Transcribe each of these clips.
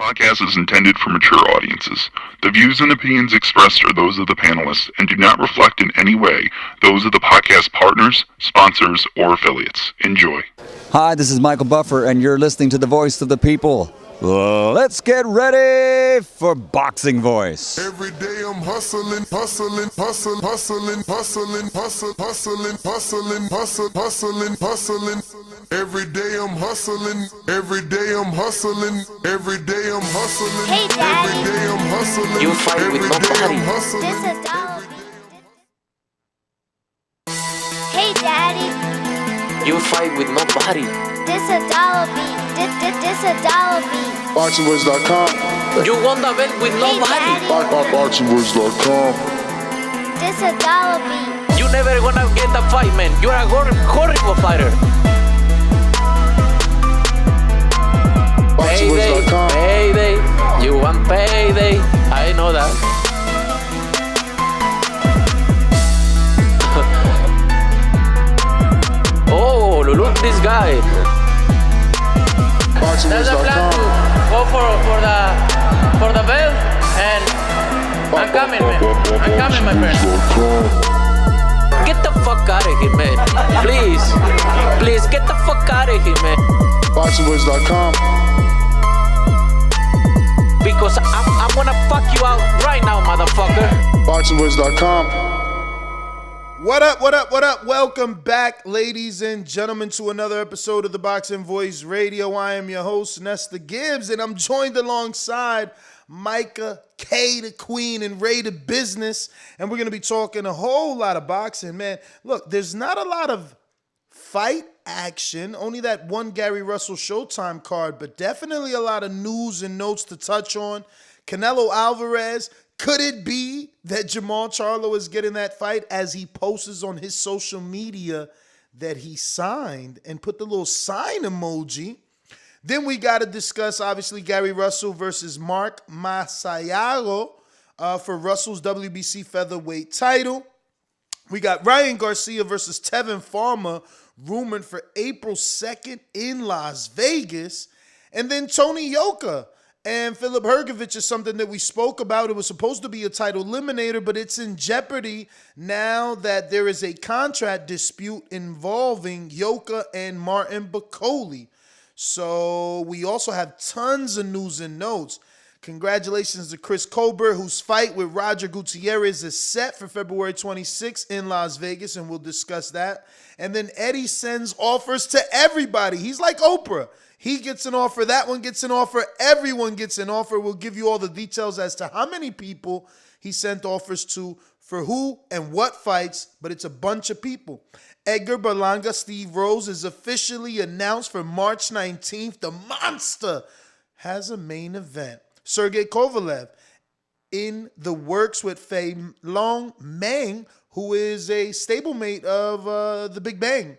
podcast is intended for mature audiences. The views and opinions expressed are those of the panelists and do not reflect in any way those of the podcast partners, sponsors, or affiliates. Enjoy. Hi, this is Michael Buffer, and you're listening to the Voice of the People. Let's get ready for Boxing Voice. Every day I'm hustling, hustling, hustling, hustling, hustling, hustling, hustling, hustling, hustling, hustling. Every day I'm hustling, every day I'm hustling, every day I'm hustling. Hey, Daddy. Every day I'm hustling. You fight with nobody. This a dollar. Hey, Daddy. You fight with nobody. This a dollar beat. This a dollar beat. BoxingWords.com. You won the belt with Hey, nobody. Daddy. BoxingWords.com. This a dollar beat. You never gonna get the fight, man. You're a horrible fighter. Payday, BoxingWords.com. payday. You want payday. I know that. Oh, look at this guy. There's a plan to go for the belt, and I'm coming, man. I'm coming, my friend. Get the fuck out of here, man. Please, get the fuck out of here, man. BoxingWords.com. Because I'm gonna fuck you out right now, motherfucker. BoxingWords.com. What up, what up, what up? Welcome back, ladies and gentlemen, to another episode of the Boxing Voice Radio. I am your host, Nesta Gibbs, and I'm joined alongside Micah K, the Queen, and Ray the Business, and we're going to be talking a whole lot of boxing, man. Look, there's not a lot of fight action, only that one Gary Russell Showtime card, but definitely a lot of news and notes to touch on. Canelo Alvarez, could it be that Jermall Charlo is getting that fight, as he posts on his social media that he signed and put the little sign emoji? Then we got to discuss, obviously, Gary Russell versus Mark Magsayo for Russell's WBC featherweight title. We got Ryan Garcia versus Tevin rumored for April 2nd in Las Vegas. And then Tony Yoka and Philip Hrgovic is something that we spoke about. It was supposed to be a title eliminator, but it's in jeopardy now that there is a contract dispute involving Yoka and Martin Bakole. So we also have tons of news and notes. Congratulations to Chris Colbert, whose fight with Roger Gutierrez is set for February 26th in Las Vegas, and we'll discuss that. And then Eddie sends offers to everybody. He's like Oprah. He gets an offer, that one gets an offer, everyone gets an offer. We'll give you all the details as to how many people he sent offers to, for who and what fights, but it's a bunch of people. Edgar Berlanga, Steve Rose is officially announced for March 19th. The Monster has a main event. Sergey Kovalev in the works with Fei Long Meng, who is a stablemate of the Big Bang.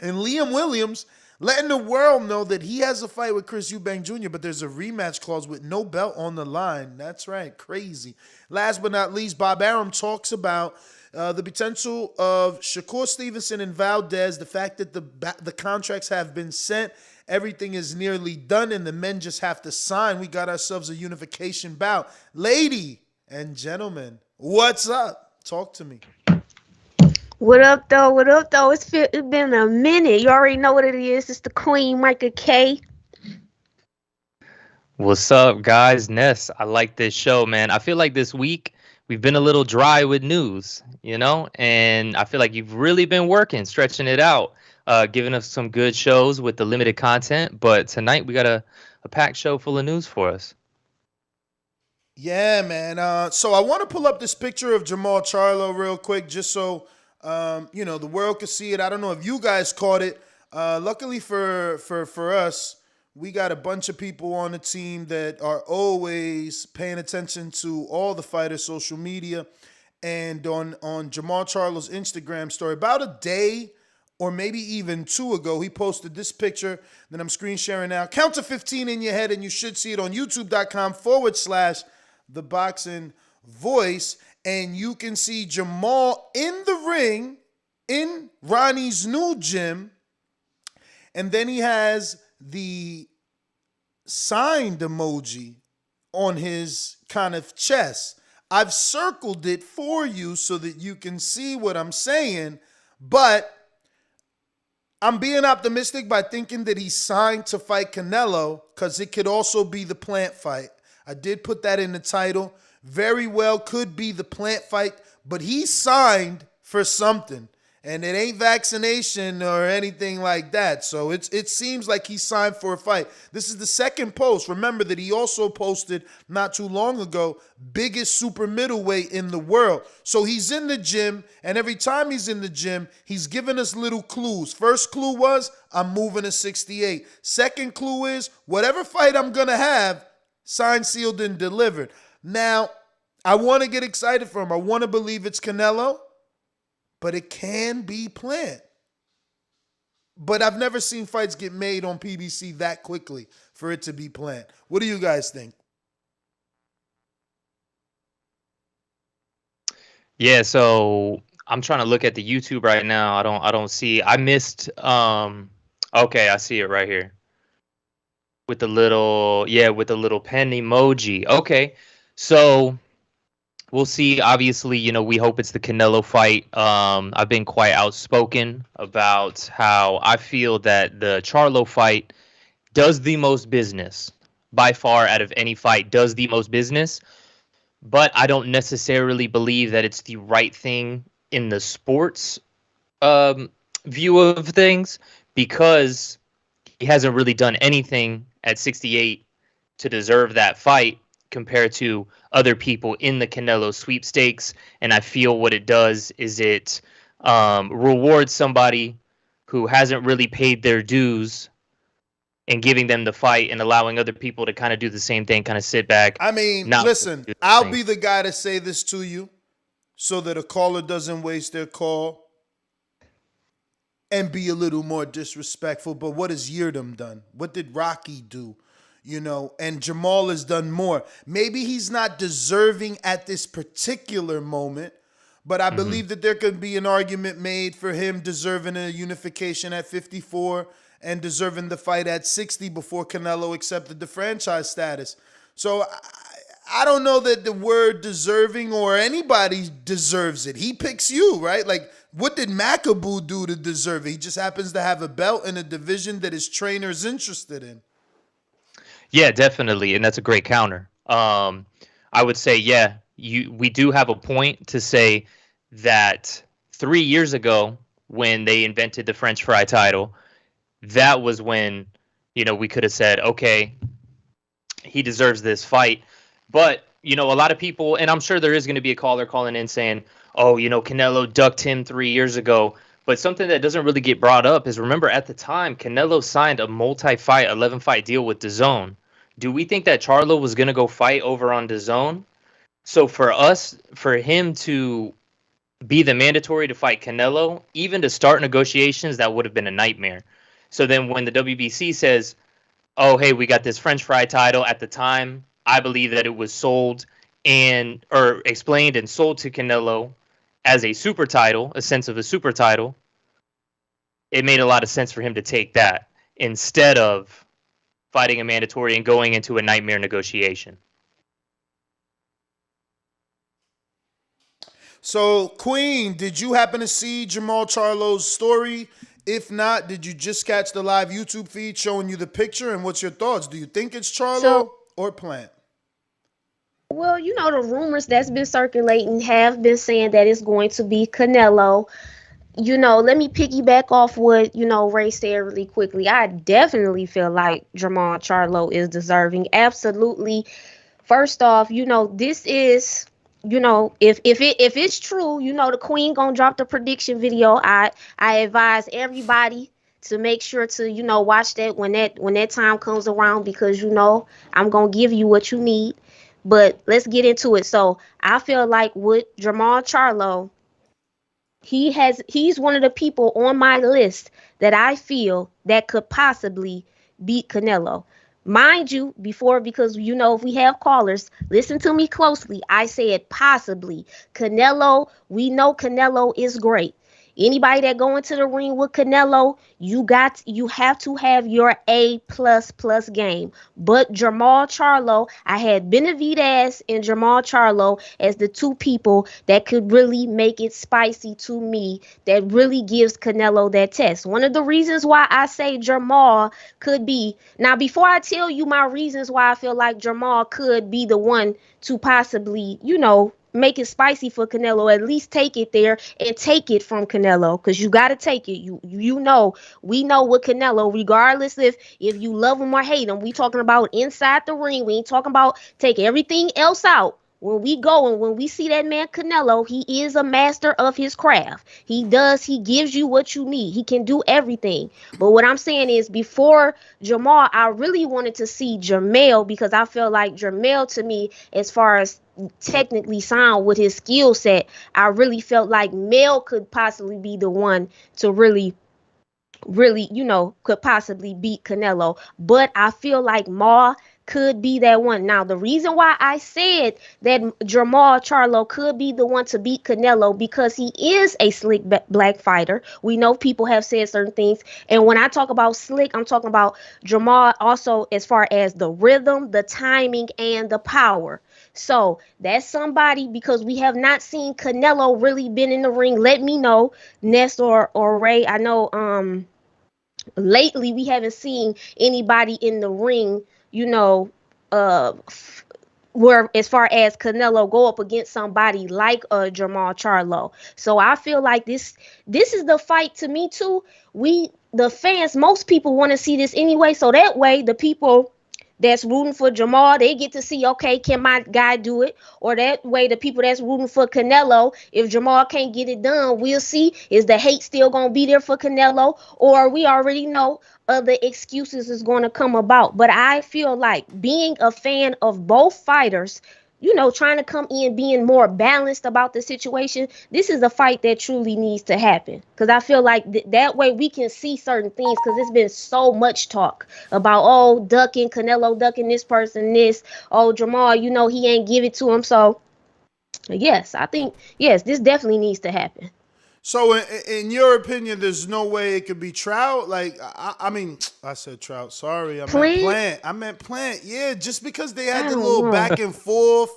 And Liam Williams letting the world know that he has a fight with Chris Eubank Jr., but there's a rematch clause with no belt on the line. That's right, crazy. Last but not least, Bob Arum talks about the potential of Shakur Stevenson and Valdez, the fact that the contracts have been sent, everything is nearly done, and the men just have to sign. We got ourselves a unification bout. Lady and gentlemen, what's up? Talk to me. What up, though? What up, though? It's been a minute. You already know what it is. It's the Queen, Micah K. What's up, guys? Ness, I like this show, man. I feel like this week we've been a little dry with news, and I feel like you've really been working, stretching it out, giving us some good shows with the limited content. But tonight we got a packed show full of news for us. Yeah, man. So I want to pull up this picture of Jermall Charlo real quick, just so the world could see it. I don't know if you guys caught it. Luckily for us, we got a bunch of people on the team that are always paying attention to all the fighters' social media. And on Jermall Charlo's Instagram story, about a day or maybe even 2 ago, he posted this picture that I'm screen sharing now. Count to 15 in your head, and you should see it on youtube.com/The Boxing Voice. And you can see Jermall in the ring in Ronnie's new gym. And then he has the signed emoji on his kind of chest. I've circled it for you so that you can see what I'm saying, but I'm being optimistic by thinking that he's signed to fight Canelo because it could also be the Plant fight. I did put that in the title. Very well could be the Plant fight, but he signed for something. And it ain't vaccination or anything like that. So it seems like he signed for a fight. This is the second post. Remember that he also posted not too long ago, biggest super middleweight in the world. So he's in the gym, and every time he's in the gym, he's giving us little clues. First clue was, I'm moving to 68. Second clue is, whatever fight I'm going to have, signed, sealed, and delivered. Now, I want to get excited for him. I want to believe it's Canelo. But it can be Plant. But I've never seen fights get made on PBC that quickly for it to be Plant. What do you guys think? Yeah, so I'm trying to look at the YouTube right now. I don't see. I missed. Okay, I see it right here. With the little pen emoji. Okay, so we'll see. Obviously, we hope it's the Canelo fight. I've been quite outspoken about how I feel that the Charlo fight does the most business. By far, out of any fight, does the most business. But I don't necessarily believe that it's the right thing in the sports view of things, because he hasn't really done anything at 68 to deserve that fight compared to other people in the Canelo sweepstakes. And I feel what it does is it rewards somebody who hasn't really paid their dues and giving them the fight and allowing other people to kind of do the same thing, kind of sit back. I mean, listen, I'll be the guy to say this to you so that a caller doesn't waste their call and be a little more disrespectful. But what has Yarde done? What did Rocky do? And Jermall has done more. Maybe he's not deserving at this particular moment, but I believe that there could be an argument made for him deserving a unification at 54 and deserving the fight at 60 before Canelo accepted the franchise status. So I don't know that the word deserving or anybody deserves it. He picks you, right? Like, what did Macaboo do to deserve it? He just happens to have a belt in a division that his trainer's interested in. Yeah, definitely, and that's a great counter. I would say, yeah, we do have a point to say that 3 years ago, when they invented the French fry title, that was when, we could have said, okay, he deserves this fight. But, a lot of people, and I'm sure there is going to be a caller calling in saying, oh, Canelo ducked him 3 years ago. But something that doesn't really get brought up is, remember, at the time, Canelo signed a multi-fight, 11-fight deal with DAZN. Do we think that Charlo was going to go fight over on DAZN? So for him to be the mandatory to fight Canelo, even to start negotiations, that would have been a nightmare. So then when the WBC says, oh, hey, we got this French fry title, at the time, I believe that it was explained and sold to Canelo as a super title, a sense of a super title. It made a lot of sense for him to take that instead of fighting a mandatory and going into a nightmare negotiation. So, Queen, did you happen to see Jermall Charlo's story? If not, did you just catch the live YouTube feed showing you the picture? And what's your thoughts? Do you think it's Charlo or Plant? Well, the rumors that's been circulating have been saying that it's going to be Canelo. Let me piggyback off what, Ray said really quickly. I definitely feel like Jermall Charlo is deserving. Absolutely. First off, this is, if it's true, the Queen gonna drop the prediction video. I advise everybody to make sure to, watch that when that time comes around, because, I'm gonna give you what you need. But let's get into it. So I feel like with Jermall Charlo, he's one of the people on my list that I feel that could possibly beat Canelo. Mind you, because if we have callers, listen to me closely. I said possibly. We know Canelo is great. Anybody that go into the ring with Canelo, you have to have your A++ game. But Jermall Charlo, I had Benavidez and Jermall Charlo as the two people that could really make it spicy to me, that really gives Canelo that test. One of the reasons why I say Jermall could be, now before I tell you my reasons why I feel like Jermall could be the one to possibly, make it spicy for Canelo, at least take it there and take it from Canelo, because you got to take it. We know with Canelo, regardless if you love him or hate him, we talking about inside the ring. We ain't talking about take everything else out. When we go and when we see that man Canelo, he is a master of his craft. He gives you what you need. He can do everything. But what I'm saying is, before Jermall, I really wanted to see Jermall, because I feel like Jermall, to me, as far as technically sound with his skill set, I really felt like Mel could possibly be the one to really, could possibly beat Canelo. But I feel like Ma could be that one. Now, the reason why I said that Jermall Charlo could be the one to beat Canelo, because he is a slick black fighter. We know people have said certain things. And when I talk about slick, I'm talking about Jermall also as far as the rhythm, the timing, and the power. So that's somebody, because we have not seen Canelo really been in the ring. Let me know, Nest or Ray. I know lately we haven't seen anybody in the ring, where as far as Canelo go up against somebody like Jermall Charlo. So I feel like this is the fight to me too. The fans, most people want to see this anyway. So that way the people that's rooting for Jermall, they get to see, okay, can my guy do it? Or that way the people that's rooting for Canelo, if Jermall can't get it done, we'll see, is the hate still going to be there for Canelo? Or we already know other excuses is going to come about. But I feel like, being a fan of both fighters, trying to come in being more balanced about the situation, this is a fight that truly needs to happen. Because I feel like that way we can see certain things, because it's been so much talk about, Canelo ducking this person, Jermall, he ain't give it to him. So, yes, I think, this definitely needs to happen. So, in your opinion, there's no way it could be Trout? Like, I said Trout. Sorry, I meant Plant. I meant Plant. Yeah, just because they had the little back and forth,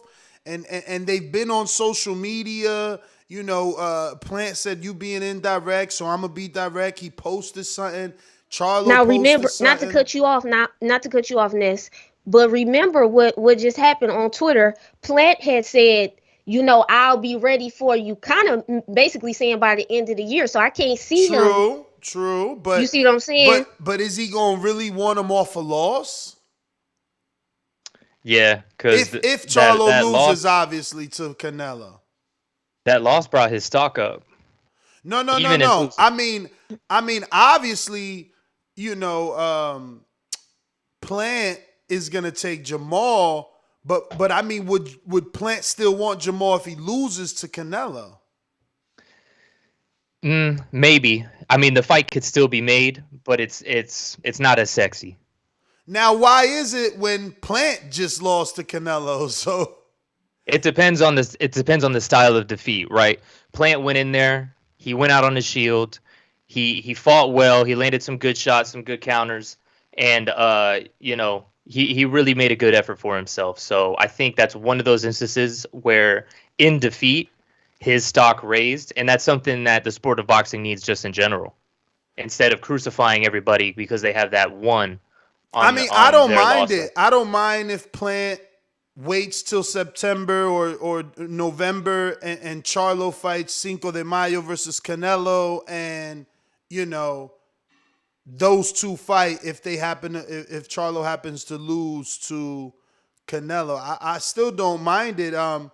and they've been on social media. Plant said, you being indirect, so I'm gonna be direct. He posted something. Charlo. Now remember, not to cut you off, Ness, but remember what just happened on Twitter. Plant had said, I'll be ready for you, kind of basically saying by the end of the year. So I can't see him. True. But you see what I'm saying? But is he going to really want him off a loss? Yeah, because if Charlo loses, obviously, to Canelo. That loss brought his stock up. No. I mean, obviously, Plant is going to take Jermall. But I mean, would Plant still want Jermall if he loses to Canelo? Maybe. I mean, the fight could still be made, but it's not as sexy. Now, why is it when Plant just lost to Canelo? So it depends on the style of defeat, right? Plant went in there, he went out on his shield, he fought well, he landed some good shots, some good counters, and He really made a good effort for himself. So I think that's one of those instances where, in defeat, his stock raised. And that's something that the sport of boxing needs just in general. Instead of crucifying everybody because they have that one. I don't mind it. I don't mind if Plant waits till September or November and Charlo fights Cinco de Mayo versus Canelo, and, those two fight if Charlo happens to lose to Canelo. I still don't mind it. I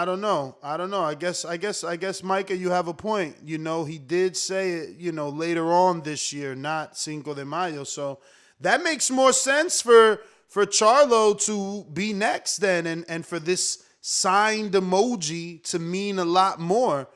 don't know. I guess Micah, you have a point. He did say it, later on this year, not Cinco de Mayo. So that makes more sense for Charlo to be next then, and for this signed emoji to mean a lot more.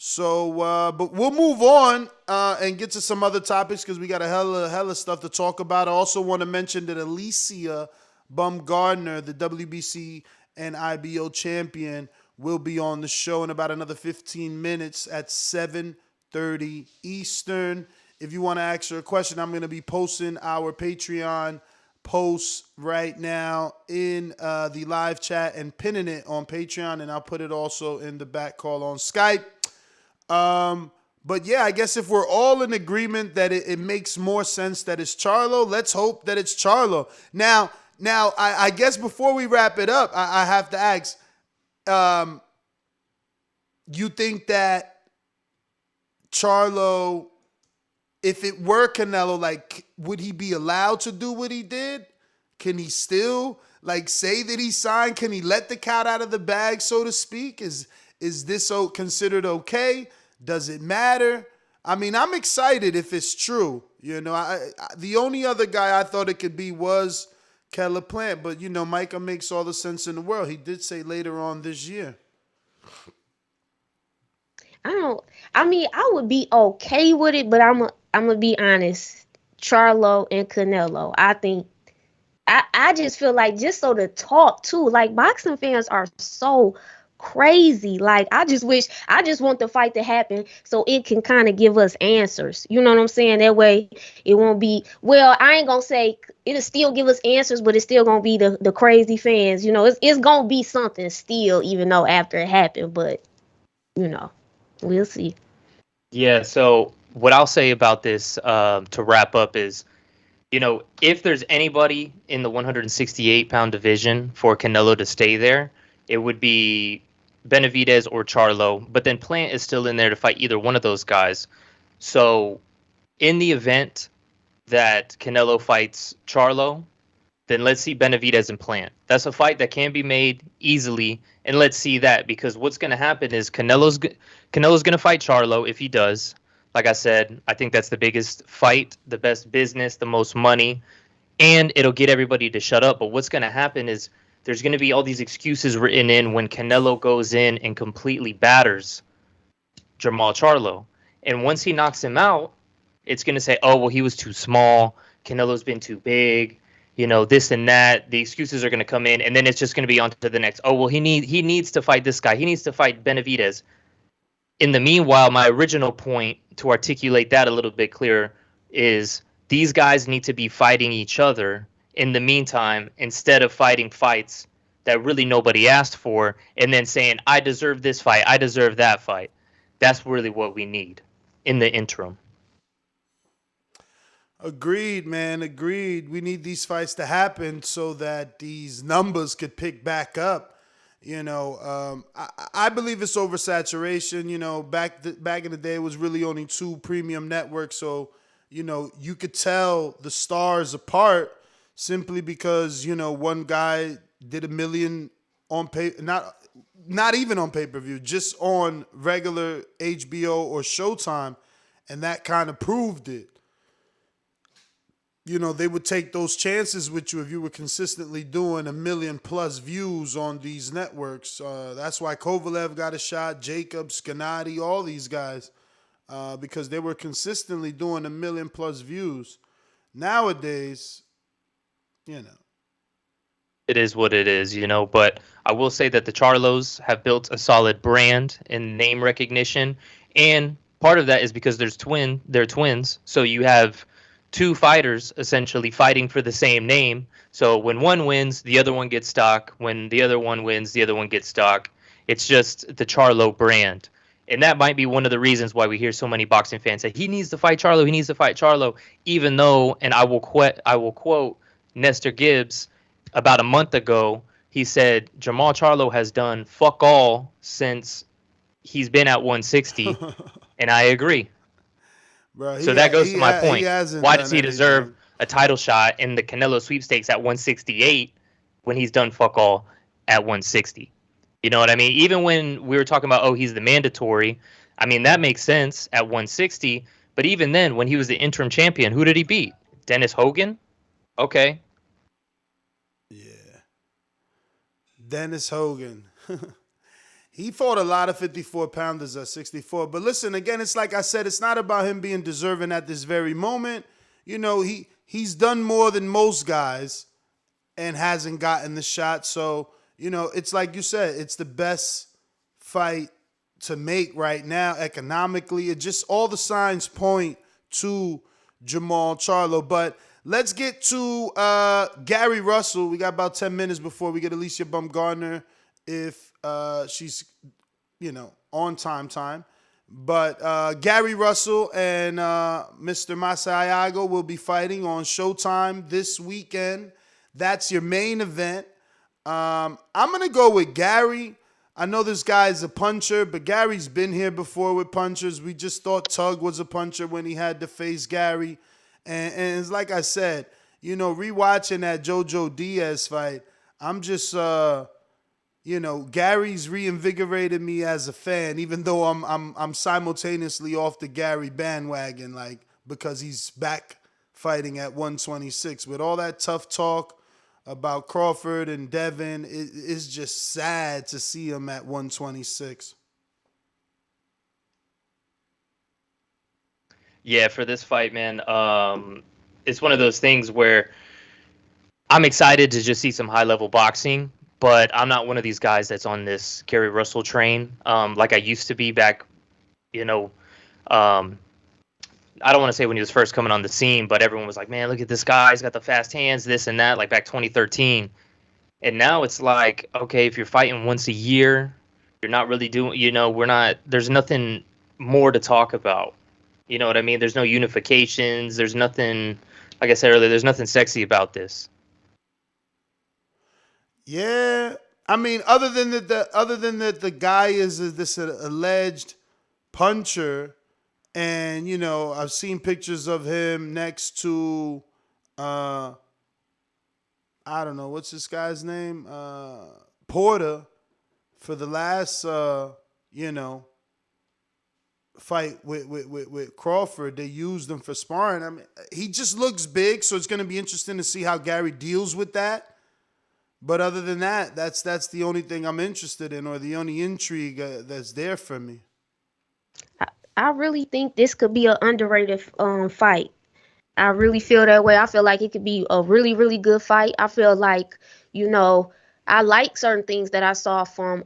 So, but we'll move on and get to some other topics, because we got a hella stuff to talk about. I also want to mention that Alicia Baumgardner, the WBC and IBO champion, will be on the show in about another 15 minutes at 7:30 Eastern. If you want to ask her a question, I'm going to be posting our Patreon posts right now in the live chat and pinning it on Patreon, and I'll put it also in the back call on Skype. But yeah, I guess if we're all in agreement that it makes more sense that it's Charlo, let's hope that it's Charlo. Now, I guess before we wrap it up, I have to ask, you think that Charlo, if it were Canelo, like, would he be allowed to do what he did? Can he still, like, say that he signed? Can he let the cat out of the bag, so to speak? Is this considered okay? Does it matter? I mean, I'm excited if it's true. You know, the only other guy I thought it could be was Caleb Plant, but, you know, Micah makes all the sense in the world. He did say later on this year. I would be okay with it, but I'm gonna be honest. Charlo and Canelo, I think, I just feel like, just so to talk too, like, boxing fans are so crazy. Like, I just want the fight to happen so it can kind of give us answers. You know what I'm saying? That way it won't be, well, I ain't gonna say it'll still give us answers, but it's still gonna be the crazy fans. You know, it's gonna be something still, even though after it happened, but, you know, we'll see. Yeah, so what I'll say about this to wrap up is, you know, if there's anybody in the 168-pound division for Canelo to stay there, it would be Benavidez or Charlo. But then Plant is still in there to fight either one of those guys. So in the event that Canelo fights Charlo, then let's see Benavidez and Plant. That's a fight that can be made easily, and let's see that, because what's going to happen is Canelo's going to fight Charlo if he does. Like I said, I think that's the biggest fight, the best business, the most money, and it'll get everybody to shut up. But what's going to happen is there's going to be all these excuses written in when Canelo goes in and completely batters Jermall Charlo. And once he knocks him out, it's going to say, oh, well, he was too small. Canelo's been too big. You know, this and that. The excuses are going to come in, and then it's just going to be on to the next. Oh, well, he needs to fight this guy. He needs to fight Benavidez. In the meanwhile, my original point to articulate that a little bit clearer is these guys need to be fighting each other in the meantime, instead of fighting fights that really nobody asked for and then saying, I deserve this fight, I deserve that fight. That's really what we need in the interim. Agreed, man. Agreed. We need these fights to happen so that these numbers could pick back up. You know, I believe it's oversaturation. You know, back in the day, it was really only 2 premium networks. So, you know, you could tell the stars apart simply because, you know, one guy did $1 million on pay, not even on pay-per-view, just on regular HBO or Showtime, and that kind of proved it. You know, they would take those chances with you if you were consistently doing 1 million plus views on these networks. That's why Kovalev got a shot, Jacobs, Gennady, all these guys, because they were consistently doing 1 million plus views. Nowadays, you know, it is what it is, you know, but I will say that the Charlos have built a solid brand and name recognition, and part of that is because they're twins, so you have 2 fighters essentially fighting for the same name. So when one wins, the other one gets stock. When the other one wins, the other one gets stock. It's just the Charlo brand. And that might be one of the reasons why we hear so many boxing fans say, he needs to fight Charlo, he needs to fight Charlo, even though, and I will quote Nestor Gibbs, about a month ago, he said, Jermall Charlo has done fuck all since he's been at 160, and I agree. Bro, so that goes to my point. Why does he deserve a title shot in the Canelo sweepstakes at 168 when he's done fuck all at 160? You know what I mean? Even when we were talking about, oh, he's the mandatory, I mean, that makes sense at 160. But even then, when he was the interim champion, who did he beat? Dennis Hogan? Okay. Yeah. Dennis Hogan. He fought a lot of 54-pounders at 64. But listen, again, it's like I said, it's not about him being deserving at this very moment. You know, he's done more than most guys and hasn't gotten the shot. So, you know, it's like you said, it's the best fight to make right now economically. It just all the signs point to Jermall Charlo. But let's get to Gary Russell. We got about 10 minutes before we get Alicia Baumgartner if she's, on time. But Gary Russell and Mr. Magsayo will be fighting on Showtime this weekend. That's your main event. I'm going to go with Gary. I know this guy's a puncher, but Gary's been here before with punchers. We just thought Tug was a puncher when he had to face Gary. And it's like I said, rewatching that Jojo Diaz fight, I'm just, Gary's reinvigorated me as a fan, even though I'm simultaneously off the Gary bandwagon, because he's back fighting at 126. With all that tough talk about Crawford and Devin, it's just sad to see him at 126. Yeah, for this fight, man, it's one of those things where I'm excited to just see some high-level boxing, but I'm not one of these guys that's on this Gary Russell train like I used to be back, I don't want to say when he was first coming on the scene, but everyone was like, man, look at this guy. He's got the fast hands, this and that, like back 2013. And now it's like, okay, if you're fighting once a year, you're not really doing, there's nothing more to talk about. You know what I mean? There's no unifications. There's nothing, like I said earlier, there's nothing sexy about this. Yeah. I mean, other than that the guy is this alleged puncher. And, I've seen pictures of him next to, I don't know, what's this guy's name? Porter. For the last, fight with Crawford, they used him for sparring. I mean, he just looks big, so it's going to be interesting to see how Gary deals with that. But other than that, that's the only thing I'm interested in, or the only intrigue that's there for me. I really think this could be an underrated fight. I really feel that way. I feel like it could be a really, really good fight. I feel like, I like certain things that I saw from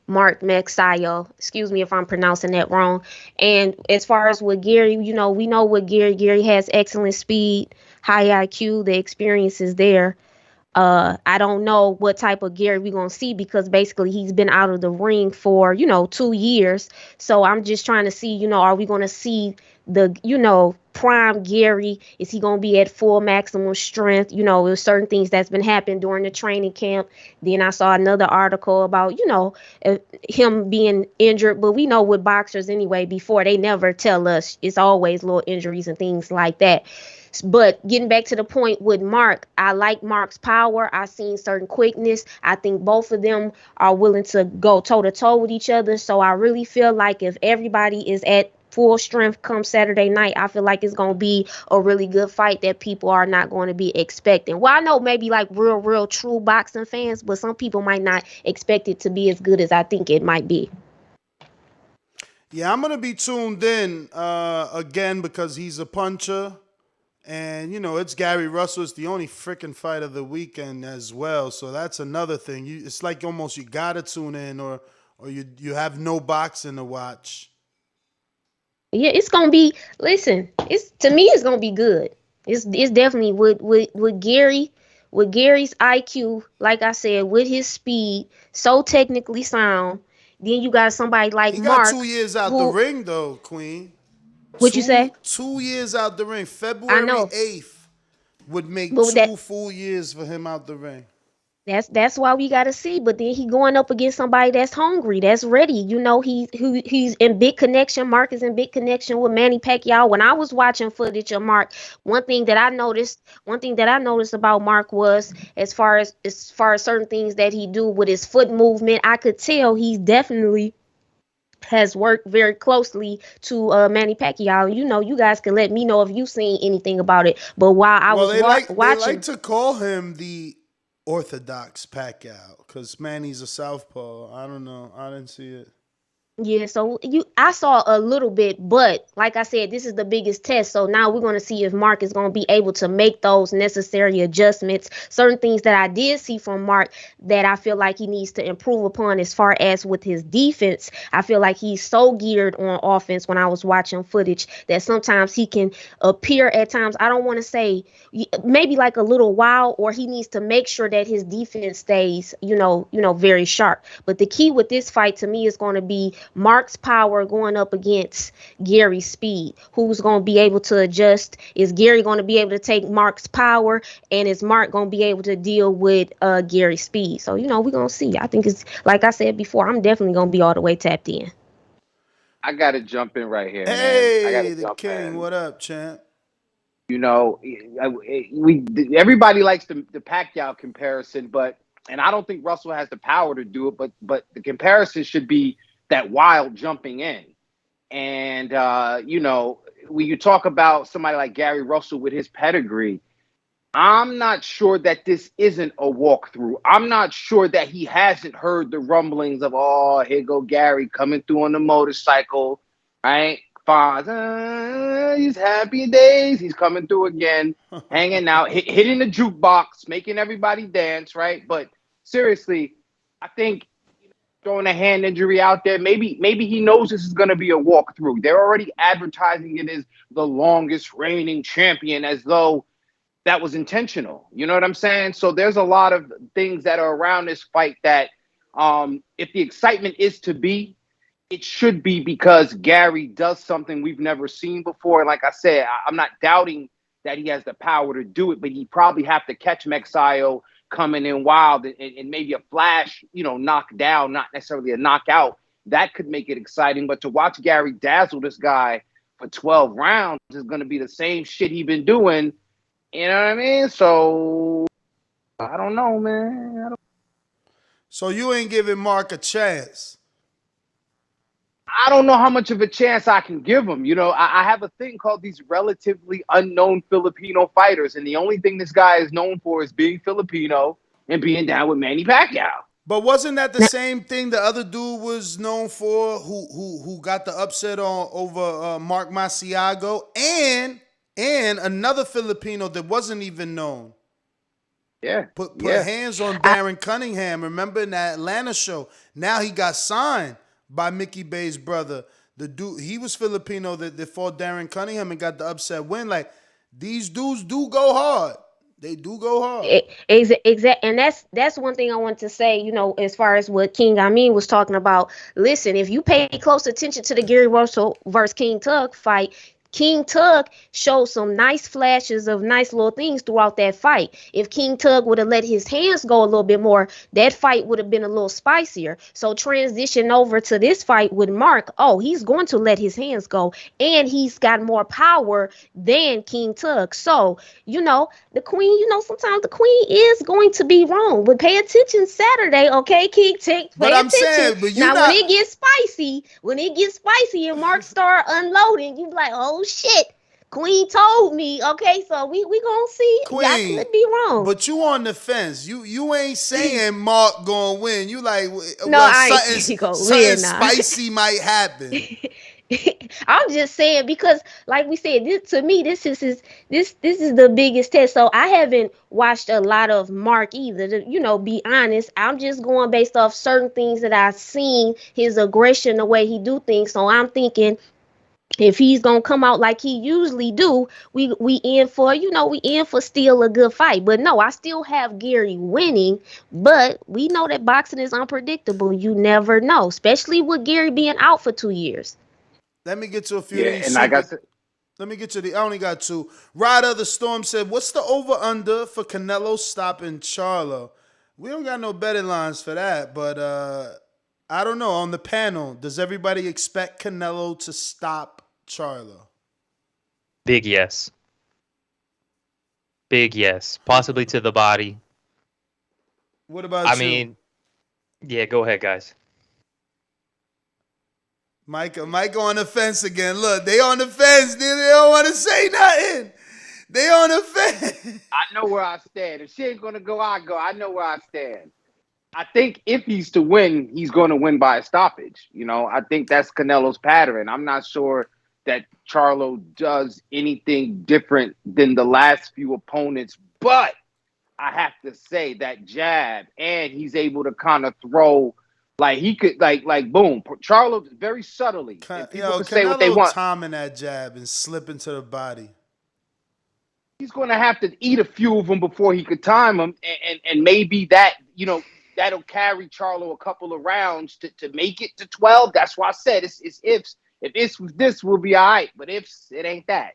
Mark Magsayo. Excuse me if I'm pronouncing that wrong. And as far as with Gary, we know with Gary has excellent speed, high IQ, the experience is there. I don't know what type of Gary we're going to see, because basically he's been out of the ring for, 2 years. So I'm just trying to see, are we going to see the, prime Gary? Is he going to be at full maximum strength? There's certain things that's been happening during the training camp. Then I saw another article about, him being injured. But we know with boxers anyway, before they never tell us, it's always little injuries and things like that. But getting back to the point with Mark, I like Mark's power. I've seen certain quickness. I think both of them are willing to go toe-to-toe with each other. So I really feel like if everybody is at full strength come Saturday night, I feel like it's going to be a really good fight that people are not going to be expecting. Well, I know maybe like real true boxing fans, but some people might not expect it to be as good as I think it might be. Yeah, I'm going to be tuned in again because he's a puncher. And, it's Gary Russell. It's the only freaking fight of the weekend as well. So that's another thing. It's like almost you got to tune in or you have no boxing to watch. Yeah, it's going to be, listen, to me, it's going to be good. It's definitely with Gary, with Gary's IQ, like I said, with his speed, so technically sound. Then you got somebody like Mark. He got 2 years out the ring, though, Queen. What you say? 2 years out the ring. February 8th would make full years for him out the ring. That's why we got to see. But then he going up against somebody that's hungry, that's ready. He's in big connection. Mark is in big connection with Manny Pacquiao. When I was watching footage of Mark, one thing that I noticed about Mark was as far as certain things that he do with his foot movement, I could tell he's definitely has worked very closely to Manny Pacquiao. You guys can let me know if you've seen anything about it. But while I was watching, they like to call him the orthodox Pacquiao because Manny's a southpaw. I don't know. I didn't see it. Yeah, so I saw a little bit, but like I said, this is the biggest test. So now we're going to see if Mark is going to be able to make those necessary adjustments. Certain things that I did see from Mark that I feel like he needs to improve upon as far as with his defense. I feel like he's so geared on offense when I was watching footage that sometimes he can appear at times. I don't want to say maybe like a little while, or he needs to make sure that his defense stays, very sharp. But the key with this fight to me is going to be Mark's power going up against Gary's speed. Who's going to be able to adjust? Is Gary going to be able to take Mark's power? And is Mark going to be able to deal with Gary's speed? So, we're going to see. I think it's, like I said before, I'm definitely going to be all the way tapped in. I got to jump in right here, man. Hey, the king. What up, champ? Everybody likes the Pacquiao comparison, and I don't think Russell has the power to do it, but the comparison should be that wild jumping in. And, when you talk about somebody like Gary Russell with his pedigree, I'm not sure that this isn't a walkthrough. I'm not sure that he hasn't heard the rumblings of, oh, here go Gary coming through on the motorcycle, right? These happy days. He's coming through again, hanging out, hitting the jukebox, making everybody dance, right? But seriously, I think throwing a hand injury out there, maybe he knows this is going to be a walkthrough. They're already advertising it as the longest reigning champion, as though that was intentional. You know what I'm saying? So there's a lot of things that are around this fight that if the excitement is to be, it should be because Gary does something we've never seen before. And like I said, I'm not doubting that he has the power to do it, but he probably have to catch Magsayo coming in wild and maybe a flash, knockdown, not necessarily a knockout. That could make it exciting. But to watch Gary dazzle this guy for 12 rounds is going to be the same shit he's been doing. You know what I mean? So, I don't know, man. So you ain't giving Mark a chance? I don't know how much of a chance I can give him. I have a thing called these relatively unknown Filipino fighters, and the only thing this guy is known for is being Filipino and being down with Manny Pacquiao. But wasn't that the same thing the other dude was known for, who got the upset over Mark Magsayo and another Filipino that wasn't even known? Yeah. Put hands on Darren Cunningham. Remember in that Atlanta show? Now he got signed by Mickey Bay's brother. The dude, he was Filipino that fought Darren Cunningham and got the upset win. Like, these dudes do go hard. They do go hard. Exactly. And that's one thing I want to say, as far as what King Amin was talking about. Listen, if you pay close attention to the Gary Russell versus King Tug fight, King Tug showed some nice flashes of nice little things throughout that fight. If King Tug would have let his hands go a little bit more, that fight would have been a little spicier. So transition over to this fight with Mark. Oh, he's going to let his hands go, and he's got more power than King Tug. So, the queen, sometimes the queen is going to be wrong. But pay attention Saturday, okay, King Tug? Pay attention. When it gets spicy and Mark start unloading, you be like, oh, shit, Queen told me. Okay, so we gonna see. Queen, y'all could be wrong. But you on the fence. You ain't saying Mark gonna win. You like, I ain't something spicy might happen. I'm just saying because, like we said, this is the biggest test. So I haven't watched a lot of Mark either. To, be honest, I'm just going based off certain things that I've seen, his aggression, the way he do things. So I'm thinking, if he's gonna come out like he usually do, we in for still a good fight. But no, I still have Gary winning. But we know that boxing is unpredictable. You never know, especially with Gary being out for 2 years. Let me get to a few. Yeah, and let me get to I only got two. Rider of the Storm said, "What's the over under for Canelo stopping Charlo?" We don't got no betting lines for that, but I don't know. On the panel, does everybody expect Canelo to stop Charlo? Big yes. Big yes. Possibly to the body. What about you? Yeah, go ahead, guys. Mike on the fence again. Look, they on the fence. They don't want to say nothing. They on the fence. I know where I stand. If she ain't going to go, I go. I know where I stand. I think if he's to win, he's going to win by a stoppage. You know, I think that's Canelo's pattern. I'm not sure that Charlo does anything different than the last few opponents, but I have to say that jab, and he's able to kind of throw, like he could, like boom. Charlo very subtly. And people can say what they want. Timing that jab and slipping to the body. He's going to have to eat a few of them before he could time them, and maybe that, you know, that'll carry Charlo a couple of rounds to make it to 12. That's why I said it's ifs. If it's this, we'll be all right. But ifs, it ain't that.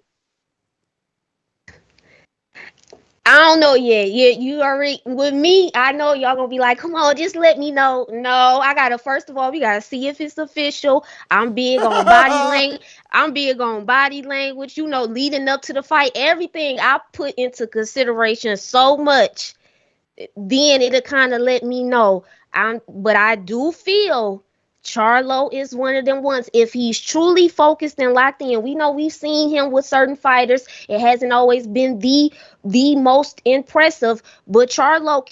I don't know yet. You already with me. I know y'all gonna be like, "Come on, just let me know." No, I gotta. First of all, we gotta see if it's official. I'm big on body language. I'm big on body language. You know, leading up to the fight, everything I put into consideration so much. Then it'll kind of let me know. But I do feel Charlo is one of them ones. If he's truly focused and locked in, we know we've seen him with certain fighters. It hasn't always been the most impressive, but Charlo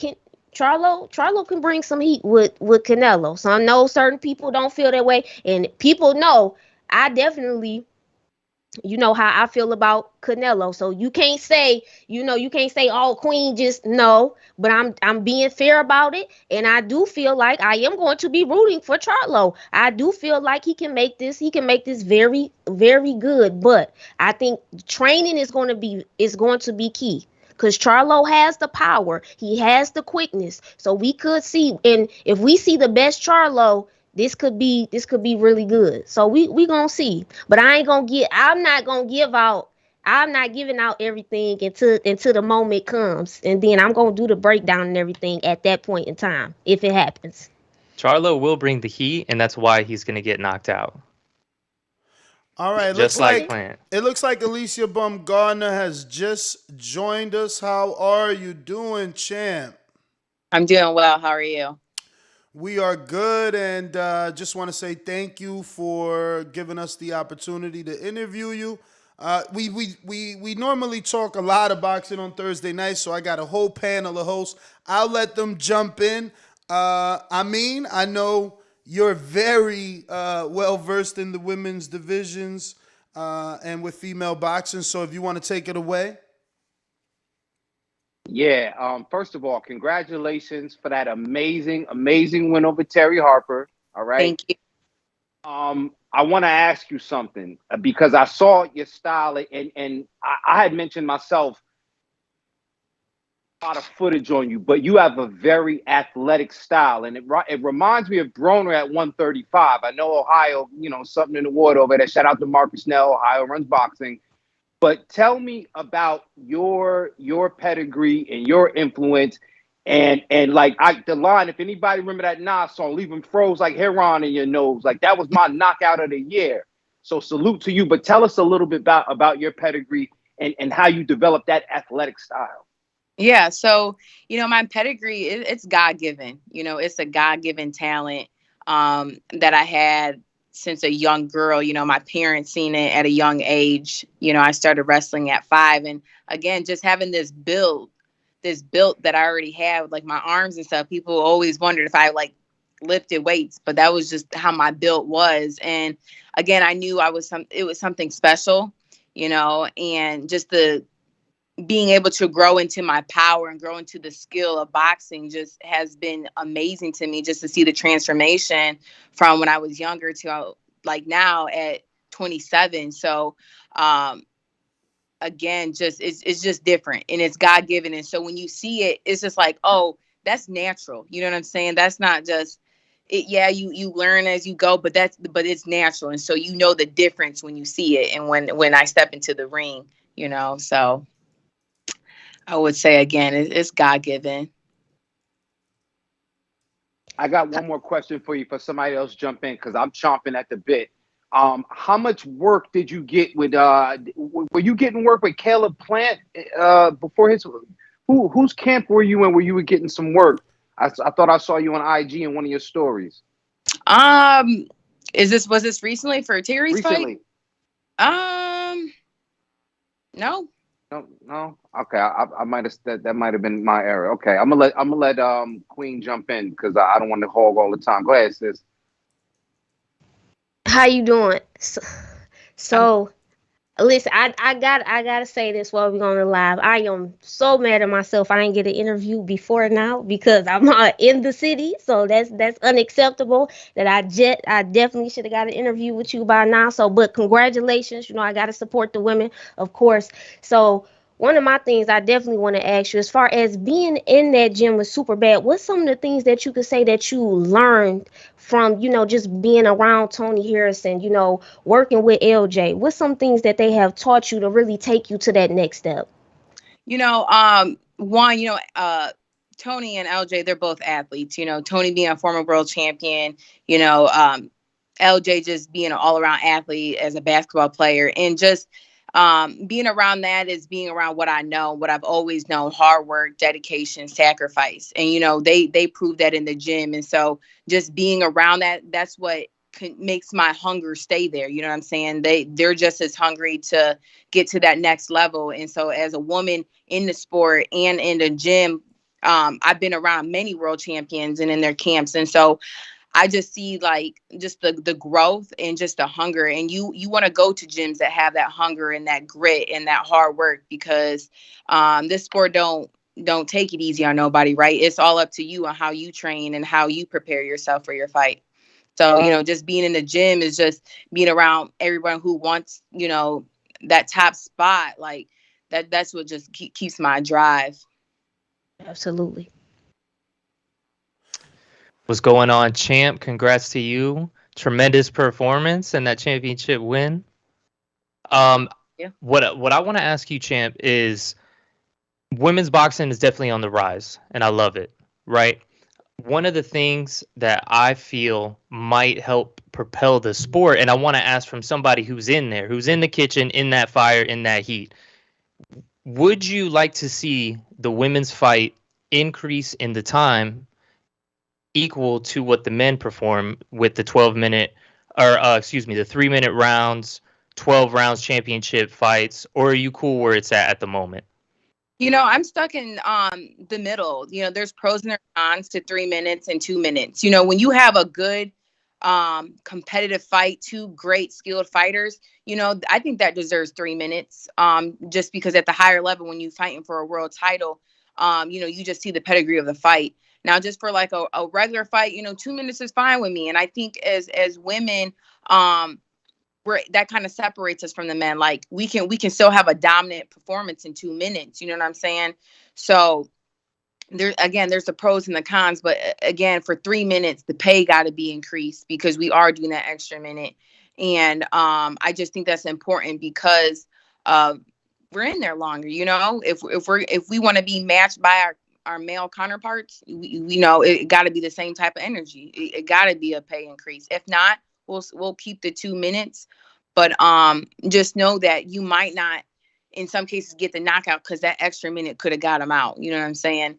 can bring some heat with Canelo. So I know certain people don't feel that way, and people know I definitely, you know how I feel about Canelo. So you can't say, oh, Queen, just no. But I'm being fair about it, and I do feel like I am going to be rooting for Charlo. I do feel like he can make this very, very good. But I think training is going to be key. Because Charlo has the power. He has the quickness. So we could see, and if we see the best Charlo, this could be really good. So we gonna see. But I'm not giving out everything until the moment comes. And then I'm gonna do the breakdown and everything at that point in time, if it happens. Charlo will bring the heat, and that's why he's gonna get knocked out. All right, it looks like Alicia Baumgartner has just joined us. How are you doing, champ? I'm doing well. How are you? We are good, and just want to say thank you for giving us the opportunity to interview you. We normally talk a lot of boxing on Thursday nights, so I got a whole panel of hosts. I'll let them jump in. I know you're very well versed in the women's divisions and with female boxing. So if you want to take it away. Yeah. First of all, congratulations for that amazing win over Terry Harper. All right. Thank you. I want to ask you something because I saw your style and I had mentioned myself a lot of footage on you, but you have a very athletic style, and it reminds me of Broner at 135. I know Ohio, something in the water over there. Shout out to Marcus Snell. Ohio runs boxing. But tell me about your pedigree and your influence, and like the line. If anybody remember that Nas song, "Leave him froze like Hearn in your nose," like that was my knockout of the year. So salute to you. But tell us a little bit about your pedigree and how you developed that athletic style. Yeah, so my pedigree, it's God-given. It's a God-given talent that I had since a young girl. My parents seen it at a young age. I started wrestling at 5, and again, just having this build that I already had with like my arms and stuff. People always wondered if I like lifted weights, but that was just how my build was. And again, I knew it was something special, and just the being able to grow into my power and grow into the skill of boxing just has been amazing to me, just to see the transformation from when I was younger to like now at 27. So, again, it's just different, and it's God-given. And so when you see it, it's just like, oh, that's natural. You know what I'm saying? That's not just it. Yeah, you learn as you go, but it's natural. And so the difference when you see it and when I step into the ring, so I would say, again, it's God-given. I got one more question for you for somebody else jump in because I'm chomping at the bit. How much work did you get with were you getting work with Caleb Plant before whose camp were you in where you were getting some work? I thought I saw you on IG in one of your stories. Was this recently for Terry's fight? Recently. No. No, no. Okay, I might have that might have been my error. Okay, I'm gonna let Queen jump in because I don't want to hog all the time. Go ahead, sis. How you doing? So listen, I gotta say this while we're on the live. I am so mad at myself. I didn't get an interview before now because I'm in the city. So that's unacceptable. That I definitely should have got an interview with you by now. So, but congratulations. You know, I gotta support the women, of course. So one of my things I definitely want to ask you, as far as being in that gym with Superbad, what's some of the things that you could say that you learned from, just being around Tony Harrison, working with LJ? What's some things that they have taught you to really take you to that next step? One, Tony and LJ, they're both athletes. Tony being a former world champion, LJ just being an all-around athlete as a basketball player, and just being around that is being around what I know, what I've always known: hard work, dedication, sacrifice. And they prove that in the gym. And so just being around that's what makes my hunger stay there. You know what I'm saying? They're just as hungry to get to that next level. And so as a woman in the sport and in the gym, I've been around many world champions and in their camps. And so I just see like just the growth and just the hunger. And you want to go to gyms that have that hunger and that grit and that hard work, because this sport don't take it easy on nobody, right? It's all up to you on how you train and how you prepare yourself for your fight. So, just being in the gym is just being around everyone who wants, that top spot. Like that's what just keeps my drive. Absolutely. What's going on, champ? Congrats to you. Tremendous performance and that championship win. Yeah. What I want to ask you, champ, is women's boxing is definitely on the rise, and I love it, right? One of the things that I feel might help propel the sport, and I want to ask from somebody who's in there, who's in the kitchen, in that fire, in that heat, would you like to see the women's fight increase in the time equal to what the men perform with the 12-minute, or the 3-minute rounds, 12 rounds championship fights, or are you cool where it's at the moment? I'm stuck in the middle. There's pros and cons to 3 minutes and 2 minutes. When you have a good competitive fight, two great skilled fighters, I think that deserves 3 minutes. Just because at the higher level, when you're fighting for a world title, you just see the pedigree of the fight. Now, just for like a regular fight, 2 minutes is fine with me. And I think as women, that kind of separates us from the men. Like we can still have a dominant performance in 2 minutes. You know what I'm saying? So there's the pros and the cons, but again, for 3 minutes, the pay got to be increased because we are doing that extra minute. And I just think that's important because we're in there longer. If we want to be matched by our male counterparts, we know it got to be the same type of energy. It got to be a pay increase. If not, we'll keep the 2 minutes, but just know that you might not, in some cases, get the knockout because that extra minute could have got him out. You know what I'm saying?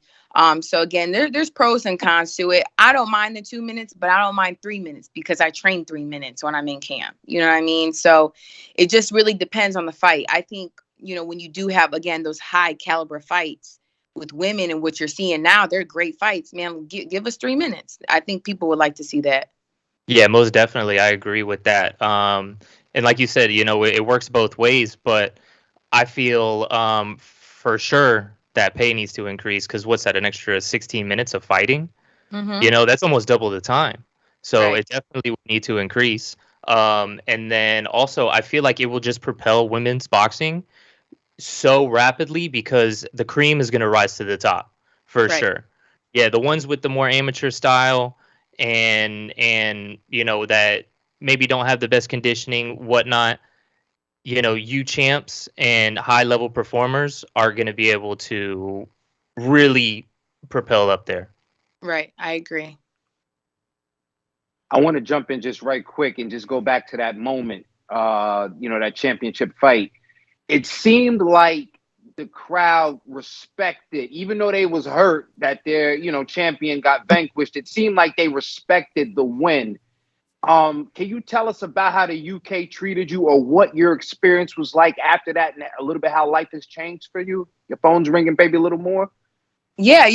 So again, there's pros and cons to it. I don't mind the 2 minutes, but I don't mind 3 minutes because I train 3 minutes when I'm in camp. You know what I mean? So it just really depends on the fight. I think, when you do have, again, those high caliber fights with women and what you're seeing now, they're great fights, man. Give us 3 minutes. I think people would like to see that. Yeah, most definitely. I agree with that. And like you said, it works both ways, but I feel for sure that pay needs to increase because what's that, an extra 16 minutes of fighting? Mm-hmm. That's almost double the time. So Right. It definitely would need to increase. And then also I feel like it will just propel women's boxing so rapidly because the cream is going to rise to the top for Right. sure. Yeah, the ones with the more amateur style and that maybe don't have the best conditioning, whatnot, you champs and high level performers are going to be able to really propel up there. Right. I agree. I want to jump in just right quick and just go back to that moment, that championship fight. It seemed like the crowd respected, even though they was hurt that their, champion got vanquished. It seemed like they respected the win Can you tell us about how the UK treated you, or what your experience was like after that, and a little bit how life has changed for you? Your phone's ringing, baby, a little more. Yeah,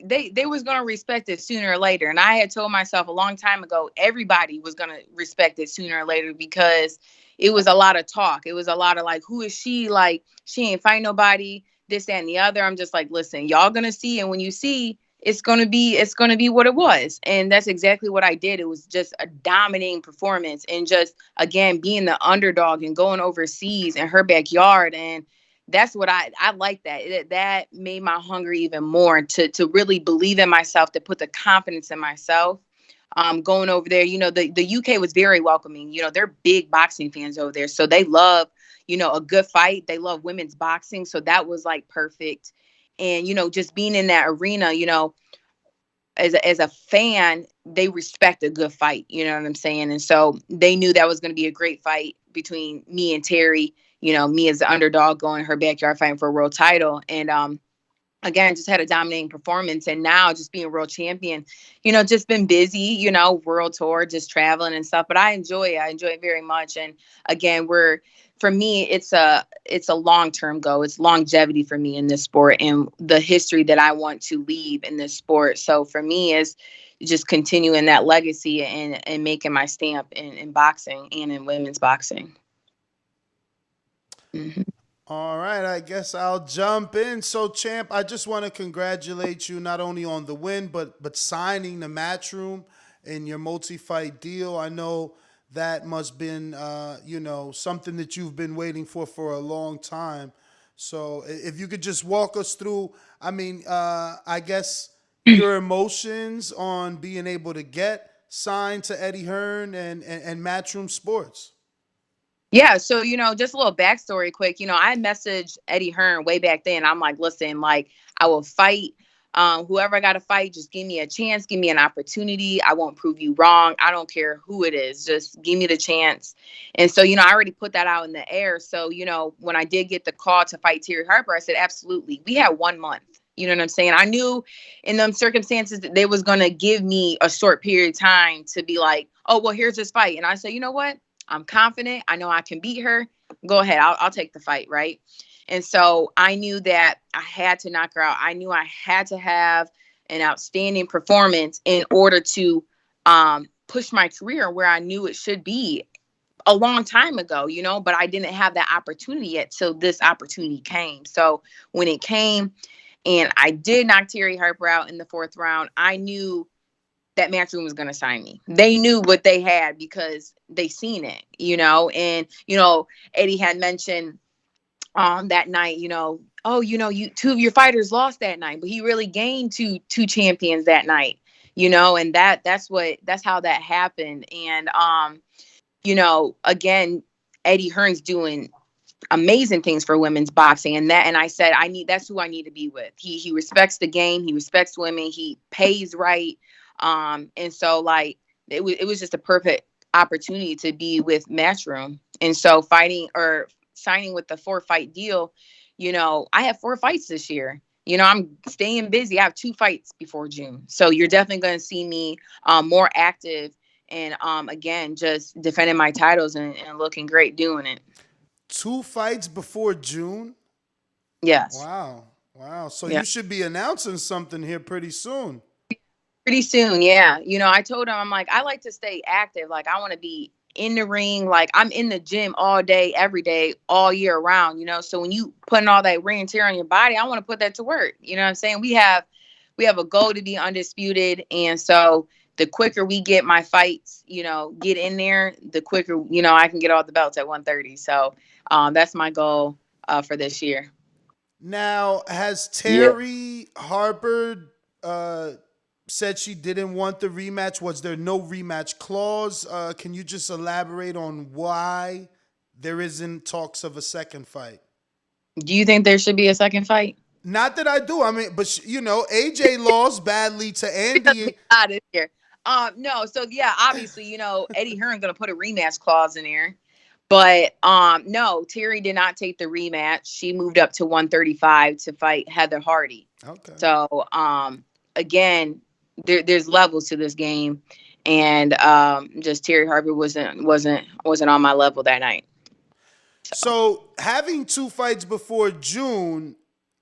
they was gonna respect it sooner or later, and I had told myself a long time ago everybody was gonna respect it sooner or later, because it was a lot of talk. It was a lot of like, who is she? Like, she ain't fight nobody. This, that, and the other. I'm just like, listen, y'all gonna see, and when you see, it's gonna be what it was, and that's exactly what I did. It was just a dominating performance, and just again being the underdog and going overseas in her backyard, and that's what I like. That made my hunger even more to really believe in myself, to put the confidence in myself. Going over there, the UK was very welcoming. They're big boxing fans over there, so they love, a good fight. They love women's boxing, so that was like perfect. And just being in that arena, as a fan, they respect a good fight. You know what I'm saying? And so they knew that was going to be a great fight between me and Terry. Me as the underdog going in her backyard fighting for a world title. And again, just had a dominating performance. And now just being world champion, just been busy, world tour, just traveling and stuff. But I enjoy it very much. And again, for me, it's a long-term goal. It's longevity for me in this sport and the history that I want to leave in this sport. So for me, is just continuing that legacy and making my stamp in boxing and in women's boxing. Mm-hmm. All right, I guess I'll jump in. So, champ, I just want to congratulate you not only on the win, but signing the Matchroom in your multi-fight deal. I know that must have been, something that you've been waiting for a long time. So if you could just walk us through, I guess your emotions on being able to get signed to Eddie Hearn and Matchroom Sports. Yeah, so just a little backstory quick. I messaged Eddie Hearn way back then. I'm like, listen, like, I will fight whoever I got to fight. Just give me a chance, give me an opportunity. I won't prove you wrong. I don't care who it is. Just give me the chance. And so, I already put that out in the air. So, when I did get the call to fight Terry Harper, I said, absolutely. We had 1 month. You know what I'm saying? I knew in them circumstances that they was going to give me a short period of time to be like, oh, well, here's this fight. And I said, you know what? I'm confident. I know I can beat her. Go ahead. I'll take the fight. Right. And so I knew that I had to knock her out. I knew I had to have an outstanding performance in order to push my career where I knew it should be a long time ago, but I didn't have that opportunity yet till this opportunity came. So when it came and I did knock Terry Harper out in the 4th round, I knew that Matchroom was going to sign me. They knew what they had because they seen it, and, Eddie had mentioned that night, you 2 of your fighters lost that night, but he really gained two champions that night, and that's how that happened. And, again, Eddie Hearn's doing amazing things for women's boxing. And I said, that's who I need to be with. He respects the game. He respects women. He pays right. And so like, it was just a perfect opportunity to be with Matchroom. And so signing with the 4-fight deal, I have 4 fights this year. I'm staying busy. I have 2 fights before June. So you're definitely going to see me more active and, again, just defending my titles and looking great doing it. 2 fights before June? Yes. Wow. So yeah. You should be announcing something here pretty soon. Pretty soon, yeah. I told him, I'm like, I like to stay active. Like, I want to be in the ring. Like, I'm in the gym all day, every day, all year round, So when you putting all that wear and tear on your body, I want to put that to work. You know what I'm saying? We have a goal to be undisputed. And so the quicker we get my fights, get in there, the quicker, I can get all the belts at 130. So that's my goal for this year. Now, has Terry Harper said she didn't want the rematch? Was there no rematch clause? Can you just elaborate on why there isn't talks of a second fight? Do you think there should be a second fight? Not that I do. But AJ lost badly to Andy. Out of here. No. So yeah, obviously, Eddie Hearn gonna put a rematch clause in there. But no, Terry did not take the rematch. She moved up to 135 to fight Heather Hardy. Okay. So again, there's levels to this game, and just Terry Harper wasn't on my level that night. So having 2 fights before June,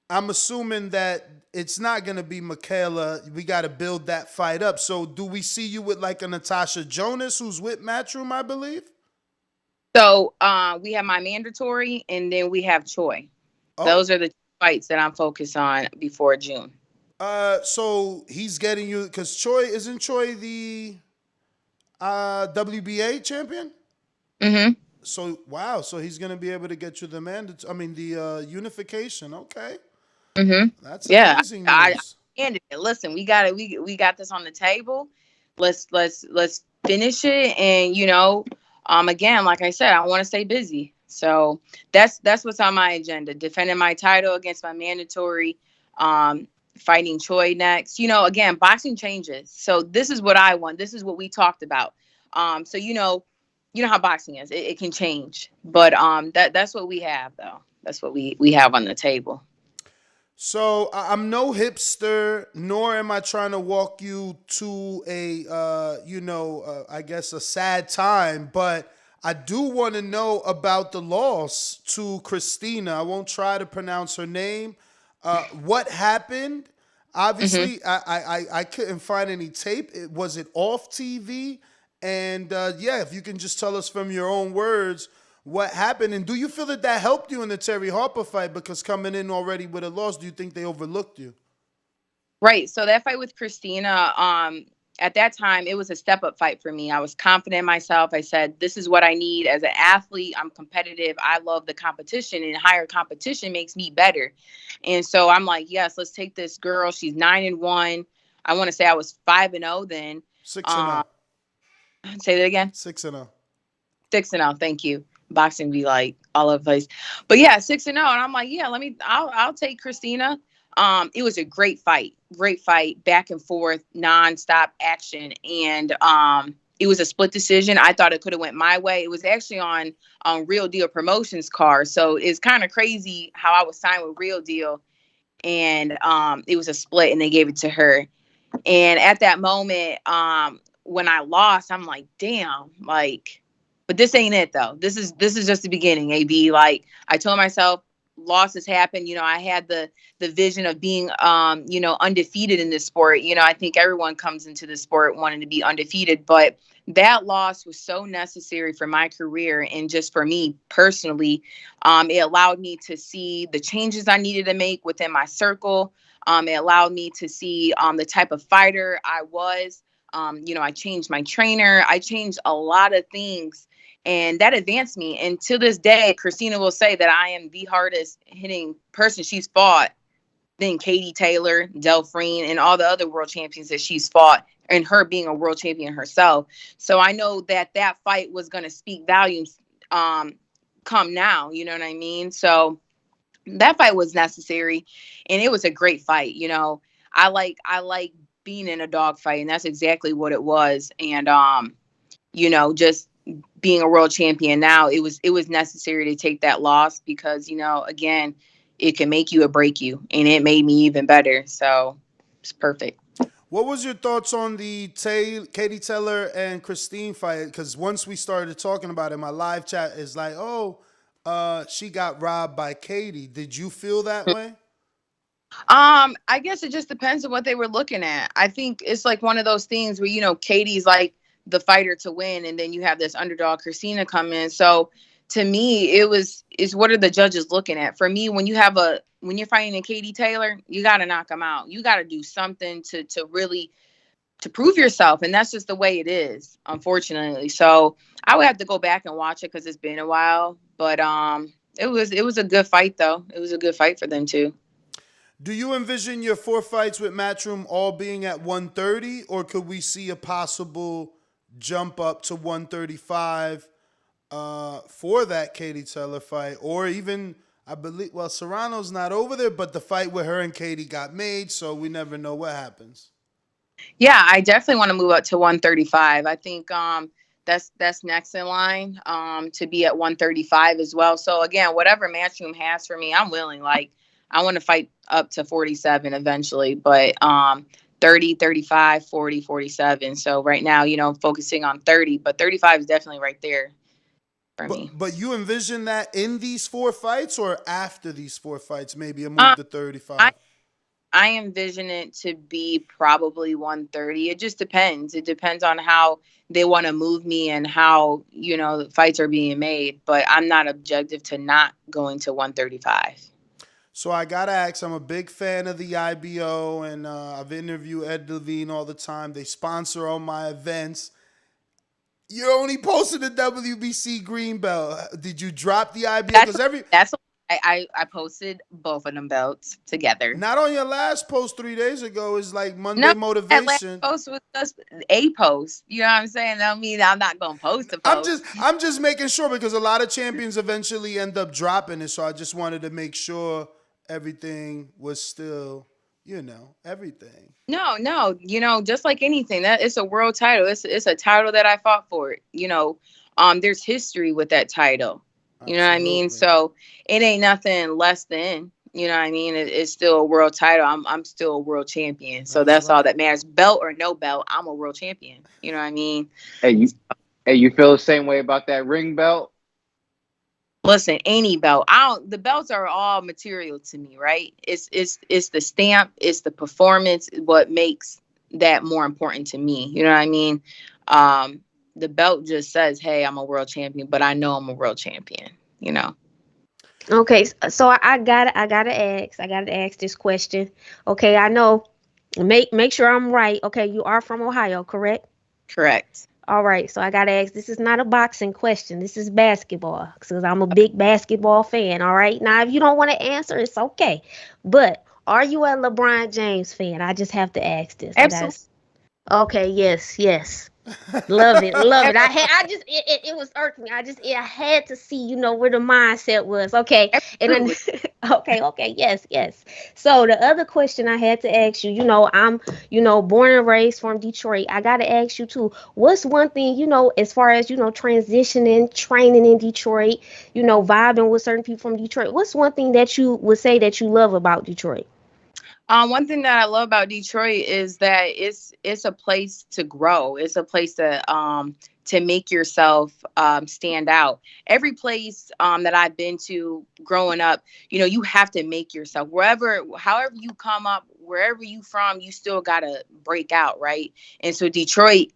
I'm assuming that it's not going to be Michaela. We got to build that fight up. So do we see you with like a Natasha Jonas who's with Matchroom, I believe? So we have my mandatory, and then we have Choi. Oh. Those are the fights that I'm focused on before June. So he's getting you, because isn't Choi the WBA champion? Mm-hmm. So, wow. So he's going to be able to get you the unification. Okay. Mm-hmm. That's amazing news. Listen, we got this on the table. Let's finish it. And, again, like I said, I want to stay busy. So that's what's on my agenda. Defending my title against my mandatory, fighting Choi next. Again, boxing changes. So this is what I want. This is what we talked about. So, you know how boxing is. It can change. But that's what we have, though. That's what we have on the table. So I'm no hipster, nor am I trying to walk you to I guess a sad time. But I do want to know about the loss to Christina. I won't try to pronounce her name. What happened? Obviously, I couldn't find any tape. Was it off TV? And if you can just tell us from your own words what happened. And do you feel that helped you in the Terry Harper fight? Because coming in already with a loss, do you think they overlooked you? Right. So that fight with Christina, at that time, it was a step-up fight for me. I was confident in myself. I said, this is what I need as an athlete. I'm competitive. I love the competition, and higher competition makes me better. And so I'm like, yes, let's take this girl. She's 9-1. I want to say I was 5-0 then. 6-0. Say that again. 6-0. 6-0. Thank you. Boxing be like all over the place. But yeah, 6-0. And I'm like, yeah, I'll take Christina. It was a great fight, back and forth, nonstop action. And it was a split decision. I thought it could have went my way. It was actually on Real Deal Promotions card. So it's kind of crazy how I was signed with Real Deal, and it was a split and they gave it to her. And at that moment, when I lost, I'm like, damn, but this ain't it though. This is just the beginning, AB. Like, I told myself, losses happen. I had the vision of being, undefeated in this sport. I think everyone comes into the sport wanting to be undefeated, but that loss was so necessary for my career and just for me personally. It allowed me to see the changes I needed to make within my circle. It allowed me to see the type of fighter I was. I changed my trainer. I changed a lot of things. And that advanced me. And to this day, Christina will say that I am the hardest hitting person she's fought than Katie Taylor, Delphine, and all the other world champions that she's fought, and her being a world champion herself. So I know that fight was going to speak volumes come now. You know what I mean? So that fight was necessary, and it was a great fight. I like being in a dog fight, and that's exactly what it was. And, just being a world champion now, it was necessary to take that loss because, again, it can make you or break you, and it made me even better. So it's perfect. What was your thoughts on the Katie Taylor and Christine fight? Because once we started talking about it, my live chat is like, she got robbed by Katie. Did you feel that way? I guess it just depends on what they were looking at. I think it's like one of those things where, Katie's like the fighter to win, and then you have this underdog Christina come in. So to me, is what are the judges looking at? For me, when you're fighting a Katie Taylor, you got to knock them out. You got to do something to really to prove yourself, and that's just the way it is, unfortunately. So I would have to go back and watch it because it's been a while. But it was a good fight though. It was a good fight for them too. Do you envision your 4 fights with Matchroom all being at 130, or could we see a possible jump up to 135 for that Katie Taylor fight? Or even, I believe, Serrano's not over there, but the fight with her and Katie got made, so we never know what happens. Yeah, I definitely want to move up to 135. I think that's next in line to be at 135 as well. So again, whatever Matchroom has for me, I'm willing. Like, I want to fight up to 47 eventually, but 30, 35, 40, 47. So right now, I'm focusing on 30, but 35 is definitely right there for me. But you envision that in these 4 fights or after these 4 fights, maybe a move to 35? I envision it to be probably 130. It just depends. It depends on how they want to move me and how, the fights are being made. But I'm not objective to not going to 135. So I got to ask, I'm a big fan of the IBO, and I've interviewed Ed Levine all the time. They sponsor all my events. You only posted the WBC green belt. Did you drop the IBO? I posted both of them belts together. Not on your last post 3 days ago. It's like Monday motivation. That last post was just a post. You know what I'm saying? I mean, I'm not gonna post a post. I'm just making sure, because a lot of champions eventually end up dropping it. So I just wanted to make sure everything was still, everything. No, just like anything, that it's a world title. It's a title that I fought for. There's history with that title. You know what I mean? So it ain't nothing less than, you know what I mean? It's still a world title. I'm still a world champion. So that's all that matters. Belt or no belt, I'm a world champion. You know what I mean? Hey, you feel the same way about that ring belt? Listen, any belt. The belts are all material to me, right? It's the stamp, it's the performance, what makes that more important to me. You know what I mean? The belt just says, hey, I'm a world champion, but I know I'm a world champion, Okay, so I gotta ask this question. Okay, I know. Make sure I'm right. Okay, you are from Ohio, correct? Correct. All right, so I gotta ask. This is not a boxing question. This is basketball, because I'm a big basketball fan. All right, now if you don't want to answer, it's okay. But are you a LeBron James fan? I just have to ask this. Absolutely. Okay. Yes. Love it. It was irking me. I had to see, where the mindset was. Okay. And then, okay. Yes. So the other question I had to ask you, I'm, born and raised from Detroit. I got to ask you too, what's one thing, as far as, transitioning, training in Detroit, vibing with certain people from Detroit, what's one thing that you would say that you love about Detroit? One thing that I love about Detroit is that it's a place to grow. It's a place to make yourself stand out. Every place that I've been to growing up, you have to make yourself however you come up, wherever you from, you still gotta break out, right? And so Detroit,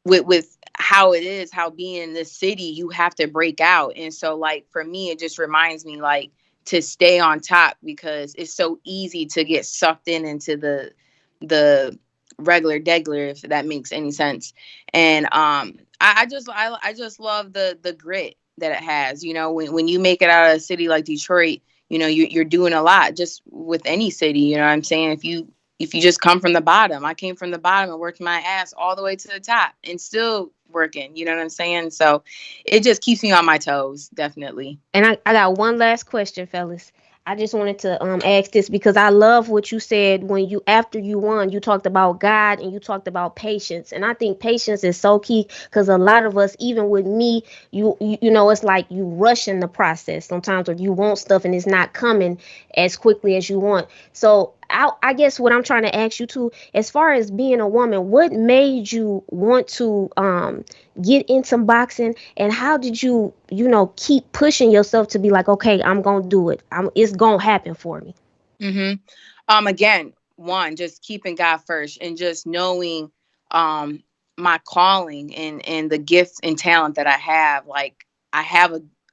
with how it is, how being in this city, you have to break out. And so, like, for me, it just reminds me, like, to stay on top, because it's so easy to get sucked into the regular degular, if that makes any sense. And I just love the grit that it has. When you make it out of a city like Detroit, you're doing a lot just with any city. You know what I'm saying? If you just come from the bottom, I came from the bottom and worked my ass all the way to the top and still working. You know what I'm saying? So it just keeps me on my toes, definitely. And I got one last question, fellas. I just wanted to ask this because I love what you said after you won. You talked about God and you talked about patience, and I think patience is so key, because a lot of us, even with me, you know, it's like you rushing the process sometimes, or you want stuff and it's not coming as quickly as you want. So I guess what I'm trying to ask you too, as far as being a woman, what made you want to get into boxing, and how did you keep pushing yourself to be like, okay, I'm gonna do it. It's gonna happen for me. Again, one, just keeping God first and just knowing my calling and the gifts and talent that I have. Like, I have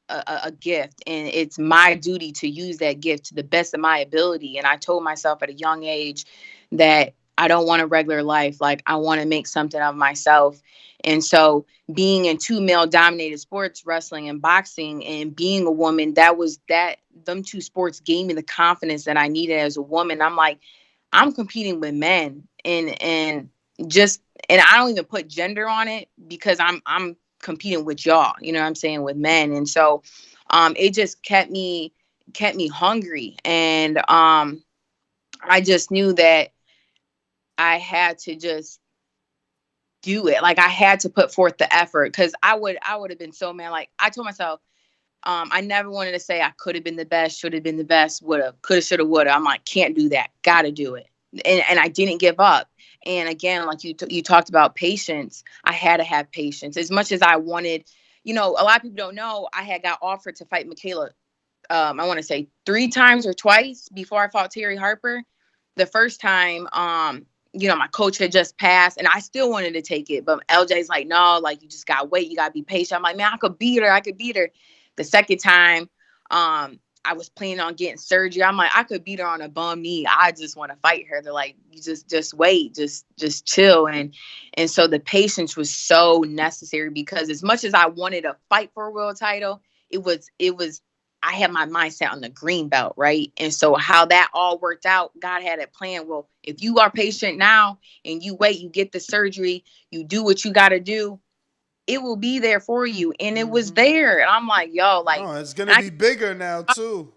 a gift, and it's my duty to use that gift to the best of my ability. And I told myself at a young age that I don't want a regular life. Like, I want to make something of myself. And so being in two male dominated sports, wrestling and boxing, and being a woman, them two sports gave me the confidence that I needed as a woman. I'm like, I'm competing with men, and I don't even put gender on it, because I'm competing with y'all, you know what I'm saying, with men. And so it just kept me hungry. And I just knew that I had to just do it. Like, I had to put forth the effort, because I would have been so mad. Like, I told myself, I never wanted to say I could have been the best, should have been the best, would have, could have, should have, would have. I'm like, can't do that. Got to do it. And I didn't give up. And again, like you talked about patience, I had to have patience. As much as I wanted, a lot of people don't know, I had got offered to fight Michaela, I want to say 3 times or twice before I fought Terry Harper. The first time, my coach had just passed and I still wanted to take it. But LJ's like, no, like, you just got to wait. You got to be patient. I'm like, man, I could beat her. The second time, I was planning on getting surgery. I'm like, I could beat her on a bum knee. I just want to fight her. They're like, you just wait, just chill. And so the patience was so necessary, because as much as I wanted to fight for a world title, it was I had my mindset on the green belt, right? And so how that all worked out, God had it planned. Well, if you are patient now and you wait, you get the surgery, you do what you got to do, it will be there for you. And it was there. And I'm like, yo, like, it's going to be bigger now too.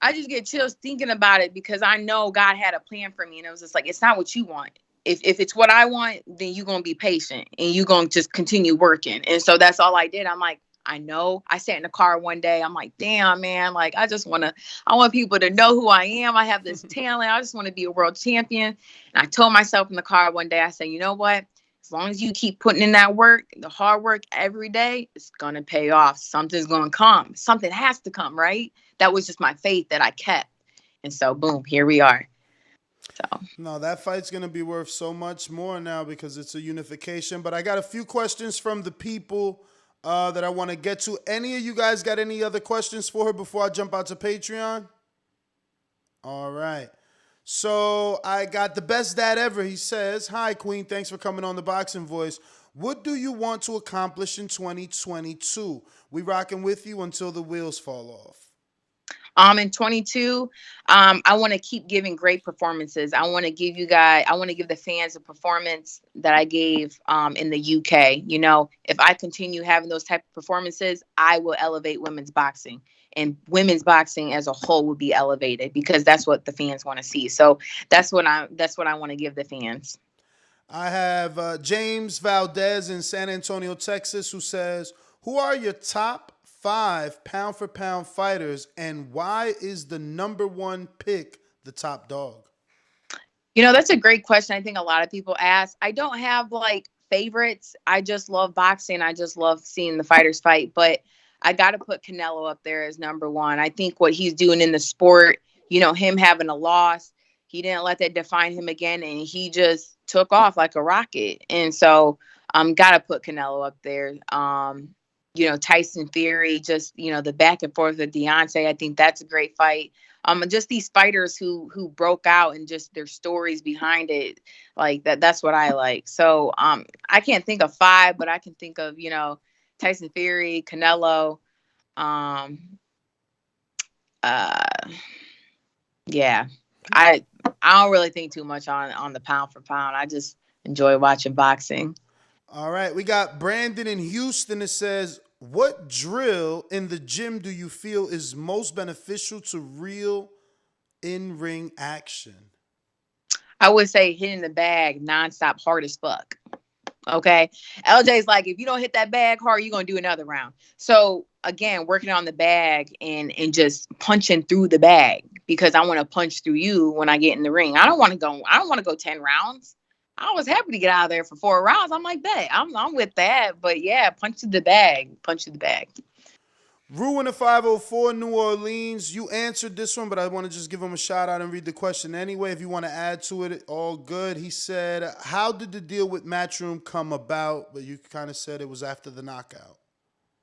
I just get chills thinking about it, because I know God had a plan for me. And it was just like, it's not what you want. If it's what I want, then you're going to be patient and you're going to just continue working. And so that's all I did. I'm like, I know. I sat in the car one day. I'm like, damn, man, like, I want people to know who I am. I have this talent. I just want to be a world champion. And I told myself in the car one day, I said, you know what? As long as you keep putting in that work, the hard work every day, it's going to pay off. Something's going to come. Something has to come, right? That was just my faith that I kept. And so, boom, here we are. So. No, that fight's going to be worth so much more now because it's a unification. But I got a few questions from the people that I want to get to. Any of you guys got any other questions for her before I jump out to Patreon? All right. So I got the best dad ever. He says, hi, Queen. Thanks for coming on the Boxing Voice. What do you want to accomplish in 2022? We rocking with you until the wheels fall off. In 22, I want to keep giving great performances. I want to give the fans a performance that I gave in the UK. If I continue having those type of performances, I will elevate women's boxing, and women's boxing as a whole will be elevated, because that's what the fans want to see. So that's what I want to give the fans. I have James Valdez in San Antonio, Texas, who says, who are your top 5 pound-for-pound fighters, and why is the number 1 pick the top dog? That's a great question. I think a lot of people ask. I don't have like favorites. I just love boxing. I just love seeing the fighters fight. But I got to put Canelo up there as number 1. I think what he's doing in the sport, him having a loss, he didn't let that define him again, and he just took off like a rocket. And so got to put Canelo up there. Tyson Fury, just, the back and forth with Deontay. I think that's a great fight. Just these fighters who broke out and just their stories behind it, like that's what I like. So I can't think of 5, but I can think of, Tyson Fury, Canelo. Yeah, I don't really think too much on the pound for pound. I just enjoy watching boxing. All right, we got Brandon in Houston that says, what drill in the gym do you feel is most beneficial to real in-ring action? I would say hitting the bag nonstop, hard as fuck. Okay. LJ's like, if you don't hit that bag hard, you're going to do another round. So again, working on the bag and just punching through the bag, because I want to punch through you when I get in the ring. I don't want to go 10 rounds. I was happy to get out of there for 4 rounds. I'm like, bet I'm with that. But yeah, punch to the bag. Ruin the 504 New Orleans. You answered this one, but I want to just give him a shout out and read the question anyway. If you want to add to it, all good. He said, how did the deal with Matchroom come about? But you kind of said it was after the knockout.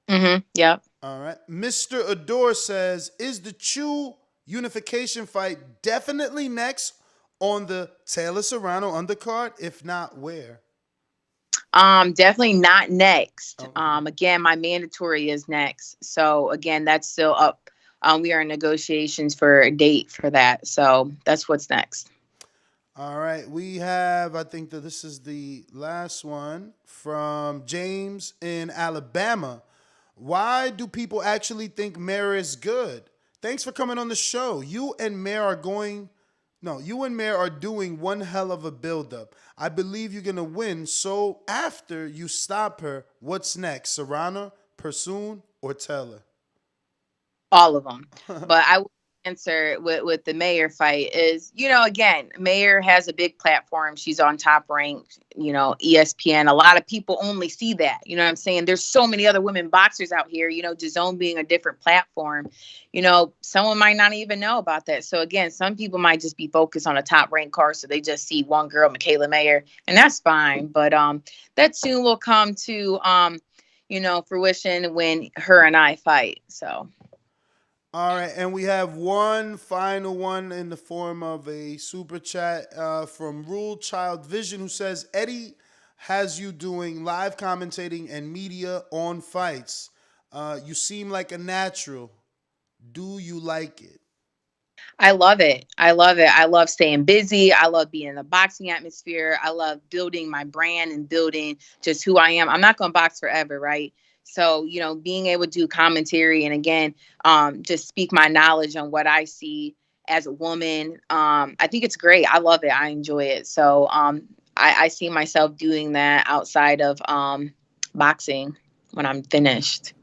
Mm-hmm. Yep. All right. Mr. Adore says, is the Chew unification fight definitely next on the Taylor Serrano undercard? If not, where? Definitely not next. Okay. Again, my mandatory is next. So again, that's still up. We are in negotiations for a date for that. So that's what's next. All right. We have, I think that this is the last one from James in Alabama. Why do people actually think Mare is good? Thanks for coming on the show. You and Mare are doing one hell of a build-up. I believe you're going to win. So after you stop her, what's next? Serrano, Persoon, or Taylor? All of them. But answer with the Mayer fight is, again, Mayer has a big platform. She's on Top Rank, ESPN. A lot of people only see that. You know what I'm saying? There's so many other women boxers out here, DAZN being a different platform. Someone might not even know about that. So again, some people might just be focused on a Top Rank card, so they just see one girl, Michaela Mayer, and that's fine. But that soon will come to fruition when her and I fight. So. All right, and we have one final one in the form of a super chat from Rule Child Vision, who says, Eddie has you doing live commentating and media on fights. You seem like a natural. Do you like it? I love it. I love it. I love staying busy. I love being in the boxing atmosphere. I love building my brand and building just who I am. I'm not going to box forever, right? So, being able to do commentary and, again, just speak my knowledge on what I see as a woman, I think it's great. I love it. I enjoy it. So I see myself doing that outside of boxing when I'm finished.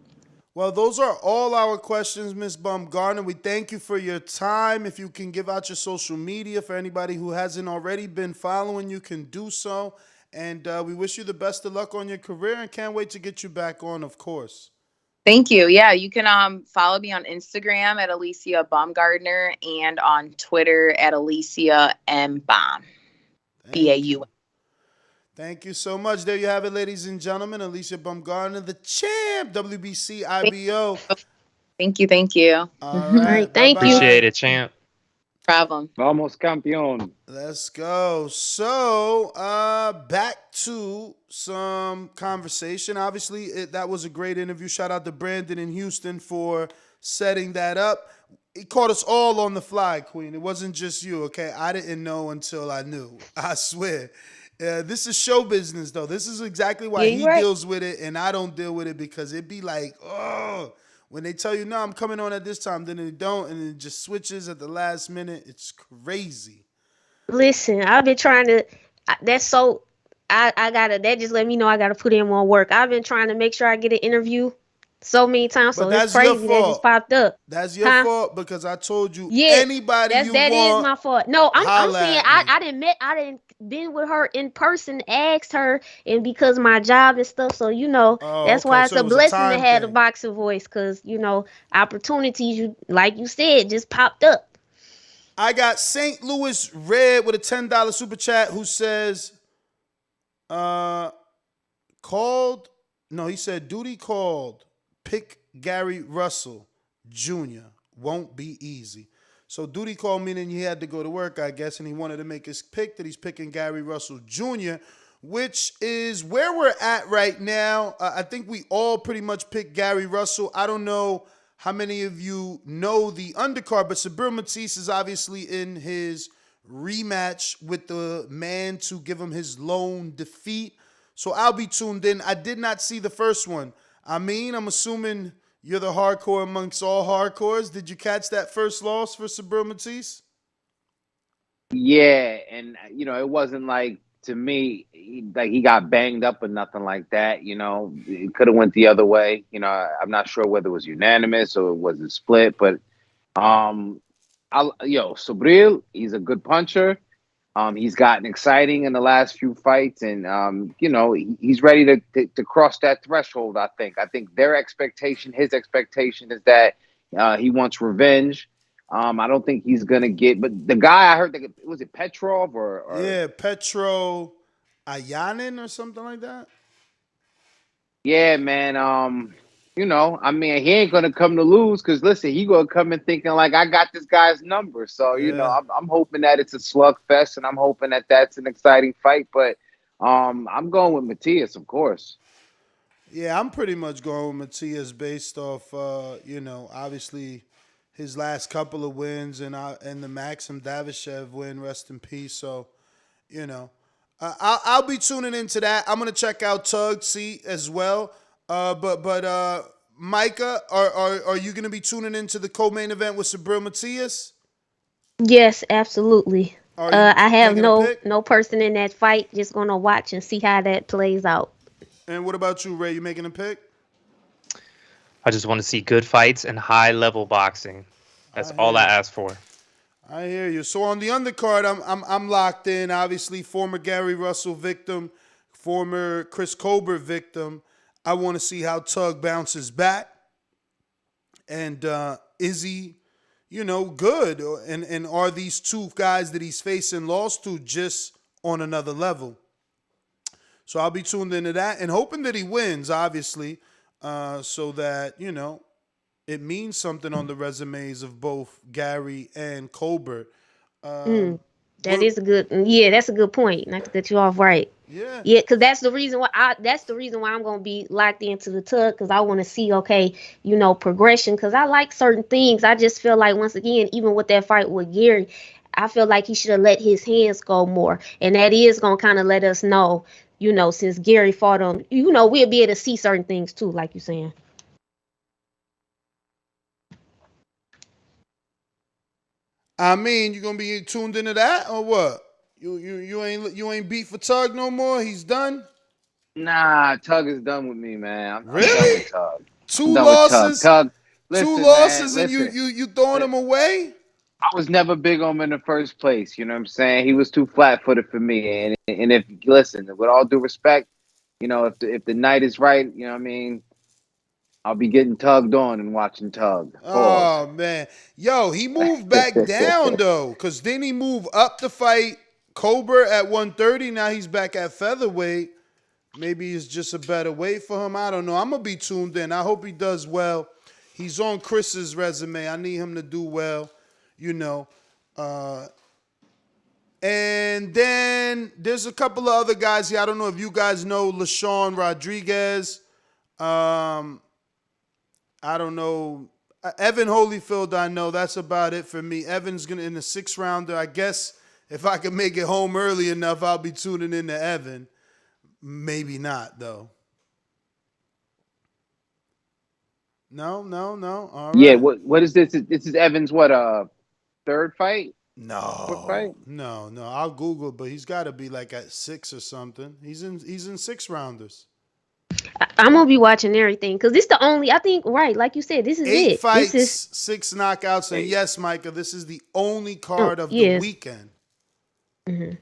Well, those are all our questions, Ms. Baumgartner. We thank you for your time. If you can give out your social media for anybody who hasn't already been following, you can do so. And we wish you the best of luck on your career and can't wait to get you back on, of course. Thank you. Yeah, you can follow me on Instagram at Alicia Baumgartner and on Twitter at Alicia M. Baum. B-A-U. Thank you so much. There you have it, ladies and gentlemen. Alicia Baumgartner, the champ, WBC IBO. Thank you. All right. Thank you. Appreciate it, champ. Problem. Vamos, campeón. Let's go. So, back to some conversation. Obviously, that was a great interview. Shout out to Brandon in Houston for setting that up. He caught us all on the fly, Queen. It wasn't just you, okay? I didn't know until I knew. I swear. This is show business, though. This is exactly why he deals with it and I don't deal with it, because it'd be like, oh, when they tell you, no, I'm coming on at this time, then they don't, and it just switches at the last minute. It's crazy. Listen, I've been trying to, that just let me know I got to put in more work. I've been trying to make sure I get an interview so many times, so it's crazy that just popped up. That's your fault, because I told you anybody you want. That is my fault. No, I'm saying I didn't been with her in person, asked her, and because of my job and stuff, so that's why it's a blessing to have the boxing voice, because opportunities, like you said, just popped up. I got St. Louis Red with a $10 super chat who says, Duty called. Pick Gary Russell Jr. Won't be easy. So Duty called, meaning he had to go to work, I guess, and he wanted to make his pick that he's picking Gary Russell Jr., which is where we're at right now. I think we all pretty much picked Gary Russell. I don't know how many of you know the undercard, but Sabir Matisse is obviously in his rematch with the man to give him his lone defeat. So I'll be tuned in. I did not see the first one. I'm assuming you're the hardcore amongst all hardcores. Did you catch that first loss for Sabir Matisse? Yeah, and it wasn't like, to me, he got banged up or nothing like that. It could have went the other way. I'm not sure whether it was unanimous or it was a split, but Subriel, he's a good puncher. He's gotten exciting in the last few fights, and he's ready to cross that threshold. I think his expectation is that he wants revenge. I don't think he's gonna get. But the guy I heard, was it Petrov or Petro Ayanin or something like that. Yeah, man. He ain't gonna come to lose, because listen, he gonna come in thinking like, I got this guy's number. So I'm hoping that it's a slugfest, and I'm hoping that that's an exciting fight. But I'm going with Matias, of course. Yeah, I'm pretty much going with Matias based off obviously his last couple of wins and the Maxim Davyshev win, rest in peace. So I'll be tuning into that. I'm gonna check out Tug C as well. But Micah, are you going to be tuning into the co-main event with Sabir Matias? Yes, absolutely. I have no person in that fight. Just going to watch and see how that plays out. And what about you, Ray? You making a pick? I just want to see good fights and high-level boxing. That's all I ask for. I hear you. So on the undercard, I'm locked in. Obviously, former Gary Russell victim, former Chris Colbert victim. I want to see how Tug bounces back, and is he, good? And are these two guys that he's facing lost to just on another level? So I'll be tuned into that and hoping that he wins, obviously, so that it means something on the resumes of both Gary and Colbert. That's a good point. Not to cut you off, right? Yeah. Yeah, because that's the reason why I'm gonna be locked into the Tug, because I want to see progression, because I like certain things. I just feel like, once again, even with that fight with Gary, I feel like he should have let his hands go more, and that is gonna kind of let us know, since Gary fought him, we'll be able to see certain things too, like you're saying. I mean, you gonna be tuned into that or what? You ain't beat for Tug no more? He's done? Nah, Tug is done with me, man. I'm done with Tug. Two losses? Tug, listen, two losses, man, and you throwing him away? I was never big on him in the first place. You know what I'm saying? He was too flat-footed for me. And if listen, with all due respect, if the night is right, you know what I mean, I'll be getting tugged on and watching Tug. Pause. Oh man, yo, he moved back down though, because then he moved up to fight Colbert at 130. Now he's back at featherweight. Maybe it's just a better weight for him. I don't know. I'm gonna be tuned in. I hope he does well. He's on Chris's resume. I need him to do well. And then there's a couple of other guys here. I don't know if you guys know LaShawn Rodriguez. I don't know. Evan Holyfield, I know. That's about it for me. Evan's in the 6th rounder. I guess if I can make it home early enough, I'll be tuning in to Evan. Maybe not, though. No. All right. Yeah, what is this? This is Evan's, third fight? No. What fight? No. I'll Google it, but he's got to be like at 6 or something. He's in 6 rounders. I'm gonna be watching everything, because this the only, I think, right, like you said, this is 8 it. fights, this is 6 knockouts, and yes, Micah, this is the only card of the weekend. Mm-hmm.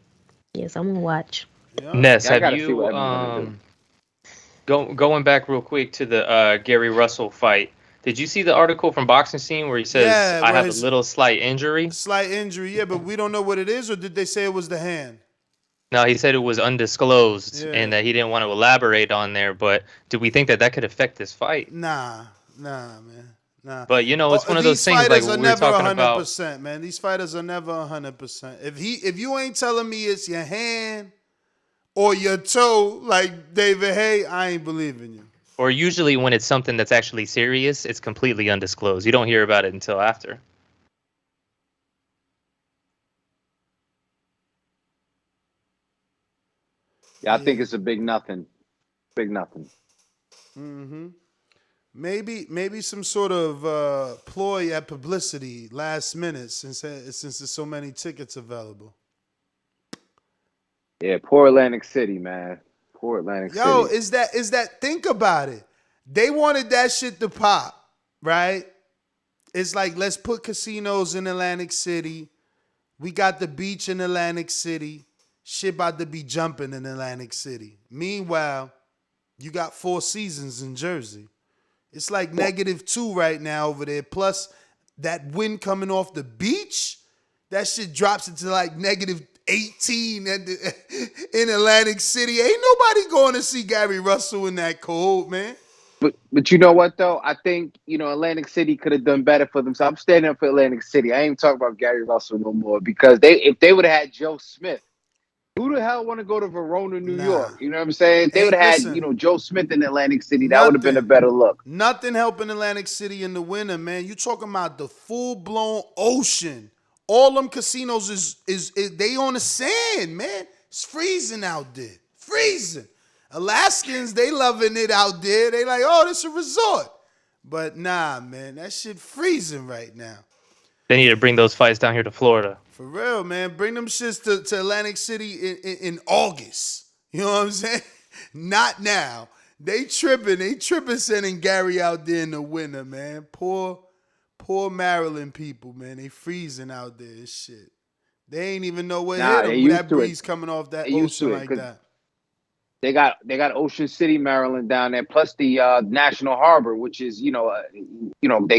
Yes, I'm gonna watch. Yeah. Ness, have you going back real quick to the Gary Russell fight? Did you see the article from Boxing Scene where he says, I have a little slight injury? Slight injury, yeah, but we don't know what it is, or did they say it was the hand? No, he said it was undisclosed and that he didn't want to elaborate on there. But do we think that could affect this fight? Nah, man. Nah. But it's one of those things like we were talking about. 100%, man. These fighters are never 100%. If you ain't telling me it's your hand or your toe, like David Hay, I ain't believing you. Or usually when it's something that's actually serious, it's completely undisclosed. You don't hear about it until after. Yeah, I think it's a big nothing. Big nothing. Mm-hmm. Maybe some sort of ploy at publicity last minute since there's so many tickets available. Yeah, poor Atlantic City, man. Poor Atlantic City. Yo, is that think about it. They wanted that shit to pop, right? It's like, let's put casinos in Atlantic City. We got the beach in Atlantic City. Shit about to be jumping in Atlantic City. Meanwhile, you got 4 Seasons in Jersey. It's like -2 right now over there. Plus, that wind coming off the beach, that shit drops into like -18 in Atlantic City. Ain't nobody going to see Gary Russell in that cold, man. But you know what, though? I think, Atlantic City could have done better for themselves. I'm standing up for Atlantic City. I ain't talking about Gary Russell no more, because if they would have had Joe Smith, who the hell want to go to Verona, New York? You know what I'm saying? They would have had, Joe Smith in Atlantic City. That would have been a better look. Nothing helping Atlantic City in the winter, man. You talking about the full-blown ocean. All them casinos is they on the sand, man. It's freezing out there. Freezing. Alaskans, they loving it out there. They like, oh, this is a resort. But nah, man, that shit freezing right now. They need to bring those fights down here to Florida. For real, man. Bring them shits to Atlantic City in August. You know what I'm saying? Not now. They tripping sending Gary out there in the winter, man. Poor Poor Maryland people, man. They freezing out there and shit. They ain't even know what Nah, hit they them. used That to it. breeze coming off that They used to ocean it, like 'cause that. They got Ocean City, Maryland down there, plus the National Harbor, which is they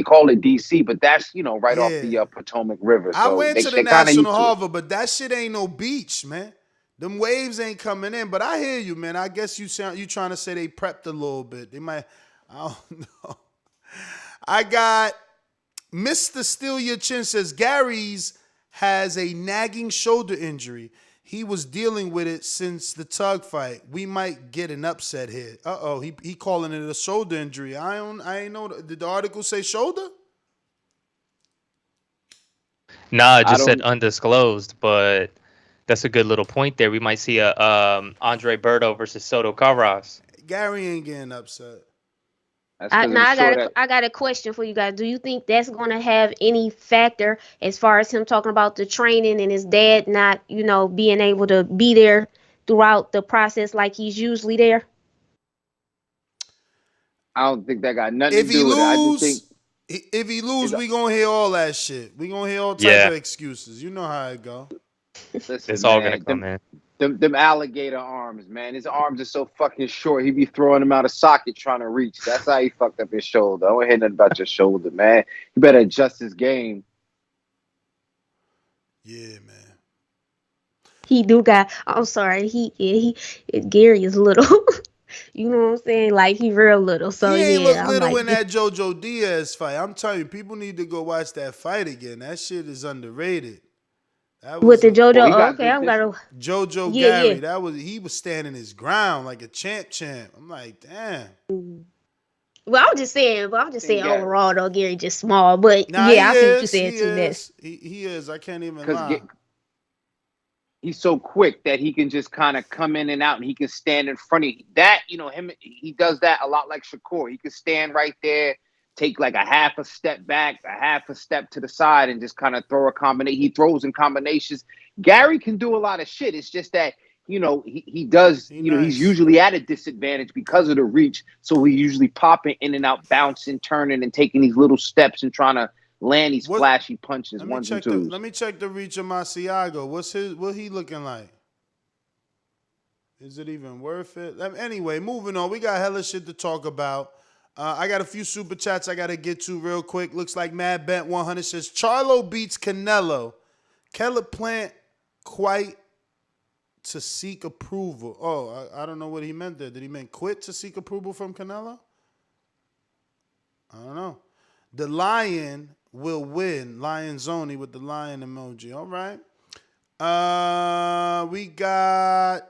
call it DC, but that's right off the Potomac River. I So went to the they kind of National used to it. Harbor, but that shit ain't no beach, man. Them waves ain't coming in. But I hear you, man. I guess you trying to say they prepped a little bit. They might. I don't know. I got Mr. Steal Your Chin says Gary's has a nagging shoulder injury. He was dealing with it since the tug fight. We might get an upset here. Uh-oh, he calling it a shoulder injury. I ain't know. Did the article say shoulder? Nah, it just said undisclosed, but that's a good little point there. We might see a Andre Berto versus Soto Carras. Gary ain't getting upset. I got a question for you guys. Do you think that's going to have any factor as far as him talking about the training and his dad not, being able to be there throughout the process like he's usually there? I don't think that got nothing to do with it. I just think if he lose, we gonna hear all that shit. We gonna hear all types of excuses. You know how it go. Listen, it's all gonna come in. Them alligator arms, man. His arms are so fucking short. He be throwing them out of socket trying to reach. That's how he fucked up his shoulder. I don't hear nothing about your shoulder, man. You better adjust his game. Yeah, man. He do got. I'm sorry. Gary is little. You know what I'm saying? Like he real little. So he ain't yeah, look little in that JoJo Diaz fight. I'm telling you, people need to go watch that fight again. That shit is underrated. With the JoJo, okay, I'm gonna JoJo Gary. Yeah. He was standing his ground like a champ. I'm like, damn. Well, I'm just saying overall though, Gary just small, but I see what you said too. Next, he is. I can't even lie. He's so quick that he can just kind of come in and out, and he can stand in front of you. That him. He does that a lot like Shakur. He can stand right there, take like a half a step back, a half a step to the side, and just kind of throw a combination. He throws in combinations. Gary can do a lot of shit. It's just that, he does, he's usually at a disadvantage because of the reach. So he usually popping in and out, bouncing, turning, and taking these little steps and trying to land these flashy punches, ones and twos. Let me check the reach of Magsayo. What he looking like? Is it even worth it? Anyway, moving on. We got hella shit to talk about. I got a few super chats I got to get to real quick. Looks like Mad Bent 100 says, Charlo beats Canelo. Keller Plant quite to seek approval. Oh, I don't know what he meant there. Did he mean quit to seek approval from Canelo? I don't know. The Lion will win. Lions only with the lion emoji. All right. We got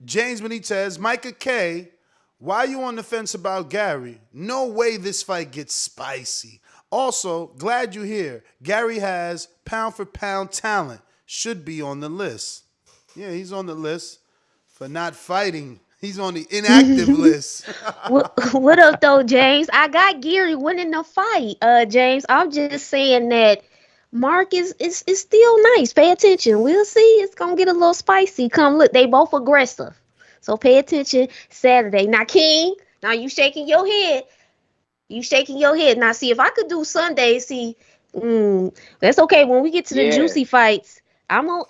James Benitez. Micah K. Why are you on the fence about Gary? No way this fight gets spicy. Also, glad you're here. Gary has pound for pound talent. Should be on the list. Yeah, he's on the list for not fighting. He's on the inactive list. What up, though, James? I got Gary winning the fight, James. I'm just saying that Mark is still nice. Pay attention. We'll see. It's going to get a little spicy. Come look. They both aggressive. So pay attention Saturday. Now, King, now you shaking your head. Now, see, if I could do Sunday, that's okay. When we get to the juicy fights, I'm gonna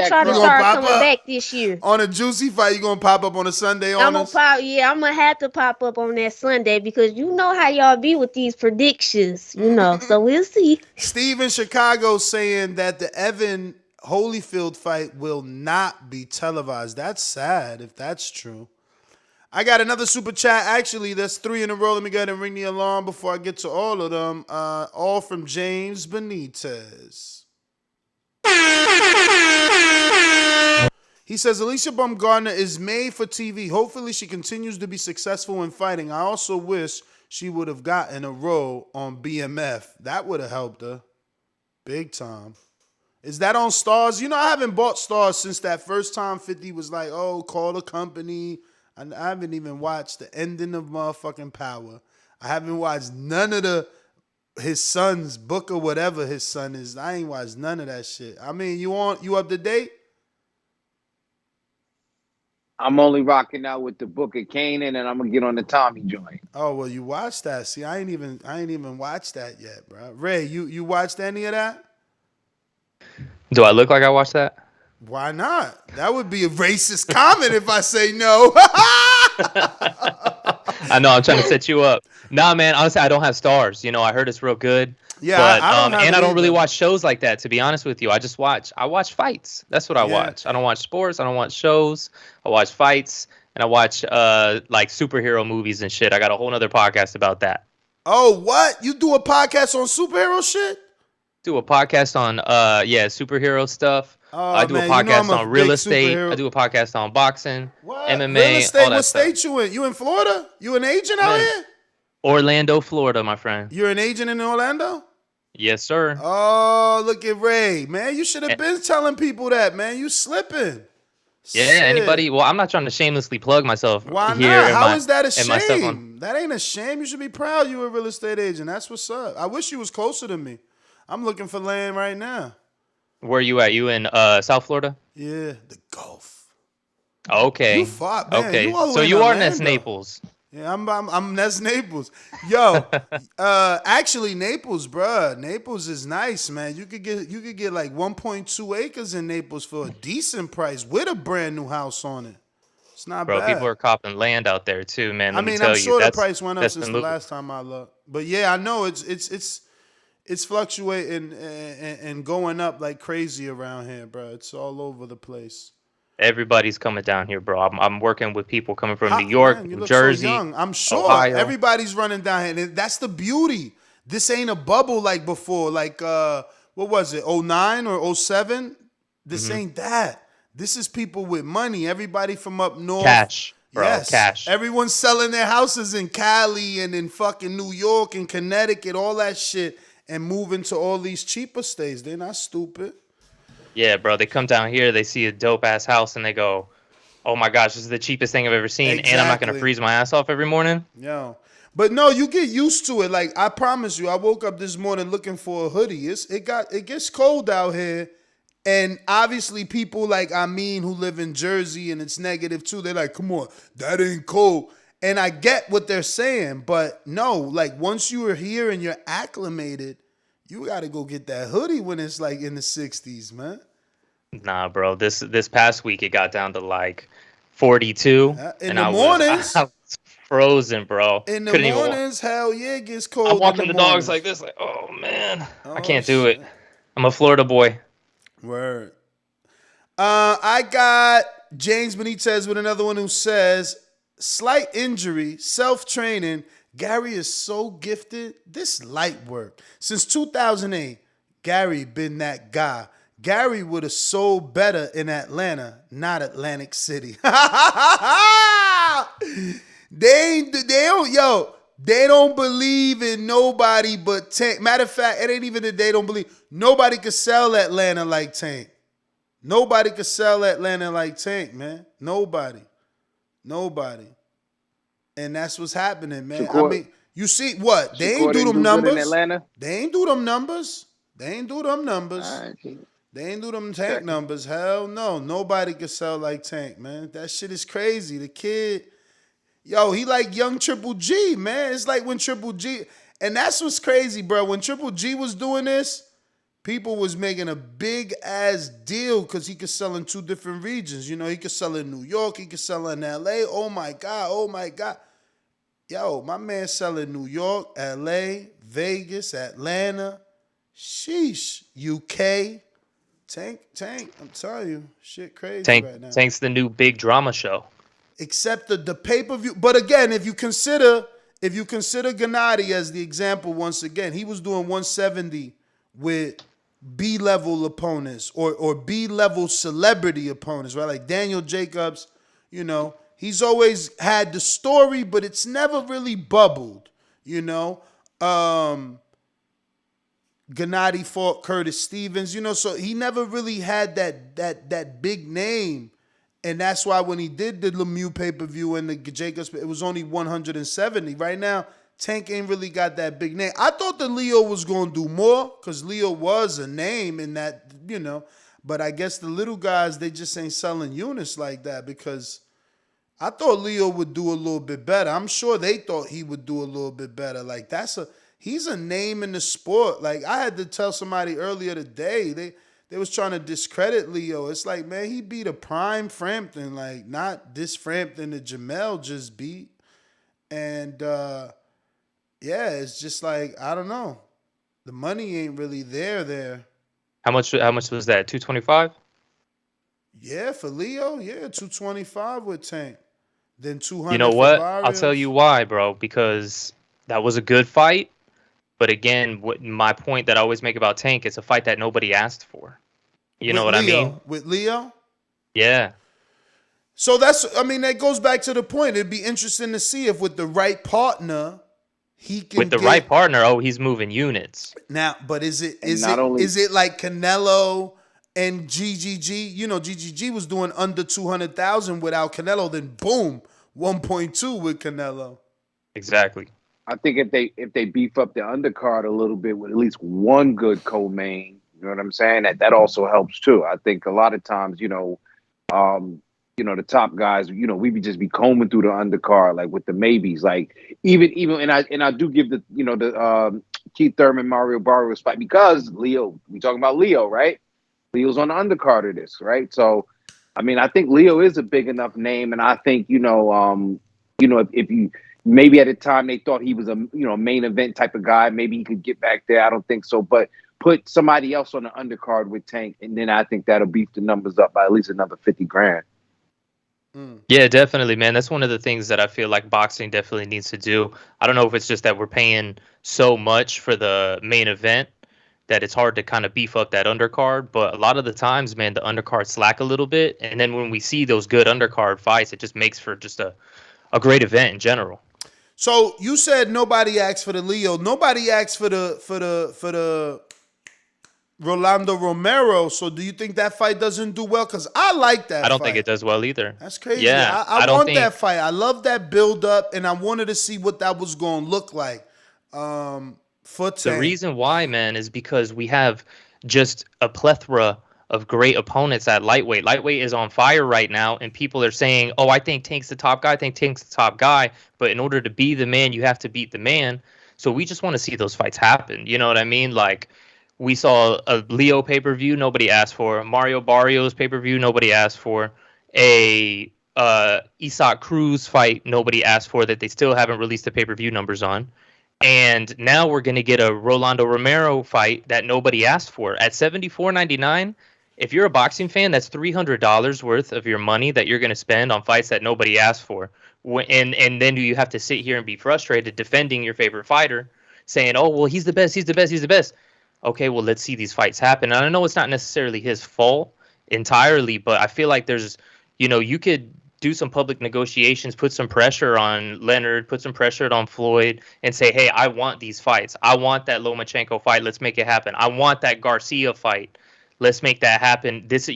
try to start coming back this year. On a juicy fight, you gonna pop up on a Sunday on us? I'm gonna have to pop up on that Sunday because you know how y'all be with these predictions, So we'll see. Steve in Chicago saying that the Evan Holyfield fight will not be televised. That's sad if that's true. I got another super chat. Actually, that's 3 in a row. Let me go ahead and ring the alarm before I get to all of them. All from James Benitez. He says, Alicia Baumgartner is made for TV. Hopefully she continues to be successful in fighting. I also wish she would have gotten a role on BMF. That would have helped her. Big time. Is that on Stars? I haven't bought Stars since that first time 50 was like, oh, call the company. I haven't even watched the ending of motherfucking Power. I haven't watched none of his son's book or whatever his son is. I ain't watched none of that shit. I mean, you up to date? I'm only rocking out with the Book of Canaan, and I'm gonna get on the Tommy joint. Oh well, you watched that. See, I ain't even watched that yet, bro. Ray, you watched any of that? Do I look like I watched that? Why not? That would be a racist comment if I say no. I know I'm trying to set you up. Nah, man. Honestly, I don't have stars. You know, I heard it's real good. Yeah, but, I don't really watch shows like that. To be honest with you, I watch fights. That's what I watch. I don't watch sports. I don't watch shows. I watch fights, and I watch like superhero movies and shit. I got a whole nother podcast about that. Oh, what? You do a podcast on superhero shit? Do a podcast on superhero stuff. Oh, I do a podcast on real estate. Superhero. I do a podcast on boxing, What? MMA, Real estate, all that what stuff. state you in? You in Florida? You an agent out here? Orlando, Florida, my friend. You're an agent in Orlando? Yes, sir. Oh, look at Ray, man. You should have been telling people that, man. You slipping. Yeah, Shit. anybody. Well, I'm not trying to shamelessly plug myself. Why here not? and How is that a myself shame? That ain't a shame. You should be proud you're a real estate agent. That's what's up. I wish you was closer to me. I'm looking for land right now. Where you at? You in South Florida? Yeah, the Gulf. Okay. You fought, man. Okay. You all the So way in you are Orlando. Ness Naples. Yeah, I'm Ness Naples. Yo, actually Naples, bruh. Naples is nice, man. You could get like 1.2 acres in Naples for a decent price with a brand new house on it. It's not Bro, bad. people are copping land out there too, man. I Let me mean, tell I'm you, sure the that's- price went up that's since the the move. last time I looked. But yeah, I know it's fluctuating and going up like crazy around here, bro. It's all over the place. Everybody's coming down here, bro. I'm working with people coming from New York, Man, you New look Jersey, so young. I'm sure Ohio. everybody's running down here. And that's the beauty. This ain't a bubble like before. Like what was it? 09 or 07? This ain't that. This is people with money. Everybody from up north. Cash, bro. Yes. Cash. Everyone's selling their houses in Cali and in fucking New York and Connecticut, all that shit, and moving to all these cheaper states. They're not stupid. Yeah, bro. They come down here, they see a dope ass house, and they go, "Oh my gosh, this is the cheapest thing I've ever seen," and I'm not gonna Exactly. freeze my ass off every morning. Yo. But no, you get used to it. Like I promise you, I woke up this morning looking for a hoodie. It gets cold out here. And obviously people like who live in Jersey and it's negative too. They're like, come on, that ain't cold. And I get what they're saying, but no, like once you are here and you're acclimated, you gotta go get that hoodie when it's like in the 60s, man. Nah, bro. This past week it got down to like 42. In and the I mornings. I was frozen, bro. In the Couldn't even walk. mornings, hell yeah, it gets cold. I'm walking in the the dogs mornings. like this, like, oh man, Oh, I can't do it. I'm a Florida boy. Word. I got James Benitez with another one who says, slight injury, self-training. Gary is so gifted. This light work. Since 2008, Gary been that guy. Gary would have sold better in Atlanta, not Atlantic City. They don't believe in nobody but Tank. Matter of fact, it ain't even that they don't believe. Nobody could sell Atlanta like Tank. Nobody could sell Atlanta like Tank, man. Nobody. And that's what's happening, man. Shakur- I mean, you see what? They Shakur ain't do didn't them do good in numbers. Atlanta? They ain't do them numbers. They ain't do them numbers. All right, G. They ain't do them Tank numbers. Hell no. Nobody could sell like Tank, man. That shit is crazy. The kid, yo, he like young Triple G, man. It's like when Triple G, and that's what's crazy, bro. When Triple G was doing this, people was making a big ass deal because he could sell in 2 different regions. You know, he could sell in New York, he could sell in LA. Oh my God. Yo, my man selling New York, LA, Vegas, Atlanta, sheesh, UK. Tank, I'm telling you, shit crazy right now. Tank's the new big drama show. Except the pay-per-view. But again, if you consider Gennady as the example once again, he was doing 170 with B-level opponents or B-level celebrity opponents, right? Like Daniel Jacobs, you know, he's always had the story, but it's never really bubbled, you know. Gennady fought Curtis Stevens, you know, so he never really had that big name. And that's why when he did the Lemieux pay-per-view and the Jacobs, it was only 170. Right now, Tank ain't really got that big name. I thought that Leo was going to do more because Leo was a name in that, you know. But I guess the little guys, they just ain't selling units like that because, I thought Leo would do a little bit better. I'm sure they thought he would do a little bit better. Like he's a name in the sport. Like I had to tell somebody earlier today, they was trying to discredit Leo. It's like, man, he beat a prime Frampton, like not this Frampton that Jermall just beat. And yeah, it's just like, I don't know. The money ain't really there. How much was that? 225? Yeah, for Leo, yeah, 225 with Tank. Then 200. You know for what? Barrios. I'll tell you why, bro. Because that was a good fight. But again, my point that I always make about Tank, it's a fight that nobody asked for. You know what I mean? With Leo? Yeah. So that goes back to the point. It'd be interesting to see if with the right partner, he can with the right partner, he's moving units. Now, but is it like Canelo and GGG? You know, GGG was doing under 200,000 without Canelo, then boom, 1.2 with Canelo. Exactly. I think if they beef up the undercard a little bit with at least one good co-main, you know what I'm saying? That also helps too. I think a lot of times, the top guys, we just be combing through the undercard like with the maybes, like even and I do give the Keith Thurman Mario Barrios fight because Leo, we talking about Leo, right? Leo's on the undercard of this, right? So, I mean, I think Leo is a big enough name, and I think if you. Maybe at the time they thought he was a main event type of guy. Maybe he could get back there. I don't think so. But put somebody else on the undercard with Tank, and then I think that'll beef the numbers up by at least another $50,000. Yeah, definitely, man. That's one of the things that I feel like boxing definitely needs to do. I don't know if it's just that we're paying so much for the main event that it's hard to kind of beef up that undercard. But a lot of the times, man, the undercard slack a little bit. And then when we see those good undercard fights, it just makes for just a great event in general. So you said nobody asked for the Leo. Nobody asked for the Rolando Romero. So do you think that fight doesn't do well? Because I like that fight. I don't think it does well either. That's crazy. Yeah, I want that fight. I love that build up, and I wanted to see what that was going to look like. For Tank. The reason why, man, is because we have just a plethora of great opponents at lightweight. Lightweight is on fire right now, and people are saying, I think Tank's the top guy. I think Tank's the top guy. But in order to be the man, you have to beat the man. So we just want to see those fights happen. You know what I mean? Like, we saw a Leo pay-per-view nobody asked for. Mario Barrios pay-per-view nobody asked for. A Isaac Cruz fight nobody asked for that they still haven't released the pay-per-view numbers on. And now we're going to get a Rolando Romero fight that nobody asked for. At $74.99, if you're a boxing fan, that's $300 worth of your money that you're going to spend on fights that nobody asked for. And then you have to sit here and be frustrated defending your favorite fighter, saying, he's the best, he's the best, he's the best. Okay, well, let's see these fights happen. And I know it's not necessarily his fault entirely, but I feel like there's, you could do some public negotiations, put some pressure on Leonard, put some pressure on Floyd, and say, hey, I want these fights. I want that Lomachenko fight. Let's make it happen. I want that Garcia fight. Let's make that happen. This,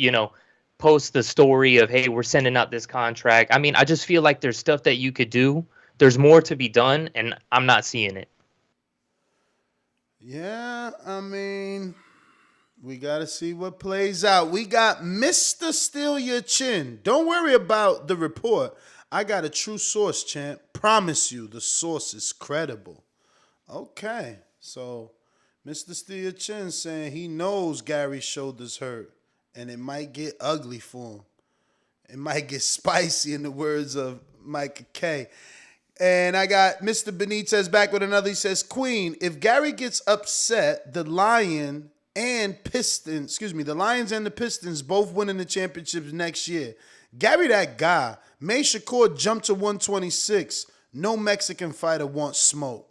post the story of, hey, we're sending out this contract. I mean, I just feel like there's stuff that you could do. There's more to be done, and I'm not seeing it. Yeah, I mean, we got to see what plays out. We got Mr. Steal Your Chin. Don't worry about the report. I got a true source, champ. Promise you the source is credible. Okay, so Mr. Steal Your Chin saying he knows Gary's shoulders hurt, and it might get ugly for him. It might get spicy, in the words of Micah K. And I got Mr. Benitez back with another. He says, Queen, if Gary gets upset, the Lions and the Pistons both winning the championships next year. Gary, that guy. May Shakur jump to 126. No Mexican fighter wants smoke.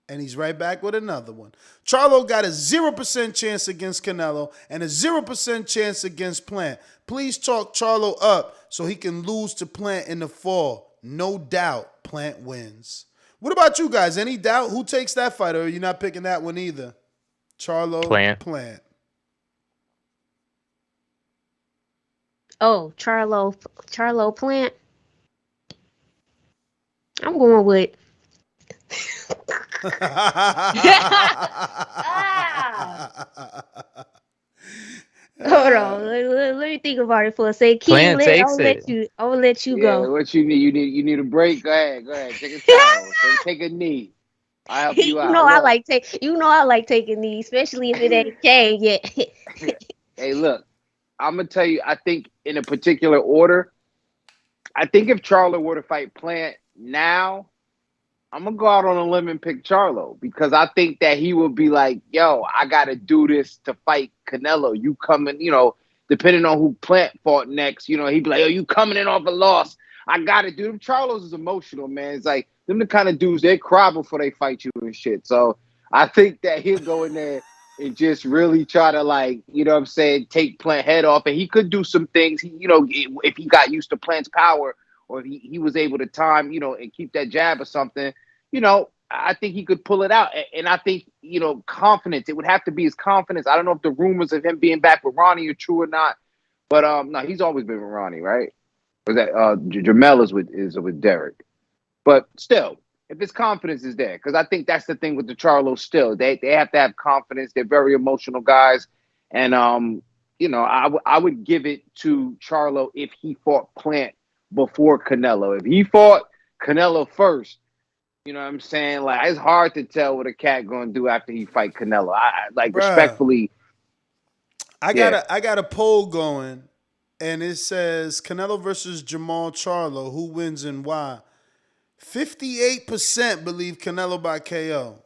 And he's right back with another one. Charlo got a 0% chance against Canelo and a 0% chance against Plant. Please talk Charlo up so he can lose to Plant in the fall. No doubt Plant wins. What about you guys? Any doubt who takes that fight, or are you not picking that one either? Charlo, Plant. Oh, Charlo, Plant. I'm going with. Hold on. Let me think about it for a second. King, Plant takes it. I will let you Yeah, go. what you need? You need a break? Go ahead. Take a towel. Take a knee. I'll help you out. Look. I like taking these, especially if it ain't came yet. Hey, look, I'm gonna tell you. I think in a particular order. I think if Charlo were to fight Plant now, I'm gonna go out on a limb and pick Charlo because I think that he would be like, "Yo, I gotta do this to fight Canelo. You coming? Depending on who Plant fought next, he'd be like, "Yo, you coming in off a loss? I gotta do them." Charlo's is emotional, man. It's like them the kind of dudes they cry before they fight you and shit. So I think that he'll go in there and just really try to take Plant head off. And he could do some things, if he got used to Plant's power or if he was able to time, and keep that jab or something, I think he could pull it out. And I think, confidence, it would have to be his confidence. I don't know if the rumors of him being back with Ronnie are true or not, but no, he's always been with Ronnie, right? Or that Jermall is with Derek. But still, if his confidence is there, because I think that's the thing with the Charlo still. They have to have confidence. They're very emotional guys. And, I would give it to Charlo if he fought Plant before Canelo. If he fought Canelo first, you know what I'm saying? Like, it's hard to tell what a cat going to do after he fight Canelo. Respectfully. I got a poll going, and it says Canelo versus Jermall Charlo. Who wins and why? 58% believe Canelo by KO.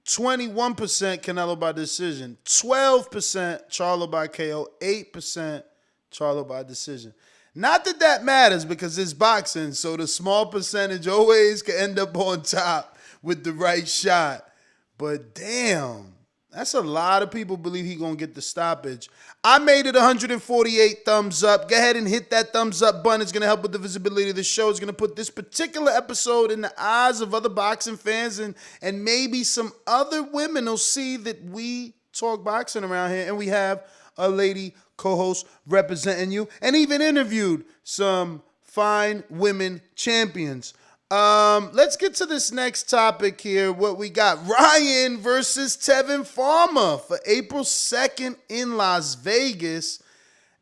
21% Canelo by decision. 12% Charlo by KO. 8% Charlo by decision. Not that matters because it's boxing, so the small percentage always can end up on top with the right shot. But damn, that's a lot of people believe he's going to get the stoppage. I made it 148 thumbs up. Go ahead and hit that thumbs up button. It's going to help with the visibility of the show. It's going to put this particular episode in the eyes of other boxing fans, and maybe some other women will see that we talk boxing around here, and we have a lady co-host representing you, and even interviewed some fine women champions. Let's get to this next topic here. What we got? Ryan versus Tevin Farmer for April 2nd in Las Vegas.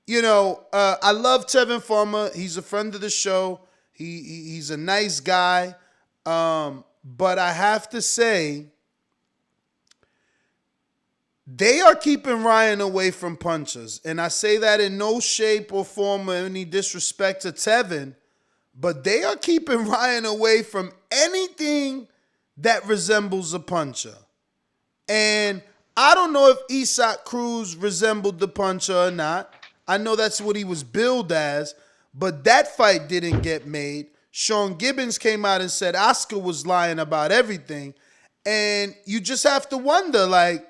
I love Tevin Farmer. He's a friend of the show. He's a nice guy. But I have to say, they are keeping Ryan away from punches. And I say that in no shape or form or any disrespect to Tevin, but they are keeping Ryan away from anything that resembles a puncher. And I don't know if Isaac Cruz resembled the puncher or not. I know that's what he was billed as, but that fight didn't get made. Sean Gibbons came out and said Oscar was lying about everything. And you just have to wonder, like,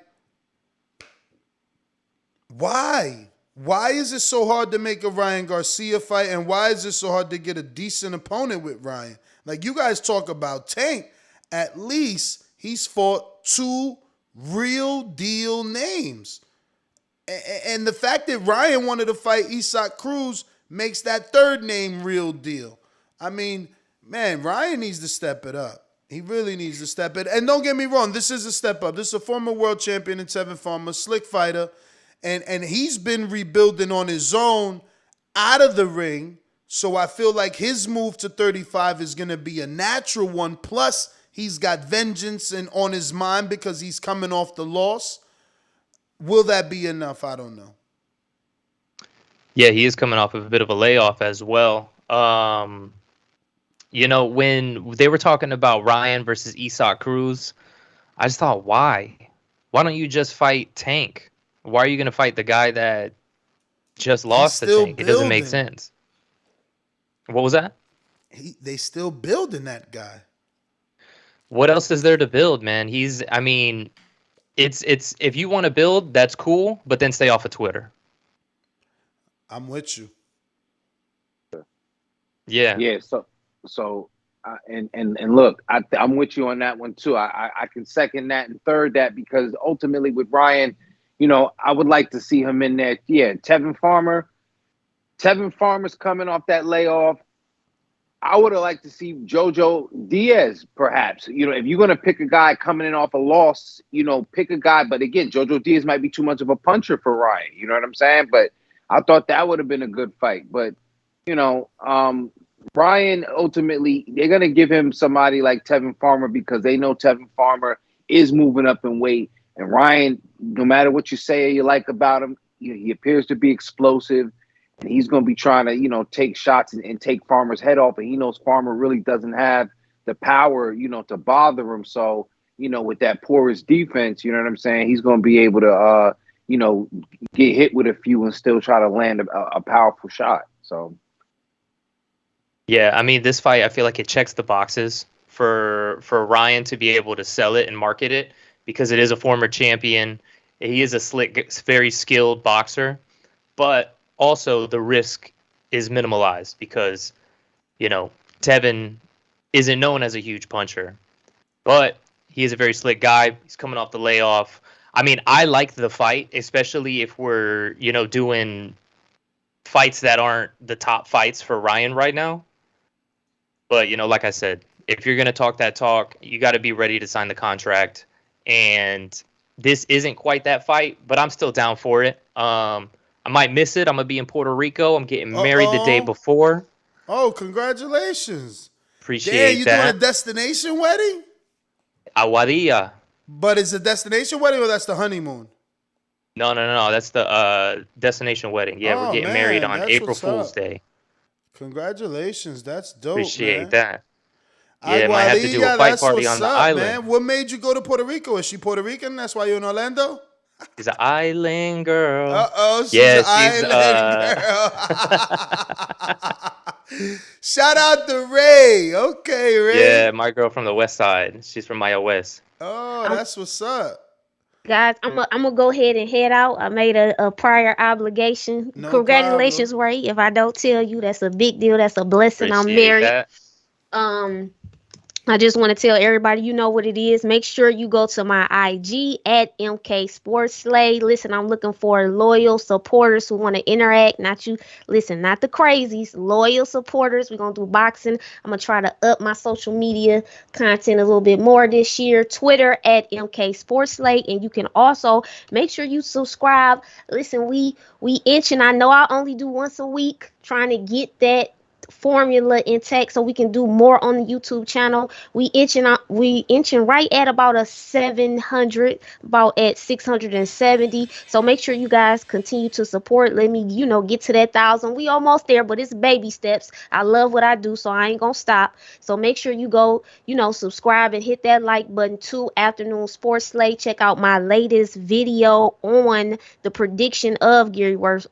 why? Why is it so hard to make a Ryan Garcia fight? And why is it so hard to get a decent opponent with Ryan? Like, you guys talk about Tank. At least he's fought two real deal names. And the fact that Ryan wanted to fight Isaac Cruz makes that third name real deal. I mean, man, Ryan needs to step it up. He really needs to step it. And don't get me wrong, this is a step up. This is a former world champion in Tevin Farmer, slick fighter. And he's been rebuilding on his own out of the ring. So I feel like his move to 35 is going to be a natural one. Plus, he's got vengeance on his mind because he's coming off the loss. Will that be enough? I don't know. Yeah, he is coming off of a bit of a layoff as well. When they were talking about Ryan versus Isaac Cruz, I just thought, why? Why don't you just fight Tank? Why are you going to fight the guy that just lost to Tank? It doesn't make sense. What was that? They still building that guy. What else is there to build, man? It's if you want to build, that's cool, but then stay off of Twitter. I'm with you. Yeah. Yeah. So, look, I'm with you on that one too. I can second that and third that because ultimately with Ryan, I would like to see him in there. Yeah, Tevin Farmer's coming off that layoff. I would have liked to see Jojo Diaz, perhaps. If you're going to pick a guy coming in off a loss, pick a guy. But again, Jojo Diaz might be too much of a puncher for Ryan. You know what I'm saying? But I thought that would have been a good fight. But, Ryan, ultimately, they're going to give him somebody like Tevin Farmer because they know Tevin Farmer is moving up in weight. And Ryan, no matter what you say or you like about him, he appears to be explosive. And he's going to be trying to, take shots and take Farmer's head off. And he knows Farmer really doesn't have the power, to bother him. So, with that porous defense, you know what I'm saying? He's going to be able to, get hit with a few and still try to land a powerful shot. So. Yeah, I mean, this fight, I feel like it checks the boxes for Ryan to be able to sell it and market it because it is a former champion. He is a slick, very skilled boxer, but also the risk is minimalized because, Tevin isn't known as a huge puncher, but he is a very slick guy. He's coming off the layoff. I mean, I like the fight, especially if we're, doing fights that aren't the top fights for Ryan right now. But, like I said, if you're going to talk that talk, you got to be ready to sign the contract. And this isn't quite that fight, but I'm still down for it. I might miss it. I'm going to be in Puerto Rico. I'm getting married the day before. Oh, congratulations. Appreciate you that. doing a destination wedding? Aguadilla. But is it a destination wedding or that's the honeymoon? No. That's the destination wedding. Yeah, we're getting married on April Fool's Day. Congratulations. That's dope, Appreciate man. that. Yeah, might have to do a fight party on the island. Man. What made you go to Puerto Rico? Is she Puerto Rican? That's why you're in Orlando? She's an island girl. Uh-oh, she's an island girl. Shout out to Ray. Okay, Ray. Yeah, my girl from the west side. She's from Maya West. Oh, that's what's up. Guys, I'm gonna go ahead and head out. I made a prior obligation. No Congratulations, Ray. If I don't tell you, that's a big deal. That's a blessing. I'm married. That. I just want to tell everybody, you know what it is. Make sure you go to my IG at MK Sports Slay. Listen, I'm looking for loyal supporters who want to interact. Not the crazies. Loyal supporters. We're going to do boxing. I'm going to try to up my social media content a little bit more this year. Twitter at MK Sports Slay. And you can also make sure you subscribe. Listen, we itching. I know I only do once a week, trying to get that formula intact so we can do more on the YouTube channel. We inching right at about a 700, about at 670. So make sure you guys continue to support. Let me, get to that 1,000. We almost there, but it's baby steps. I love what I do, so I ain't gonna stop. So make sure you go, subscribe and hit that like button to Afternoon Sports Slate. Check out my latest video on the prediction of Gary Russell,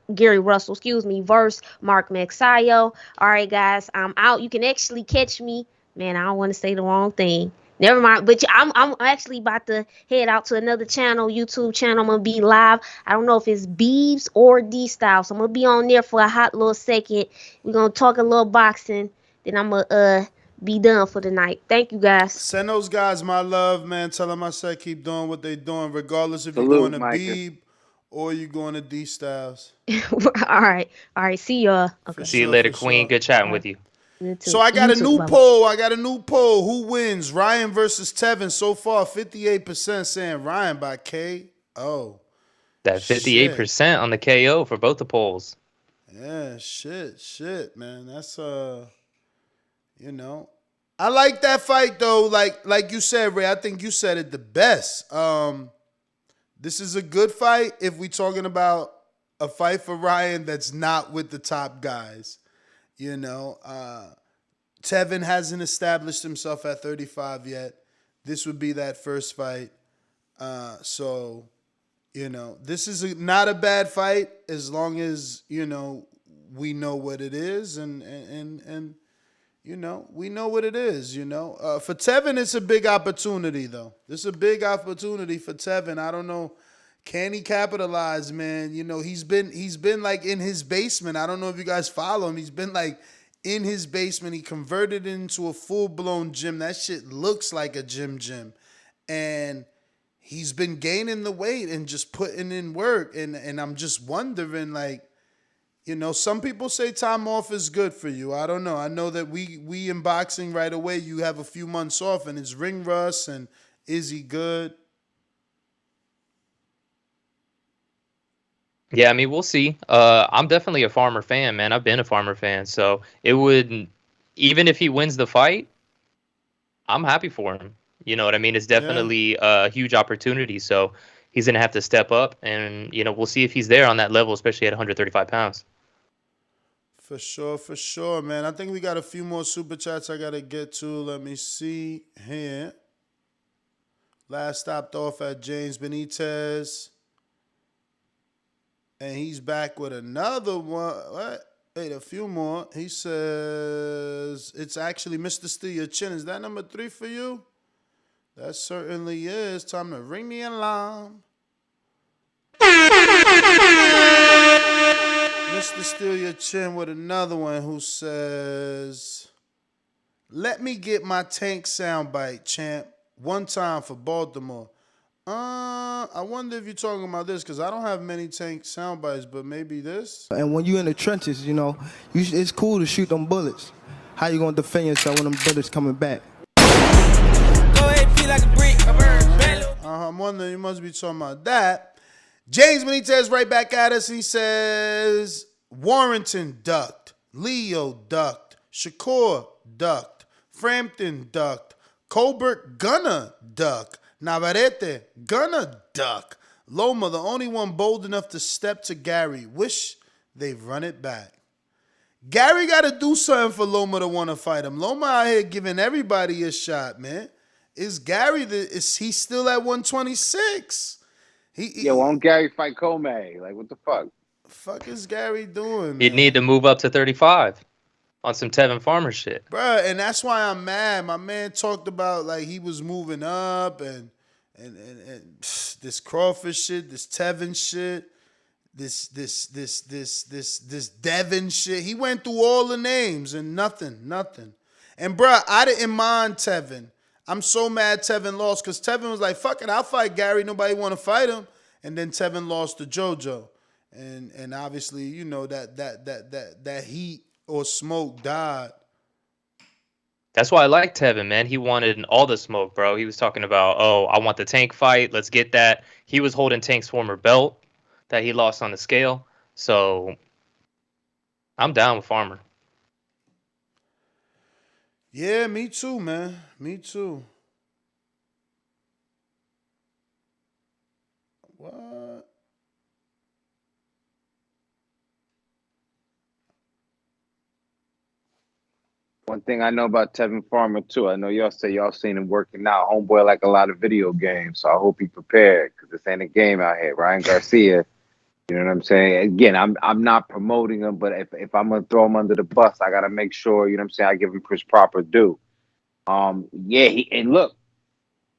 versus Mark Magsayo. All right, guys, I'm out. You can actually catch me. Man, I don't want to say the wrong thing. Never mind. But I'm actually about to head out to another channel, YouTube channel. I'm going to be live. I don't know if it's Beebs or D-Style. So I'm going to be on there for a hot little second. We're going to talk a little boxing. Then I'm going to be done for the night. Thank you, guys. Send those guys my love, man. Tell them I said keep doing what they're doing, regardless if you're going to Beeb or you going to D-Styles. All right. See y'all. Okay. See you later, Queen. Good chatting with you. So I got a new poll. Who wins? Ryan versus Tevin. So far, 58% saying Ryan by KO. That 58% on the KO for both the polls. Yeah, shit, man. That's I like that fight though. Like you said, Ray. I think you said it the best. This is a good fight if we talking about a fight for Ryan that's not with the top guys. Tevin hasn't established himself at 35 yet. This would be that first fight. So, this is not a bad fight as long as, we know what it is and we know what it is, For Tevin, it's a big opportunity, though. This is a big opportunity for Tevin. I don't know. Can he capitalize, man? He's been like in his basement. I don't know if you guys follow him. He's been like in his basement. He converted it into a full-blown gym. That shit looks like a gym. And he's been gaining the weight and just putting in work. And I'm just wondering, some people say time off is good for you. I don't know. I know that we in boxing right away, you have a few months off, and it's ring rust, and is he good? Yeah, I mean, we'll see. I'm definitely a Farmer fan, man. I've been a Farmer fan, so it would, even if he wins the fight, I'm happy for him. You know what I mean? It's Yeah, definitely a huge opportunity. So he's gonna have to step up, and we'll see if he's there on that level, especially at 135 pounds. for sure, man. I think we got a few more super chats I gotta get to. Let me see here. Last stopped off at James Benitez. And he's back with another one. What? Wait, a few more. He says, it's actually Mr. Steal Your Chin. Is that number 3 for you? That certainly is. Time to ring the alarm. Mr. Steal Your Chin with another one who says, let me get my Tank soundbite, champ. One time for Baltimore. I wonder if you're talking about this because I don't have many Tank sound bites, but maybe this. And when you're in the trenches, it's cool to shoot them bullets. How you gonna defend yourself when them bullets coming back? I'm wondering, you must be talking about that. James Benitez right back at us. He says, Warrington ducked, Leo ducked, Shakur ducked, Frampton ducked, Colbert gonna duck, Navarrete gonna duck. Loma, the only one bold enough to step to Gary. Wish they'd run it back. Gary got to do something for Loma to want to fight him. Loma out here giving everybody a shot, man. Is Gary, is he still at 126? Why don't Gary fight Comey? Like, what the fuck? Fuck is Gary doing, man? He'd need to move up to 35 on some Tevin Farmer shit. Bruh, and that's why I'm mad. My man talked about like he was moving up and this Crawford shit, this Tevin shit, this Devin shit. He went through all the names and nothing. And bruh, I didn't mind Tevin. I'm so mad Tevin lost because Tevin was like, fuck it, I'll fight Gary. Nobody want to fight him. And then Tevin lost to JoJo. And obviously, you know, that heat or smoke died. That's why I like Tevin, man. He wanted all the smoke, bro. He was talking about, oh, I want the Tank fight. Let's get that. He was holding Tank's former belt that he lost on the scale. So I'm down with Farmer. Yeah, me too, man. Me too. What? One thing I know about Tevin Farmer too, I know y'all say y'all seen him working out. Homeboy like a lot of video games, so I hope he prepared because this ain't a game out here. Ryan Garcia, you know what I'm saying? Again, I'm not promoting him, but if I'm gonna throw him under the bus, I gotta make sure, you know what I'm saying, I give him his proper due. And look,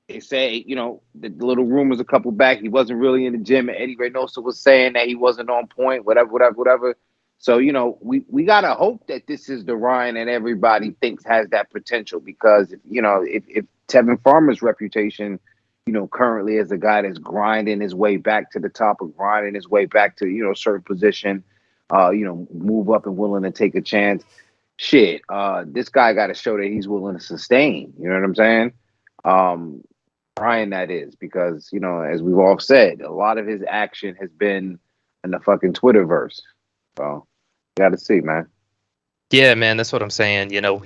they say, you know, the little rumors a couple back, he wasn't really in the gym, and Eddie Reynoso was saying that he wasn't on point, whatever. So, you know, we got to hope that this is the Ryan that everybody thinks has that potential because, if Tevin Farmer's reputation, you know, currently as a guy that's grinding his way back to the top or grinding his way back to, you know, a certain position, move up and willing to take a chance. Shit, this guy got to show that he's willing to sustain. You know what I'm saying? Ryan, that is, because, you know, as we've all said, a lot of his action has been in the fucking Twitterverse. So, got to see, man. Yeah, man, that's what I'm saying. You know,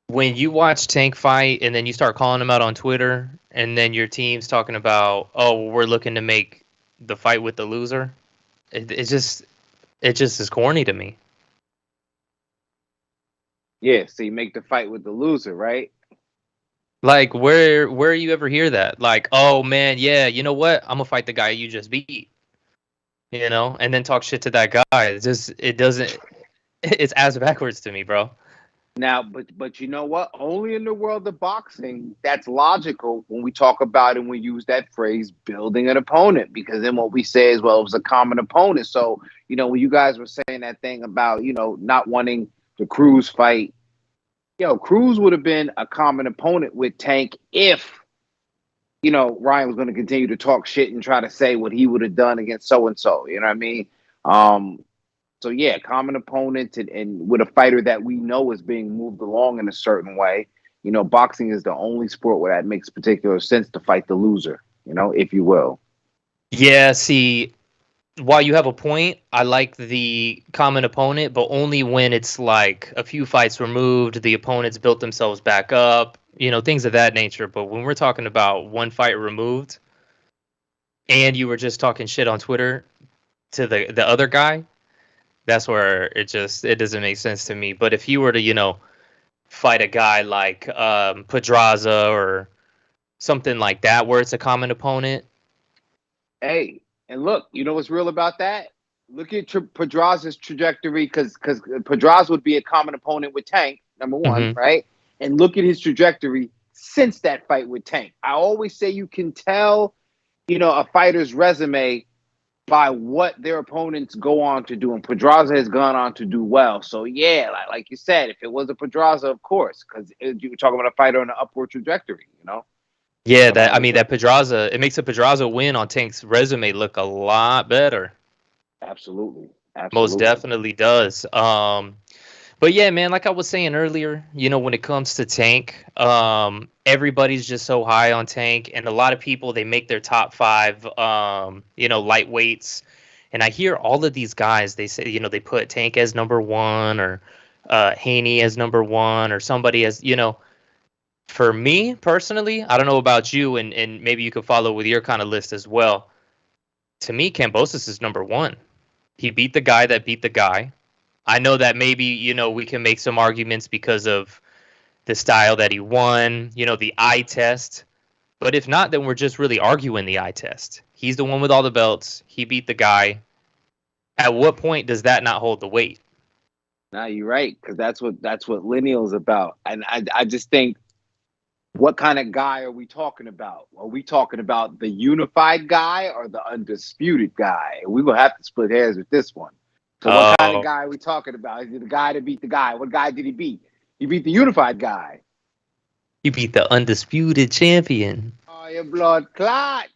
when you watch Tank fight and then you start calling him out on Twitter and then your team's talking about, oh, we're looking to make the fight with the loser, it just is corny to me. Yeah, so you make the fight with the loser, right? Like, where you ever hear that? Like, oh, man, yeah, you know what? I'm going to fight the guy you just beat. You know, and then talk shit to that guy. It's ass backwards to me, bro. Now, but you know what? Only in the world of boxing, that's logical when we talk about and we use that phrase, building an opponent, because then what we say is, well, it was a common opponent. So, you know, when you guys were saying that thing about, you know, not wanting the Cruz fight, Cruz would have been a common opponent with Tank if, you know, Ryan was going to continue to talk shit and try to say what he would have done against so-and-so. You know what I mean? So, yeah, common opponent and with a fighter that we know is being moved along in a certain way. You know, boxing is the only sport where that makes particular sense to fight the loser, you know, if you will. Yeah, see, while you have a point, I like the common opponent, but only when it's like a few fights removed, the opponents built themselves back up, things of that nature. But when we're talking about one fight removed and you were just talking shit on Twitter to the other guy, that's where it doesn't make sense to me. But if you were to, fight a guy like Pedraza or something like that where it's a common opponent. Hey, and look, you know what's real about that? Look at Pedraza's trajectory, because Pedraza would be a common opponent with Tank, number one, right? And look at his trajectory since that fight with Tank. I always say you can tell, a fighter's resume by what their opponents go on to do. And Pedraza has gone on to do well. So, yeah, like you said, if it was a Pedraza, of course, because you're talking about a fighter on an upward trajectory, Yeah, that Pedraza, it makes a Pedraza win on Tank's resume look a lot better. Absolutely. Most definitely does. But yeah, man, like I was saying earlier, when it comes to Tank, everybody's just so high on Tank, and a lot of people, they make their top 5, lightweights, and I hear all of these guys, they say, they put Tank as number 1 or Haney as number 1 or somebody as, For me personally, I don't know about you, and maybe you could follow with your kind of list as well. To me, Kambosos is number 1. He beat the guy that beat the guy. I know that maybe, we can make some arguments because of the style that he won, the eye test. But if not, then we're just really arguing the eye test. He's the one with all the belts. He beat the guy. At what point does that not hold the weight? No, you're right, because that's what lineal's about. And I just think, what kind of guy are we talking about? Are we talking about the unified guy or the undisputed guy? We're going to have to split hairs with this one. So what kind of guy are we talking about? Is it the guy that beat the guy? What guy did he beat? He beat the unified guy. He beat the undisputed champion. Oh, your blood clot.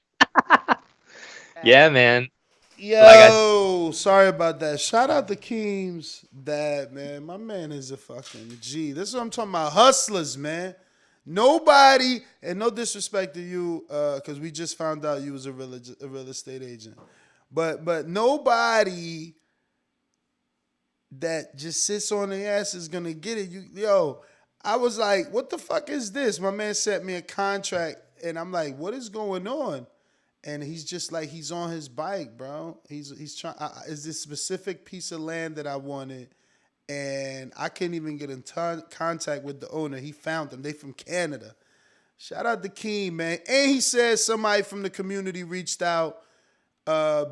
Yeah, man. Yo, sorry about that. Shout out to Keem's dad, man. My man is a fucking G. This is what I'm talking about. Hustlers, man. Nobody, and no disrespect to you, because we just found out you was a real estate agent. But nobody that just sits on their ass is gonna get it. I was like, what the fuck is this? My man sent me a contract, and I'm like, what is going on? And he's just like, he's on his bike, bro. He's trying. Is this specific piece of land that I wanted, and I couldn't even get in contact with the owner. He found them. They from Canada. Shout out to Keem, man. And he said somebody from the community reached out,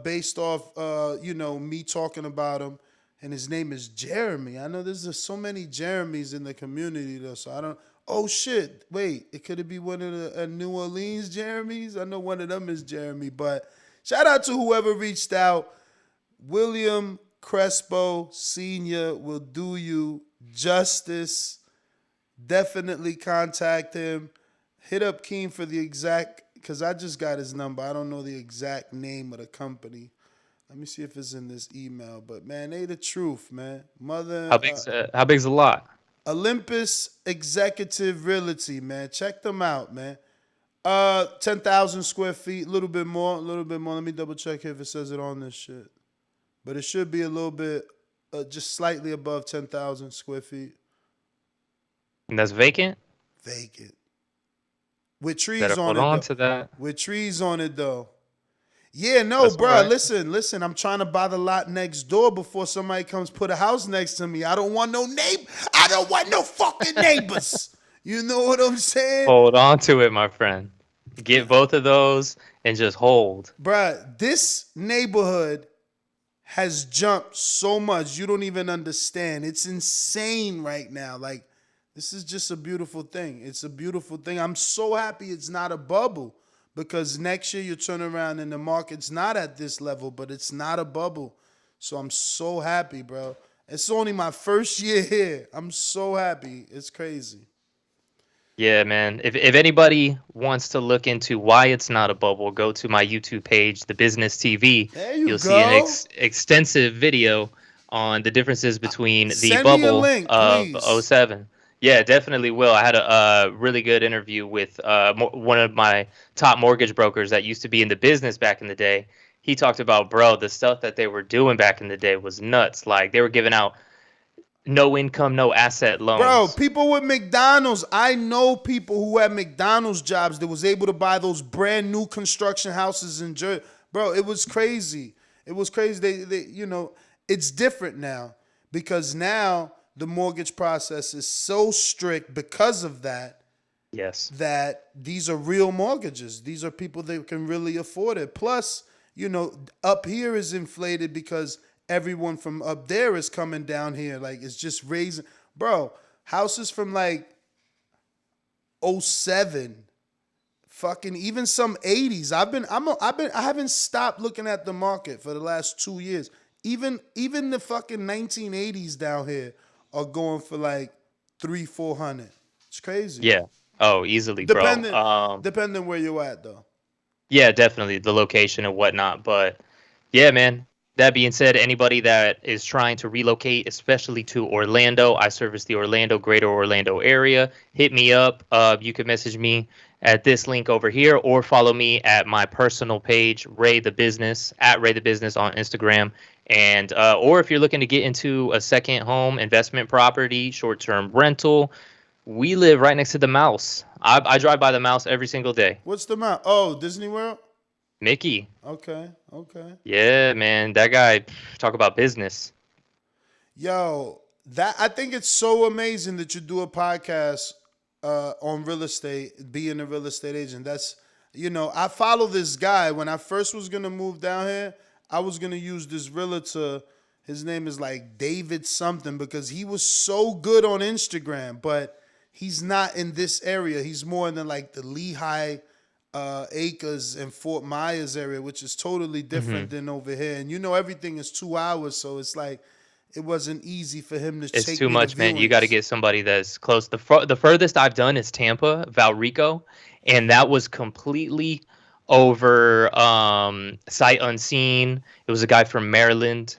based off, me talking about him. And his name is Jeremy. I know there's so many Jeremys in the community, though, so I don't... Oh, shit. Wait, it could be one of the New Orleans Jeremys? I know one of them is Jeremy, but shout out to whoever reached out. William Crespo Sr. will do you justice. Definitely contact him. Hit up Keem for the exact... Because I just got his number. I don't know the exact name of the company. Let me see if it's in this email. But, man, they the truth, man. How big's the lot? Olympus Executive Realty, man. Check them out, man. 10,000 square feet, a little bit more. Let me double check if it says it on this shit. But it should be a little bit, just slightly above 10,000 square feet. And that's vacant? Vacant. With trees Better on hold it. on to that. With trees on it, though. Yeah, no, That's bro. right. Listen. I'm trying to buy the lot next door before somebody comes put a house next to me. I don't want no I don't want no fucking neighbors. You know what I'm saying? Hold on to it, my friend. Get both of those and just hold. Bruh, this neighborhood has jumped so much you don't even understand. It's insane right now. Like, this is just a beautiful thing. It's a beautiful thing. I'm so happy it's not a bubble. Because next year you turn around and the market's not at this level, but it's not a bubble. So I'm so happy, bro. It's only my first year here. I'm so happy. It's crazy. Yeah, man. If anybody wants to look into why it's not a bubble, go to my YouTube page, The Business TV. You'll see an extensive video on the differences between the Send bubble me a link, of please. 07. Yeah, definitely will. I had a really good interview with one of my top mortgage brokers that used to be in the business back in the day. he talked about, bro, the stuff that they were doing back in the day was nuts. Like they were giving out no income, no asset loans. Bro, people with McDonald's. I know people who had McDonald's jobs that was able to buy those brand new construction houses in Jersey. Bro, it was crazy. It was crazy. They it's different now because now the mortgage process is so strict because of that. Yes. That these are real mortgages. These are people that can really afford it. Plus, up here is inflated because everyone from up there is coming down here. Like, it's just raising. Bro, houses from like 07, fucking even some 80s. I haven't stopped looking at the market for the last 2 years. Even the fucking 1980s down here are going for like 300-400. It's crazy. Yeah. Oh, easily, bro. Depending where you're at, though. Yeah, definitely the location and whatnot. But yeah, man. That being said, anybody that is trying to relocate, especially to Orlando, I service the greater Orlando area. Hit me up. You can message me at this link over here or follow me at my personal page, Ray the Business, at Ray the Business on Instagram. And or if you're looking to get into a second home investment property, short-term rental, we live right next to the Mouse. I drive by the Mouse every single day. What's the Mouse? Oh, Disney World? Mickey. Okay. Yeah, man, that guy, talk about business. Yo, I think it's so amazing that you do a podcast on real estate, being a real estate agent. That's, I follow this guy. When I first was gonna move down here, I was gonna use this realtor. His name is like David something because he was so good on Instagram, but he's not in this area. He's more in the Lehigh Acres and Fort Myers area, which is totally different than over here. And everything is 2 hours, so it's like it wasn't easy for him to take me to viewings. It's too much, man. You got to get somebody that's close. The furthest I've done is Tampa, Valrico, and that was completely over sight unseen. It was a guy from Maryland.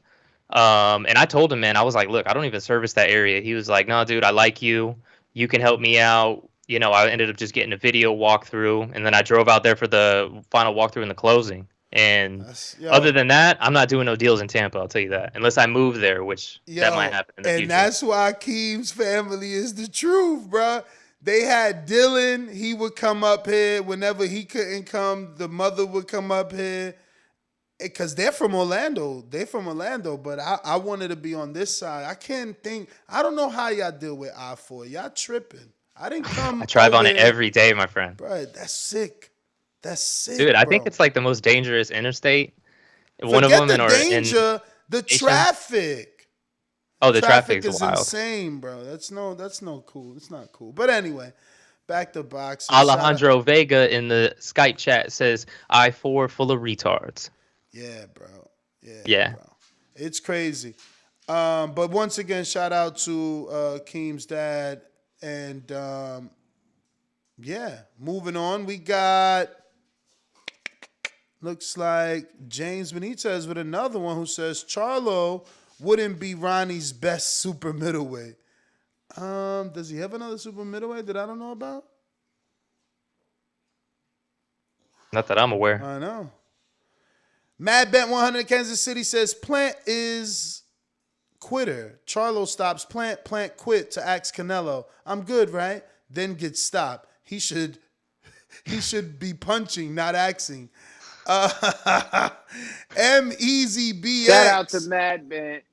And I told him, man, I was like, look, I don't even service that area. He was like, no, dude, I like you. You can help me out. I ended up just getting a video walkthrough, and then I drove out there for the final walkthrough and the closing. And other than that, I'm not doing no deals in Tampa, I'll tell you that. Unless I move there, which that might happen in the future. And that's why Keem's family is the truth, bro. They had Dylan. He would come up here. Whenever he couldn't come, the mother would come up here. Because they're from Orlando. But I wanted to be on this side. I don't know how y'all deal with I-4. Y'all tripping. I didn't come. I drive on it every day, my friend. Bro, that's sick. Dude, I think it's like the most dangerous interstate. One of them the danger, the traffic. Oh, the traffic is wild. Insane, bro. That's no cool. It's not cool. But anyway, back to boxing. Alejandro Vega in the Skype chat says I-4 full of retards. Yeah, bro. Yeah. Bro. It's crazy. But once again, shout out to Keem's dad. And, moving on. We got, looks like James Benitez with another one who says Charlo wouldn't be Ronnie's best super middleweight. Does he have another super middleweight that I don't know about? Not that I'm aware. I know. Mad Bet 100 Kansas City says Plant is quitter. Charlo stops Plant. Plant quit to ask Canelo. I'm good, right? Then gets stopped. He should be punching, not axing. MEZBX. Shout out to Mad Bet.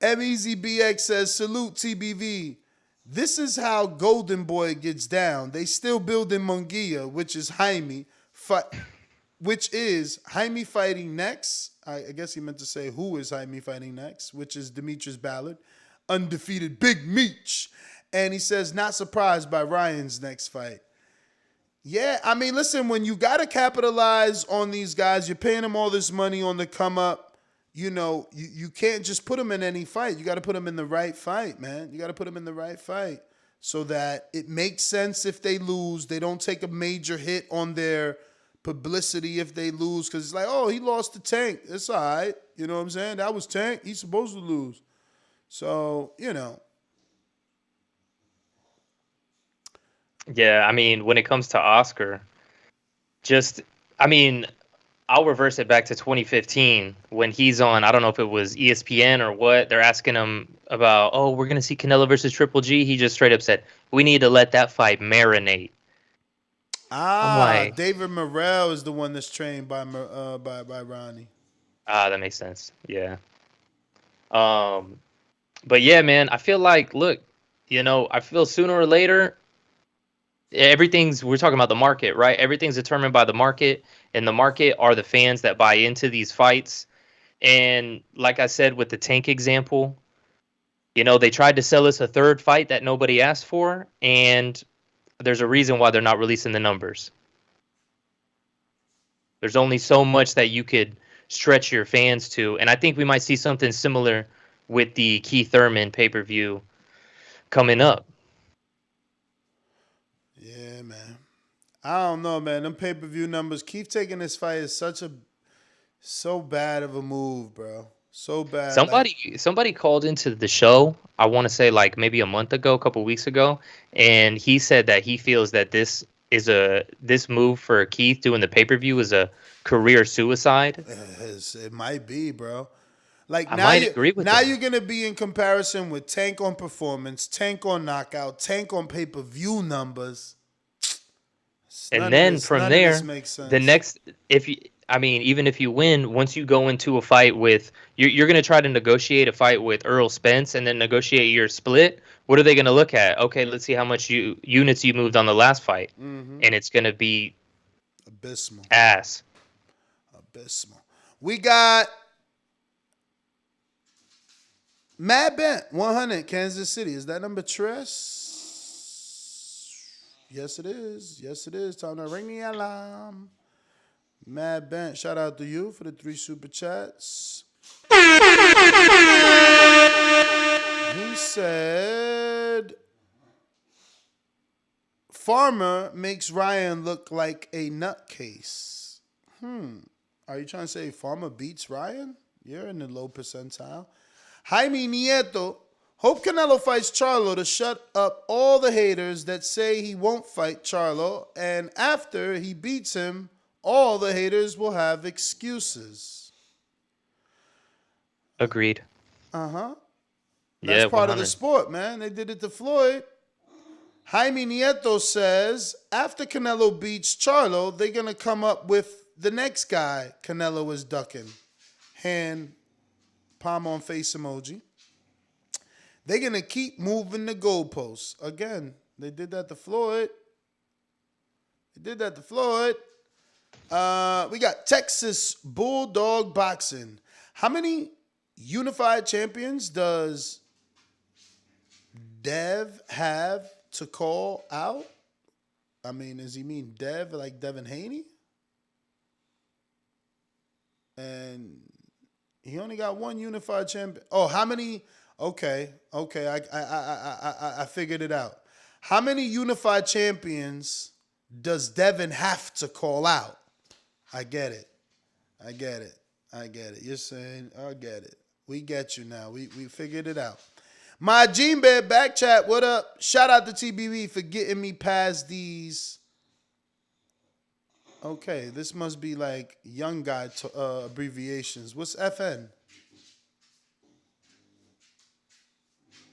MEZBX says, salute TBV. This is how Golden Boy gets down. They still build in Munguia, which is Jaime fighting next. I guess he meant to say who is Jaime fighting next, which is Demetrius Ballard, undefeated Big Meech. And he says, not surprised by Ryan's next fight. Yeah, I mean, listen, when you got to capitalize on these guys, you're paying them all this money on the come up. You can't just put them in any fight. You got to put them in the right fight, man. You got to put them in the right fight so that it makes sense if they lose. They don't take a major hit on their publicity if they lose because it's like, oh, he lost to Tank. It's all right. You know what I'm saying? That was Tank. He's supposed to lose. So, Yeah, I mean, when it comes to Oscar, just I mean, I'll reverse it back to 2015 when he's on. I don't know if it was ESPN or what. They're asking him about, oh, we're gonna see Canelo versus Triple G. He just straight up said, we need to let that fight marinate. I'm like, David Morrell is the one that's trained by Ronnie. that makes sense. Yeah. But yeah, man, I feel like, look, I feel sooner or later, we're talking about the market, right? Everything's determined by the market, and the market are the fans that buy into these fights. And like I said with the Tank example, they tried to sell us a third fight that nobody asked for, and there's a reason why they're not releasing the numbers. There's only so much that you could stretch your fans to, and I think we might see something similar with the Keith Thurman pay-per-view coming up. Yeah, man. I don't know, man. Them pay-per-view numbers. Keith taking this fight is so bad of a move, bro. So bad. Somebody called into the show, I want to say like maybe a month ago, a couple weeks ago, and he said that he feels that this move for Keith doing the pay-per-view is a career suicide. It might be, bro. Like I might agree with now that. you're gonna be in comparison with Tank on performance, Tank on knockout, Tank on pay-per-view numbers. And then from there, the next, even if you win, once you go into a fight with, you're going to try to negotiate a fight with Earl Spence and then negotiate your split. What are they going to look at? Okay, let's see how much units you moved on the last fight. Mm-hmm. And it's going to be abysmal. Ass. Abysmal. We got Matt Benn, 100, Kansas City. Is that number Tress? Yes, it is. Yes, it is. Time to ring the alarm. Mad Bench, shout out to you for the 3 super chats. He said, Farmer makes Ryan look like a nutcase. Are you trying to say Farmer beats Ryan? You're in the low percentile. Jaime Nieto, hope Canelo fights Charlo to shut up all the haters that say he won't fight Charlo, and after he beats him, all the haters will have excuses. Agreed. That's yeah, part 100. of the sport, man. They did it to Floyd. Jaime Nieto says, after Canelo beats Charlo, they're going to come up with the next guy Canelo is ducking. Hand, palm on face emoji. They're going to keep moving the goalposts. Again, they did that to Floyd. We got Texas Bulldog Boxing. How many unified champions does Dev have to call out? I mean, does he mean Dev like Devin Haney? And he only got one unified champion. Oh, how many? Okay. I figured it out. How many unified champions does Devin have to call out? I get it. You're saying, I get it. We get you now. We figured it out. My Gene Bear back chat, what up? Shout out to TBV for getting me past these. Okay, this must be like young guy abbreviations. What's FN?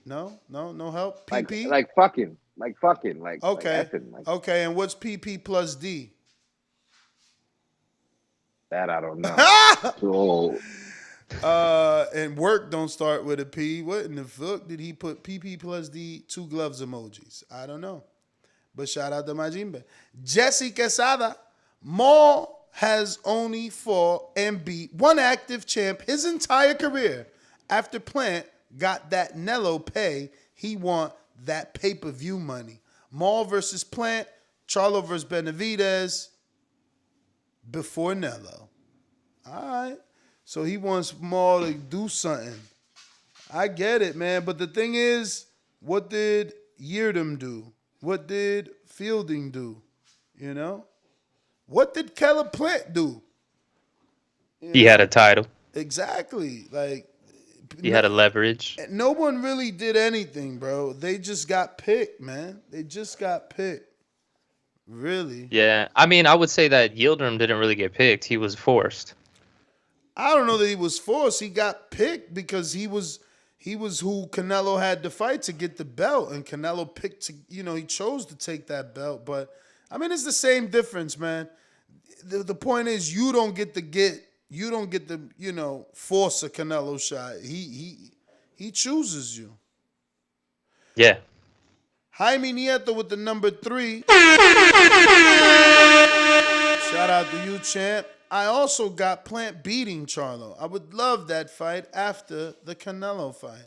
No help? PP? Like fucking. Like okay. effing, Okay, and what's PP plus D? That I don't know. Too old. And work don't start with a P. What in the fuck did he put PP plus D 2 gloves emojis? I don't know. But shout out to my Jimbe. Jesse Quesada. Maul has only fought and beat one active champ his entire career. After Plant got that Nello pay, he want that pay-per-view money. Maul versus Plant, Charlo versus Benavidez, before Nello. All right. So he wants Maul to do something. I get it, man. But the thing is, what did Yeardom do? What did Fielding do? You know? What did Keller Plant do? He had a title. Exactly. Like, he had a leverage. No one really did anything, bro. They just got picked, man. They just got picked. Really? Yeah, I mean, I would say that Yildirim didn't really get picked. He was forced. I don't know that he was forced. He got picked because he was who Canelo had to fight to get the belt, and Canelo picked to, he chose to take that belt. But I mean, it's the same difference, man. The point is, you don't get to force a Canelo shot. He chooses you. Yeah. Jaime Nieto with the number 3. Shout out to you, champ. I also got Plant beating Charlo. I would love that fight after the Canelo fight.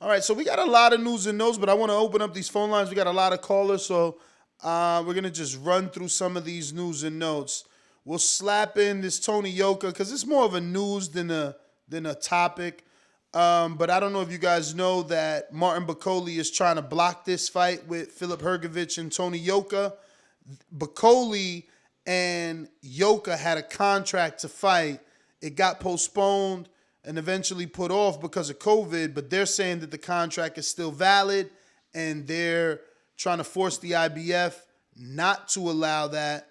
All right, so we got a lot of news and notes, but I want to open up these phone lines. We got a lot of callers, so we're going to just run through some of these news and notes. We'll slap in this Tony Yoka because it's more of a news than a topic. But I don't know if you guys know that Martin Bakole is trying to block this fight with Filip Hrgovic and Tony Yoka. Bakole and Yoka had a contract to fight. It got postponed and eventually put off because of COVID, but they're saying that the contract is still valid, and they're trying to force the IBF not to allow that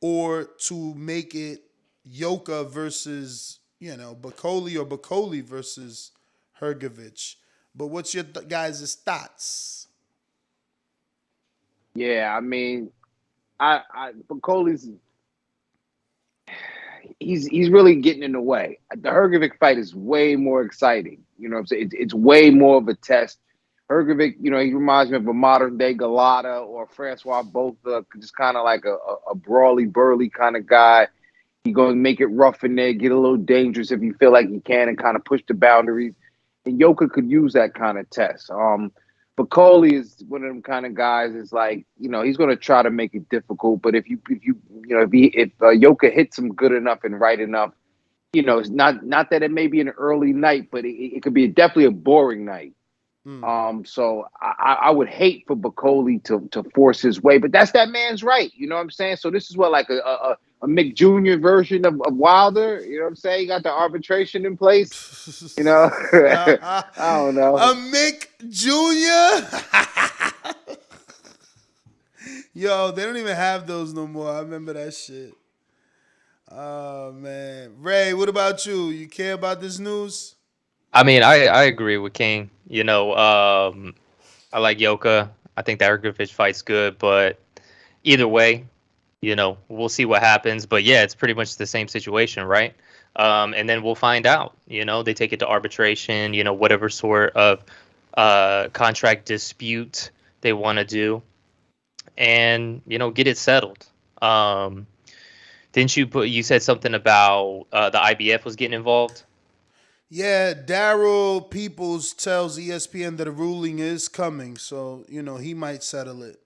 or to make it Yoka versus, Bakole or Bakole versus Hrgovic. But what's your guys' thoughts? Yeah, I mean, Bakole's he's really getting in the way. The Hrgovic fight is way more exciting. You know what I'm saying? It's way more of a test. Hrgovic, he reminds me of a modern day Galata or Francois Botha, just kind of like a brawly, burly kind of guy. He's going to make it rough in there, get a little dangerous if you feel like he can, and kind of push the boundaries. And Yoka could use that kind of test. Bakole is one of them kind of guys. Is like, he's going to try to make it difficult. But if Yoka hits him good enough and right enough, it's not that it may be an early night, but it could be definitely a boring night. So I would hate for Bakole to force his way, but that's that man's right. You know what I'm saying? So this is what, like a Mick Jr. version of Wilder. You know what I'm saying? You got the arbitration in place. I don't know. A Mick Jr. Yo, they don't even have those no more. I remember that shit. Oh man, Ray, what about you? You care about this news? I mean, I agree with King. I like Yoka. I think that Hrgovic fight's good, but either way, we'll see what happens. But yeah, it's pretty much the same situation, right? And then we'll find out. They take it to arbitration. Whatever sort of contract dispute they want to do, and get it settled. Didn't you said something about the IBF was getting involved? Yeah, Daryl Peoples tells ESPN that a ruling is coming, so he might settle it.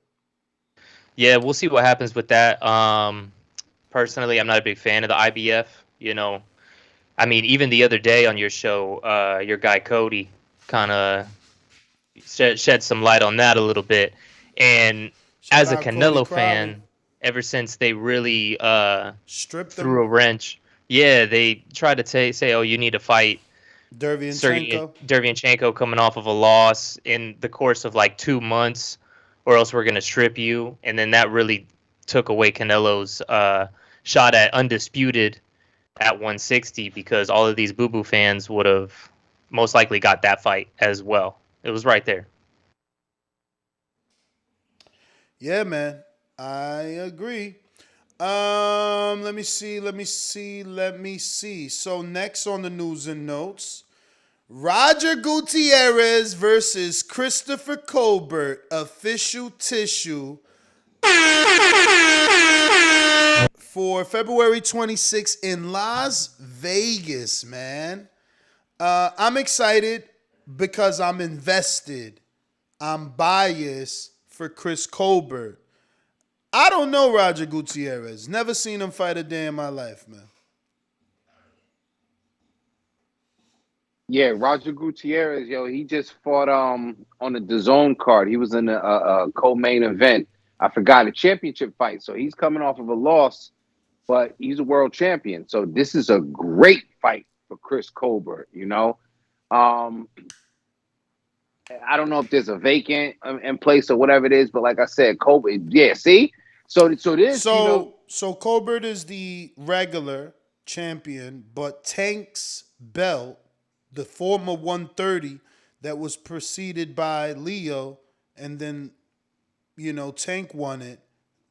Yeah, we'll see what happens with that. Personally, I'm not a big fan of the IBF. I mean, even the other day on your show, your guy Cody kind of shed some light on that a little bit. And as a Canelo fan, ever since they really threw a wrench, yeah, they tried to say, oh, you need to fight Derevyanchenko coming off of a loss in the course of like 2 months, or else we're going to strip you. And then that really took away Canelo's shot at undisputed at 160, because all of these boo-boo fans would have most likely got that fight as well. It was right there. Yeah, man. I agree. Let me see. So next on the news and notes, Roger Gutierrez versus Christopher Colbert, official tissue for February 26th in Las Vegas, man. I'm excited because I'm invested. I'm biased for Chris Colbert. I don't know Roger Gutierrez. Never seen him fight a day in my life, man. Yeah, Roger Gutierrez, he just fought on the DAZN card. He was in a co-main event. I forgot, a championship fight. So he's coming off of a loss, but he's a world champion. So this is a great fight for Chris Colbert, I don't know if there's a vacant in place or whatever it is, but like I said, Colbert, yeah, see? So this, So Colbert is the regular champion, but Tank's belt, the former 130 that was preceded by Leo, and then, Tank won it,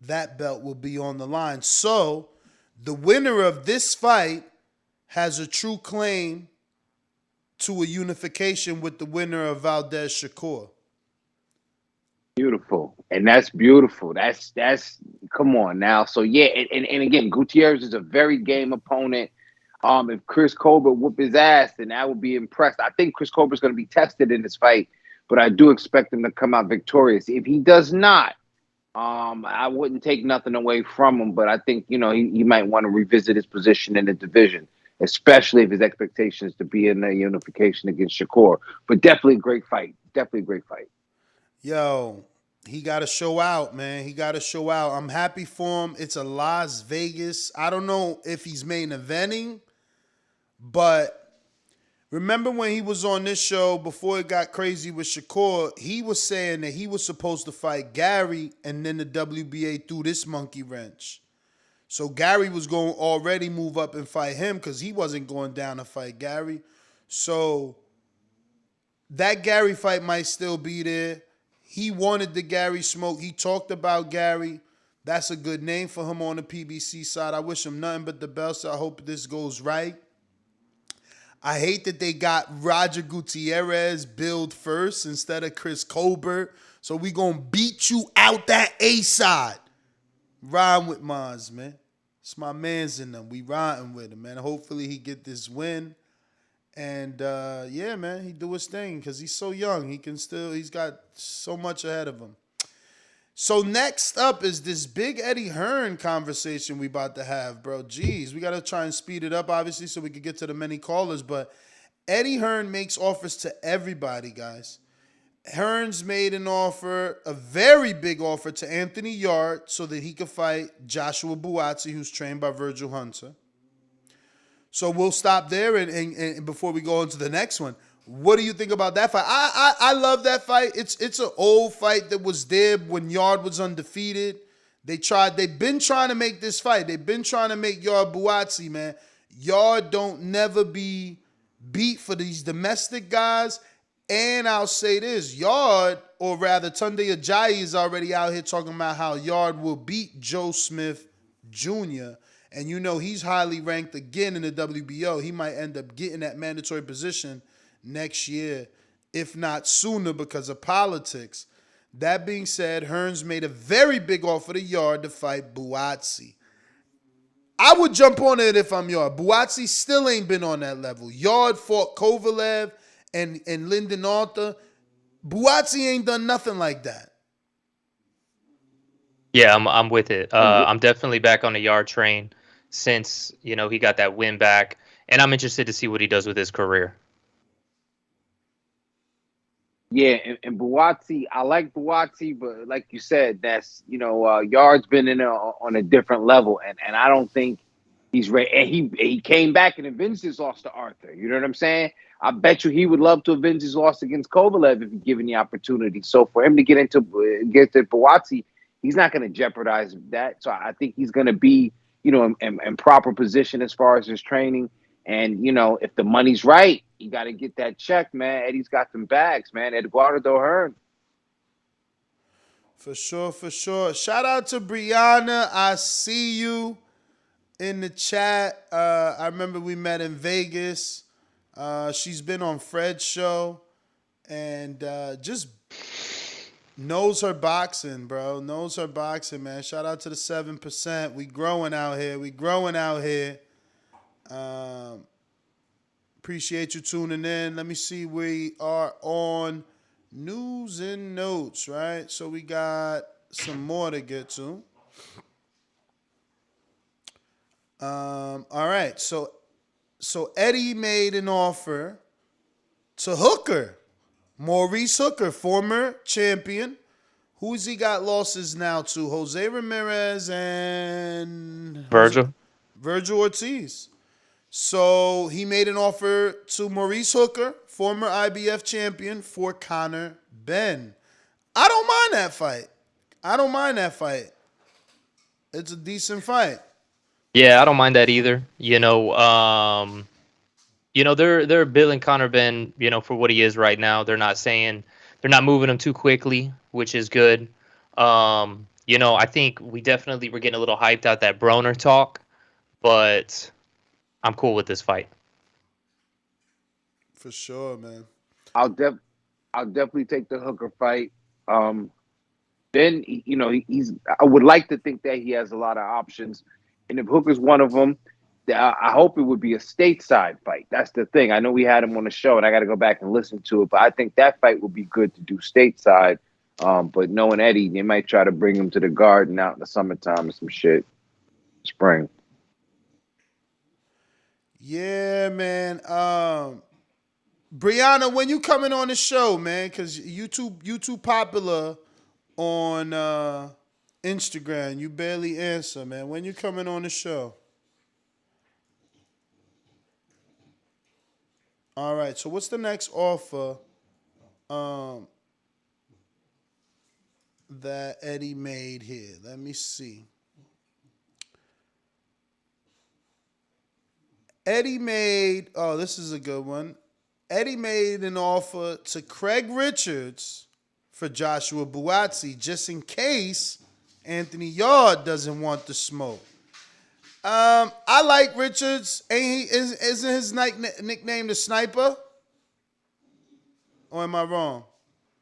that belt will be on the line. So the winner of this fight has a true claim to a unification with the winner of Valdez Shakur. Beautiful. And that's beautiful. That's come on now. So yeah, and again, Gutierrez is a very game opponent. If Chris Colbert whoop his ass, then I would be impressed. I think Chris Colbert's going to be tested in this fight, but I do expect him to come out victorious. If he does not, I wouldn't take nothing away from him, but I think, he might want to revisit his position in the division, especially if his expectation is to be in the unification against Shakur. But definitely a great fight. Definitely a great fight. Yo, he got to show out, man. He got to show out. I'm happy for him. It's a Las Vegas. I don't know if he's main eventing, but remember when he was on this show before it got crazy with Shakur, he was saying that he was supposed to fight Gary, and then the WBA threw this monkey wrench. So Gary was going to already move up and fight him because he wasn't going down to fight Gary. So that Gary fight might still be there. He wanted the Gary smoke. He talked about Gary. That's a good name for him on the PBC side. I wish him nothing but the best. I hope this goes right. I hate that they got Roger Gutierrez billed first instead of Chris Colbert. So we going to beat you out that A side. Riding with Mons, man. It's my mans in them. We riding with him, man. Hopefully he get this win. And, yeah, man, he do his thing because he's so young. He's got so much ahead of him. So next up is this big Eddie Hearn conversation we about to have, bro. Jeez, we got to try and speed it up, obviously, so we can get to the many callers. But Eddie Hearn makes offers to everybody, guys. Hearn's made an offer, a very big offer to Anthony Yarde so that he could fight Joshua Buatsi, who's trained by Virgil Hunter. So we'll stop there and before we go into the next one. What do you think about that fight? I love that fight. It's an old fight that was there when Yarde was undefeated. They've been trying to make this fight. They've been trying to make Yarde Buatsi, man. Yarde don't never be beat for these domestic guys. And I'll say this, Yarde, or rather Tunde Ajayi is already out here talking about how Yarde will beat Joe Smith Jr., and he's highly ranked again in the WBO. He might end up getting that mandatory position next year, if not sooner because of politics. That being said, Hearn's made a very big offer to Yarde to fight Buatsi. I would jump on it if I'm Yarde. Buatsi still ain't been on that level. Yarde fought Kovalev and Lyndon Arthur. Buatsi ain't done nothing like that. Yeah, I'm with it. I'm definitely back on the Yarde train since, he got that win back. And I'm interested to see what he does with his career. Yeah, and Buatsi, I like Buatsi, but like you said, that's, Yarde's been on a different level. And I don't think he's ready. And he came back and avenged his loss to Arthur. You know what I'm saying? I bet you he would love to avenge his loss against Kovalev if given the opportunity. So for him to get to Buatsi, he's not going to jeopardize that. So I think he's going to be, in proper position as far as his training. And, if the money's right, you got to get that check, man. Eddie's got some bags, man. Eduardo Hearn. For sure, for sure. Shout out to Brianna. I see you in the chat. I remember we met in Vegas. She's been on Fred's show. And just knows her boxing, bro. Knows her boxing, man. Shout out to the 7%. We growing out here. Appreciate you tuning in. Let me see. We are on news and notes, right? So we got some more to get to. All right. So Eddie made an offer to Hooker. Maurice Hooker, former champion. Who's he got losses now to? Jose Ramirez and Virgil Ortiz. So he made an offer to Maurice Hooker, former IBF champion, for Conor Benn. I don't mind that fight. It's a decent fight. Yeah, I don't mind that either. They're billing Conor Benn, for what he is right now. They're not moving him too quickly, which is good. I think we definitely were getting a little hyped out that Broner talk, but I'm cool with this fight. For sure, man. I'll definitely take the Hooker fight. Then he's. I would like to think that he has a lot of options, and if Hooker's one of them, I hope it would be a stateside fight. That's the thing. I know we had him on the show, and I got to go back and listen to it. But I think that fight would be good to do stateside. But knowing Eddie, they might try to bring him to the Garden out in the summertime or some shit. Spring. Yeah, man. Brianna, when you coming on the show, man? Because you too popular on Instagram. You barely answer, man. When you coming on the show? All right. So what's the next offer that Eddie made here? Let me see. Eddie made, this is a good one. Eddie made an offer to Craig Richards for Joshua Buatsi, just in case Anthony Yarde doesn't want the smoke. I like Richards. Isn't his nickname the Sniper? Or am I wrong?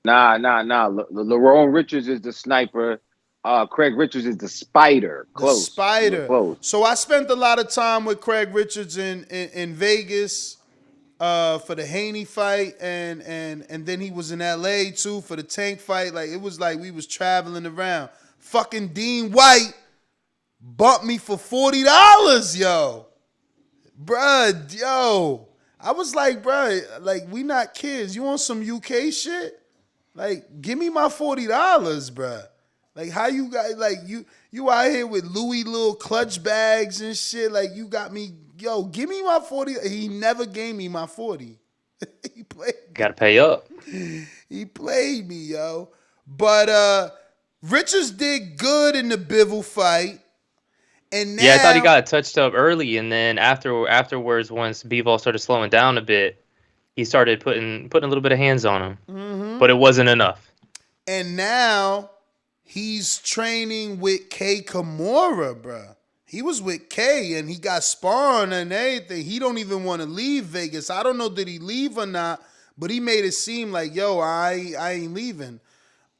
Nah. Lerone Richards is the Sniper. Craig Richards is the Spider. Close. The Spider. Close. So I spent a lot of time with Craig Richards in Vegas for the Haney fight, and then he was in LA too for the Tank fight. Like, it was like we was traveling around. Fucking Dean White bumped me for $40, yo. Bruh, yo. I was like, bruh, like, we not kids. You want some UK shit? Like, give me my $40, bruh. Like, how you guys, like, you out here with Louis little clutch bags and shit. Like, you got me, yo, give me my 40. He never gave me my 40. He played. Gotta pay up. He played me, yo. But Richards did good in the Bivol fight. And now, yeah, I thought he got touched up early, and then afterwards, once Bivol started slowing down a bit, he started putting a little bit of hands on him. Mm-hmm. But it wasn't enough. And now he's training with K Kimura, bruh. He was with K, and he got sparring and everything. He don't even want to leave Vegas. I don't know did he leave or not, but he made it seem like, yo, I ain't leaving.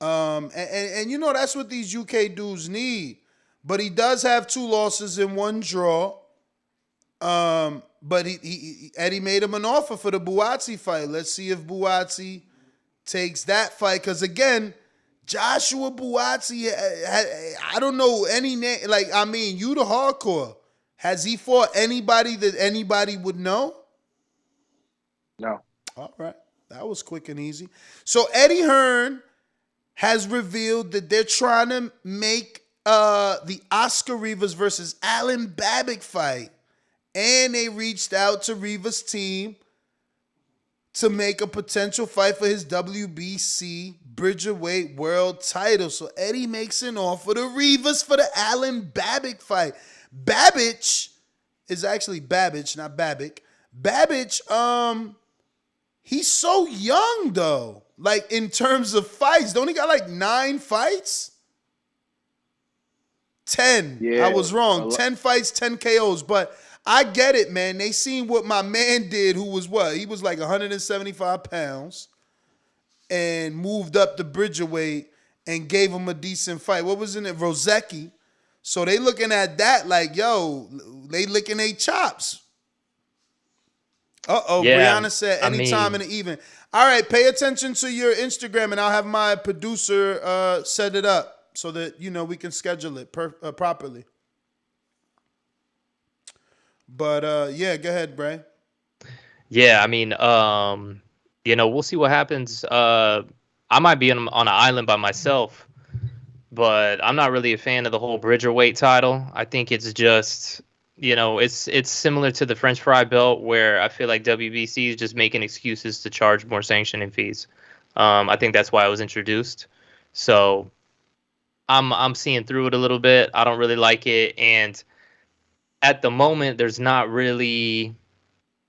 And you know, that's what these UK dudes need. But he does have 2 losses and 1 draw. But Eddie made him an offer for the Buatsi fight. Let's see if Buatsi takes that fight. Because, again, Joshua Buatsi, I don't know any name. Like, I mean, you the hardcore. Has he fought anybody that anybody would know? No. All right. That was quick and easy. So Eddie Hearn has revealed that they're trying to make the Oscar Rivas versus Alen Babic fight. And they reached out to Rivas' team to make a potential fight for his WBC bridgerweight world title. So Eddie makes an offer to Rivas for the Alen Babic fight. Babic is actually Babic, not Babic. Babic, he's so young though. Like, in terms of fights, don't he got like 9 fights? 10. Yeah, I was wrong. 10 fights, 10 KOs. But I get it, man. They seen what my man did, who was what? He was like 175 pounds and moved up the bridgerweight and gave him a decent fight. What was in it? Rozeki. So they looking at that like, yo, they licking their chops. Uh-oh, Yeah, Brianna said I anytime mean- in the evening. All right, pay attention to your Instagram, and I'll have my producer set it up so that, you know, we can schedule it properly. But, yeah, go ahead, Bray. Yeah, I mean, we'll see what happens. I might be on an island by myself, but I'm not really a fan of the whole bridgerweight title. I think it's just, it's similar to the French fry belt, where I feel like WBC is just making excuses to charge more sanctioning fees. I think that's why I was introduced. So I'm seeing through it a little bit. I don't really like it, and at the moment, there's not really,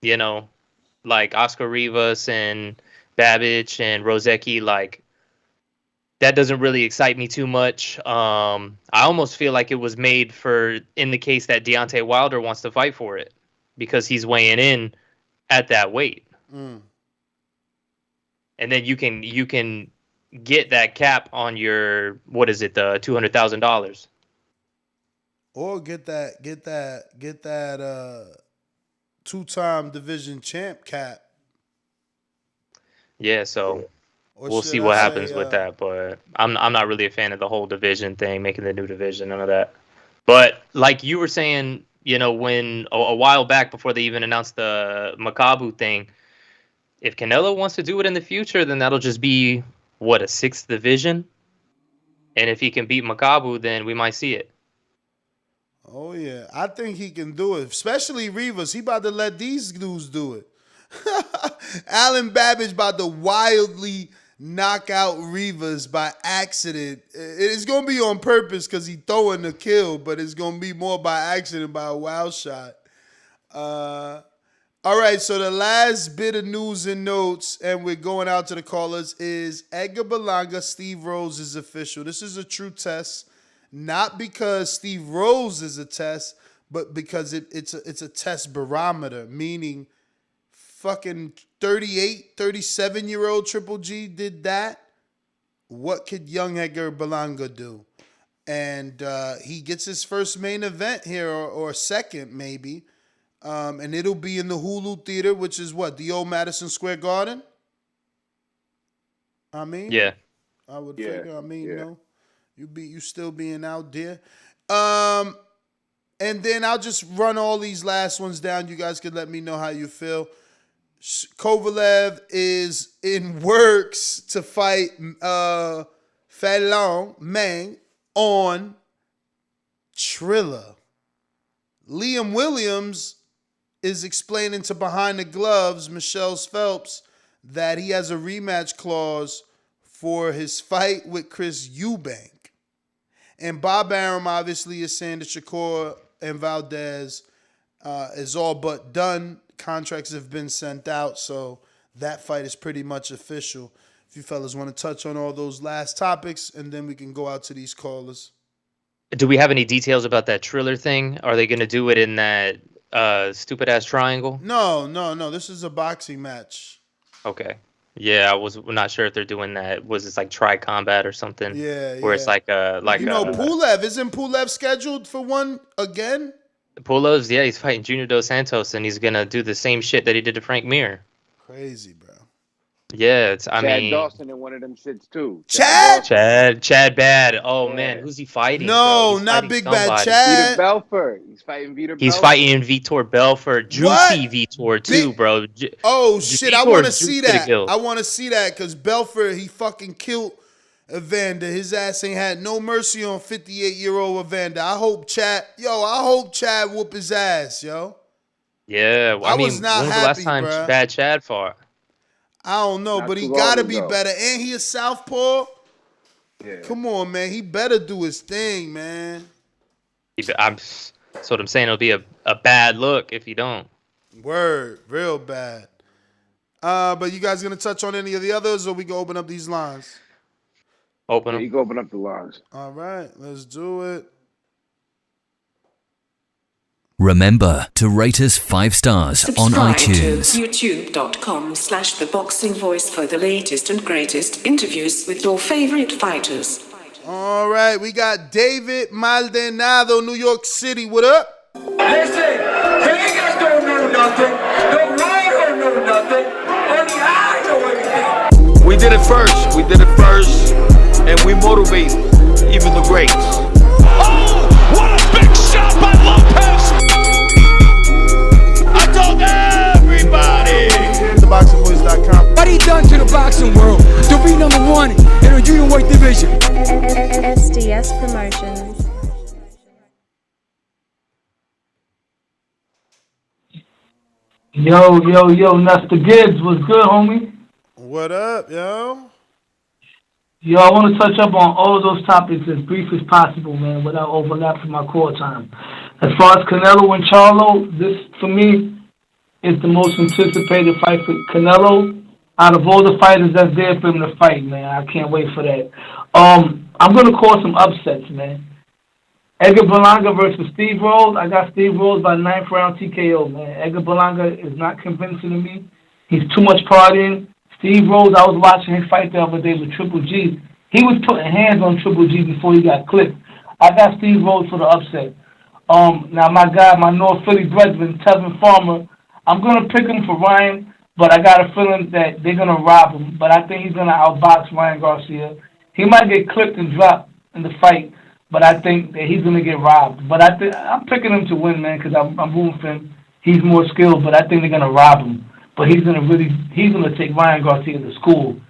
like Oscar Rivas and Babic and Rozeki, like that doesn't really excite me too much. I almost feel like it was made for in the case that Deontay Wilder wants to fight for it because he's weighing in at that weight. And then you can get that cap on your, what is it, the $200,000. Or get that two-time division champ cap. Yeah, so we'll see what happens with that. But I'm not really a fan of the whole division thing, making the new division, none of that. But like you were saying, when a while back before they even announced the Makabu thing, if Canelo wants to do it in the future, then that'll just be a sixth division. And if he can beat Makabu, then we might see it. Oh yeah, I think he can do it. Especially Rivas, he about to let these dudes do it. Alen Babic about to wildly knock out Rivas by accident. It's gonna be on purpose because he throwing the kill, but it's gonna be more by accident, by a wild shot. All right, so the last bit of news and notes, and we're going out to the callers, is Edgar Berlanga, Steve Rose is official. This is a true test, not because Steve Rose is a test, but because it's a test barometer, meaning fucking 38, 37-year-old Triple G did that. What could young Edgar Berlanga do? And he gets his first main event here, or second maybe. And it'll be in the Hulu Theater, which is what, the old Madison Square Garden? Yeah. I would figure. No, you still being out there. And then I'll just run all these last ones down. You guys can let me know how you feel. Kovalev is in works to fight Falun Meng on Triller. Liam Williams is explaining to Behind the Gloves, Michelle Phelps, that he has a rematch clause for his fight with Chris Eubank. And Bob Arum obviously is saying that Shakur and Valdez is all but done. Contracts have been sent out, so that fight is pretty much official. If you fellas want to touch on all those last topics, and then we can go out to these callers. Do we have any details about that Triller thing? Are they going to do it in that stupid-ass triangle? No. This is a boxing match. Okay. Yeah, I was not sure if they're doing that. Was it like tri-combat or something? Yeah. Where it's like Pulev. Isn't Pulev scheduled for one again? Pulev's, yeah, he's fighting Junior Dos Santos, and he's going to do the same shit that he did to Frank Mir. Crazy, bro. Yeah, Chad Dawson in one of them shits too. Chad Bad. Oh man, who's he fighting? No, not Big Bad Chad. Vitor Belfort. He's fighting Vitor Belfort. He's fighting Vitor Belfort. Juicy Vitor too, bro. Shit, I want to see that. I want to see that because Belfort, he fucking killed Evander. His ass ain't had no mercy on 58-year-old Evander. I hope Chad whoop his ass, yo. Yeah, I was not when was happy, the last time bruh. Bad Chad fought? I don't know, but he gotta be better. And he a southpaw. Yeah. Come on, man. He better do his thing, man. That's what I'm saying. It'll be a bad look if you don't. Word, real bad. But you guys gonna touch on any of the others, or we can open up these lines? Open them. You can open up the lines. All right, let's do it. Remember to rate us 5 stars on iTunes. Subscribe to youtube.com/theboxingvoice for the latest and greatest interviews with your favorite fighters. All right, we got David Maldonado, New York City. What up? Listen, Vegas don't know nothing. The world don't know nothing. Only I know everything. We did it first, and we motivate even the greats. Oh, what a big shot by Lopez! I told everybody! TheBoxingVoice.com. What he done to the boxing world to be #1 in the junior weight division? SDS Promotions. Yo, Nestor Gibbs, what's good, homie? What up, yo? Yo, I want to touch up on all of those topics as brief as possible, man, without overlapping my call time. As far as Canelo and Charlo, this, for me, is the most anticipated fight for Canelo. Out of all the fighters that's there for him to fight, man, I can't wait for that. I'm going to call some upsets, man. Edgar Berlanga versus Steve Rhodes. I got Steve Rhodes by 9th round TKO, man. Edgar Berlanga is not convincing to me. He's too much partying. Steve Rhodes, I was watching his fight the other day with Triple G. He was putting hands on Triple G before he got clipped. I got Steve Rhodes for the upset. Now, my guy, my North Philly brethren, Tevin Farmer, I'm going to pick him for Ryan, but I got a feeling that they're going to rob him. But I think he's going to outbox Ryan Garcia. He might get clipped and dropped in the fight, but I think that he's going to get robbed. But I'm picking him to win, man, because I'm rooting for him. He's more skilled, but I think they're going to rob him. But he's going to take Ryan Garcia to school.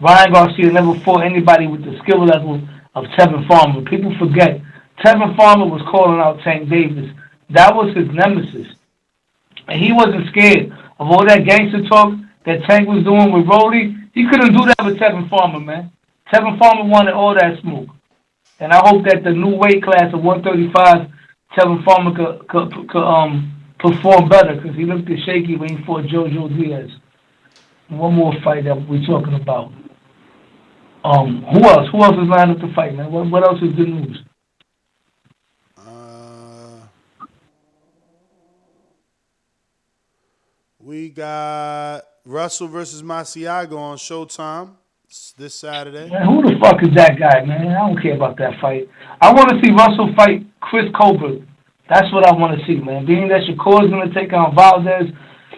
Ryan Garcia never fought anybody with the skill level of Tevin Farmer. People forget, Tevin Farmer was calling out Tank Davis. That was his nemesis. And he wasn't scared of all that gangster talk that Tank was doing with Rolly. He couldn't do that with Tevin Farmer, man. Tevin Farmer wanted all that smoke. And I hope that the new weight class of 135, Tevin Farmer could perform better, because he looked shaky when he fought Jojo Diaz. One more fight that we're talking about. Who else? Who else is lined up to fight, man? What else is good news? We got Russell versus Magsayo on Showtime this Saturday. Man, who the fuck is that guy, man? I don't care about that fight. I want to see Russell fight Chris Colbert. That's what I want to see, man. Being that Shakur's going to take on Valdez,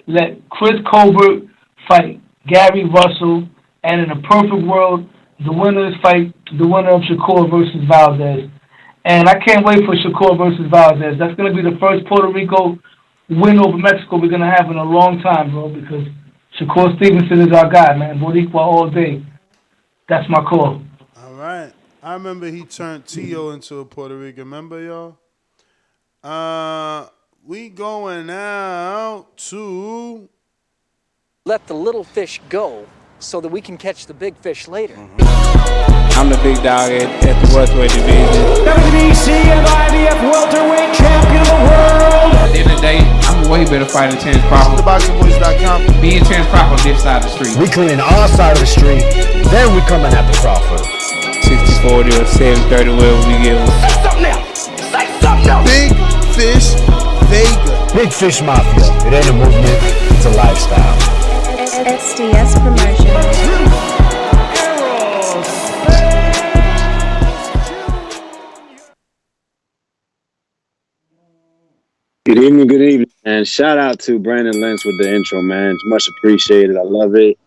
let Chris Colbert fight Gary Russell, and in a perfect world, the winners fight the winner of Shakur versus Valdez. And I can't wait for Shakur versus Valdez. That's going to be the first Puerto Rico win over Mexico we're going to have in a long time, bro, because Shakur Stevenson is our guy, man. Boricua all day. That's my call. All right. I remember he turned Tio into a Puerto Rican. Remember, y'all? We going out to... Let the little fish go so that we can catch the big fish later. I'm the big dog at the welterweight division. WBC and IBF welterweight champion of the world. At the end of the day, I'm a way better fighter than Terrence Crawford. TheBoxingVoice.com. Me and Terrence Crawford on this side of the street. We cleaning our side of the street, then we coming after Crawford. 60-40 or 70-30, wherever we get. Say something now. Say something now. Big Fish Vega. Big Fish Mafia. It ain't a movement, it's a lifestyle. SDS Promotions. Good evening, and shout out to Brandon Lentz with the intro, man. It's much appreciated. I love it.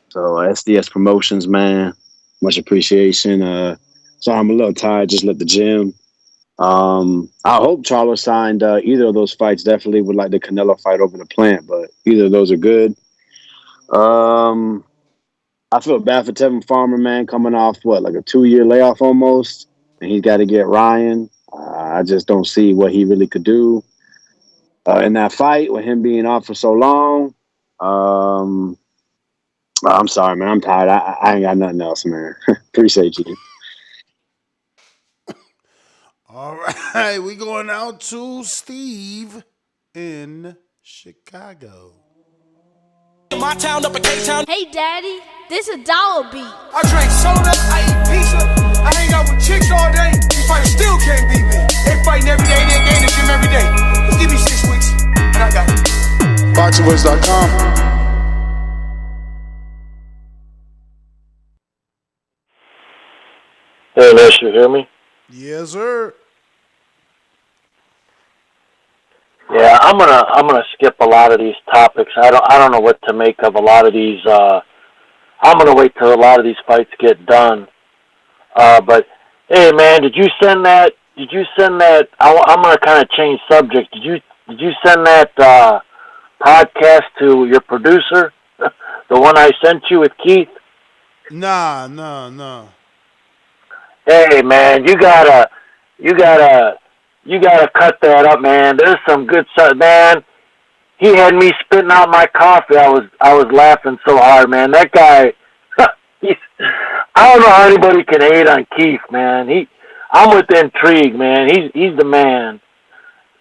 So SDS Promotions, man, much appreciation. So I'm a little tired, just left the gym. I hope Charlo signed either of those fights. Definitely would like the Canelo fight over the Plant, but either of those are good. I feel bad for Tevin Farmer, man, coming off like a 2-year layoff almost, and he's got to get Ryan. I just don't see what he really could do in that fight with him being off for so long. I'm sorry, man. I'm tired. I ain't got nothing else, man. Appreciate you. All right, we going out to Steve in Chicago. My town up in K-Town. Hey, Daddy, this a dollar beat. I drink soda, I eat pizza, I hang out with chicks all day. These fighters still can't beat me. They fighting every day, they in the gym every day. Just give me 6 weeks, and I got it. BoxingVoice.com. Hey, Les, you hear me? Yes, sir. Yeah, I'm gonna skip a lot of these topics. I don't know what to make of a lot of these. I'm gonna wait till a lot of these fights get done. But hey, man, did you send that? I'm gonna kind of change subject. Did you send that podcast to your producer, the one I sent you with Keith? Nah. Hey, man, you gotta cut that up, man. There's some good stuff, man. He had me spitting out my coffee. I was laughing so hard, man. That guy, I don't know how anybody can hate on Keith, man. I'm with the intrigue, man. He's the man.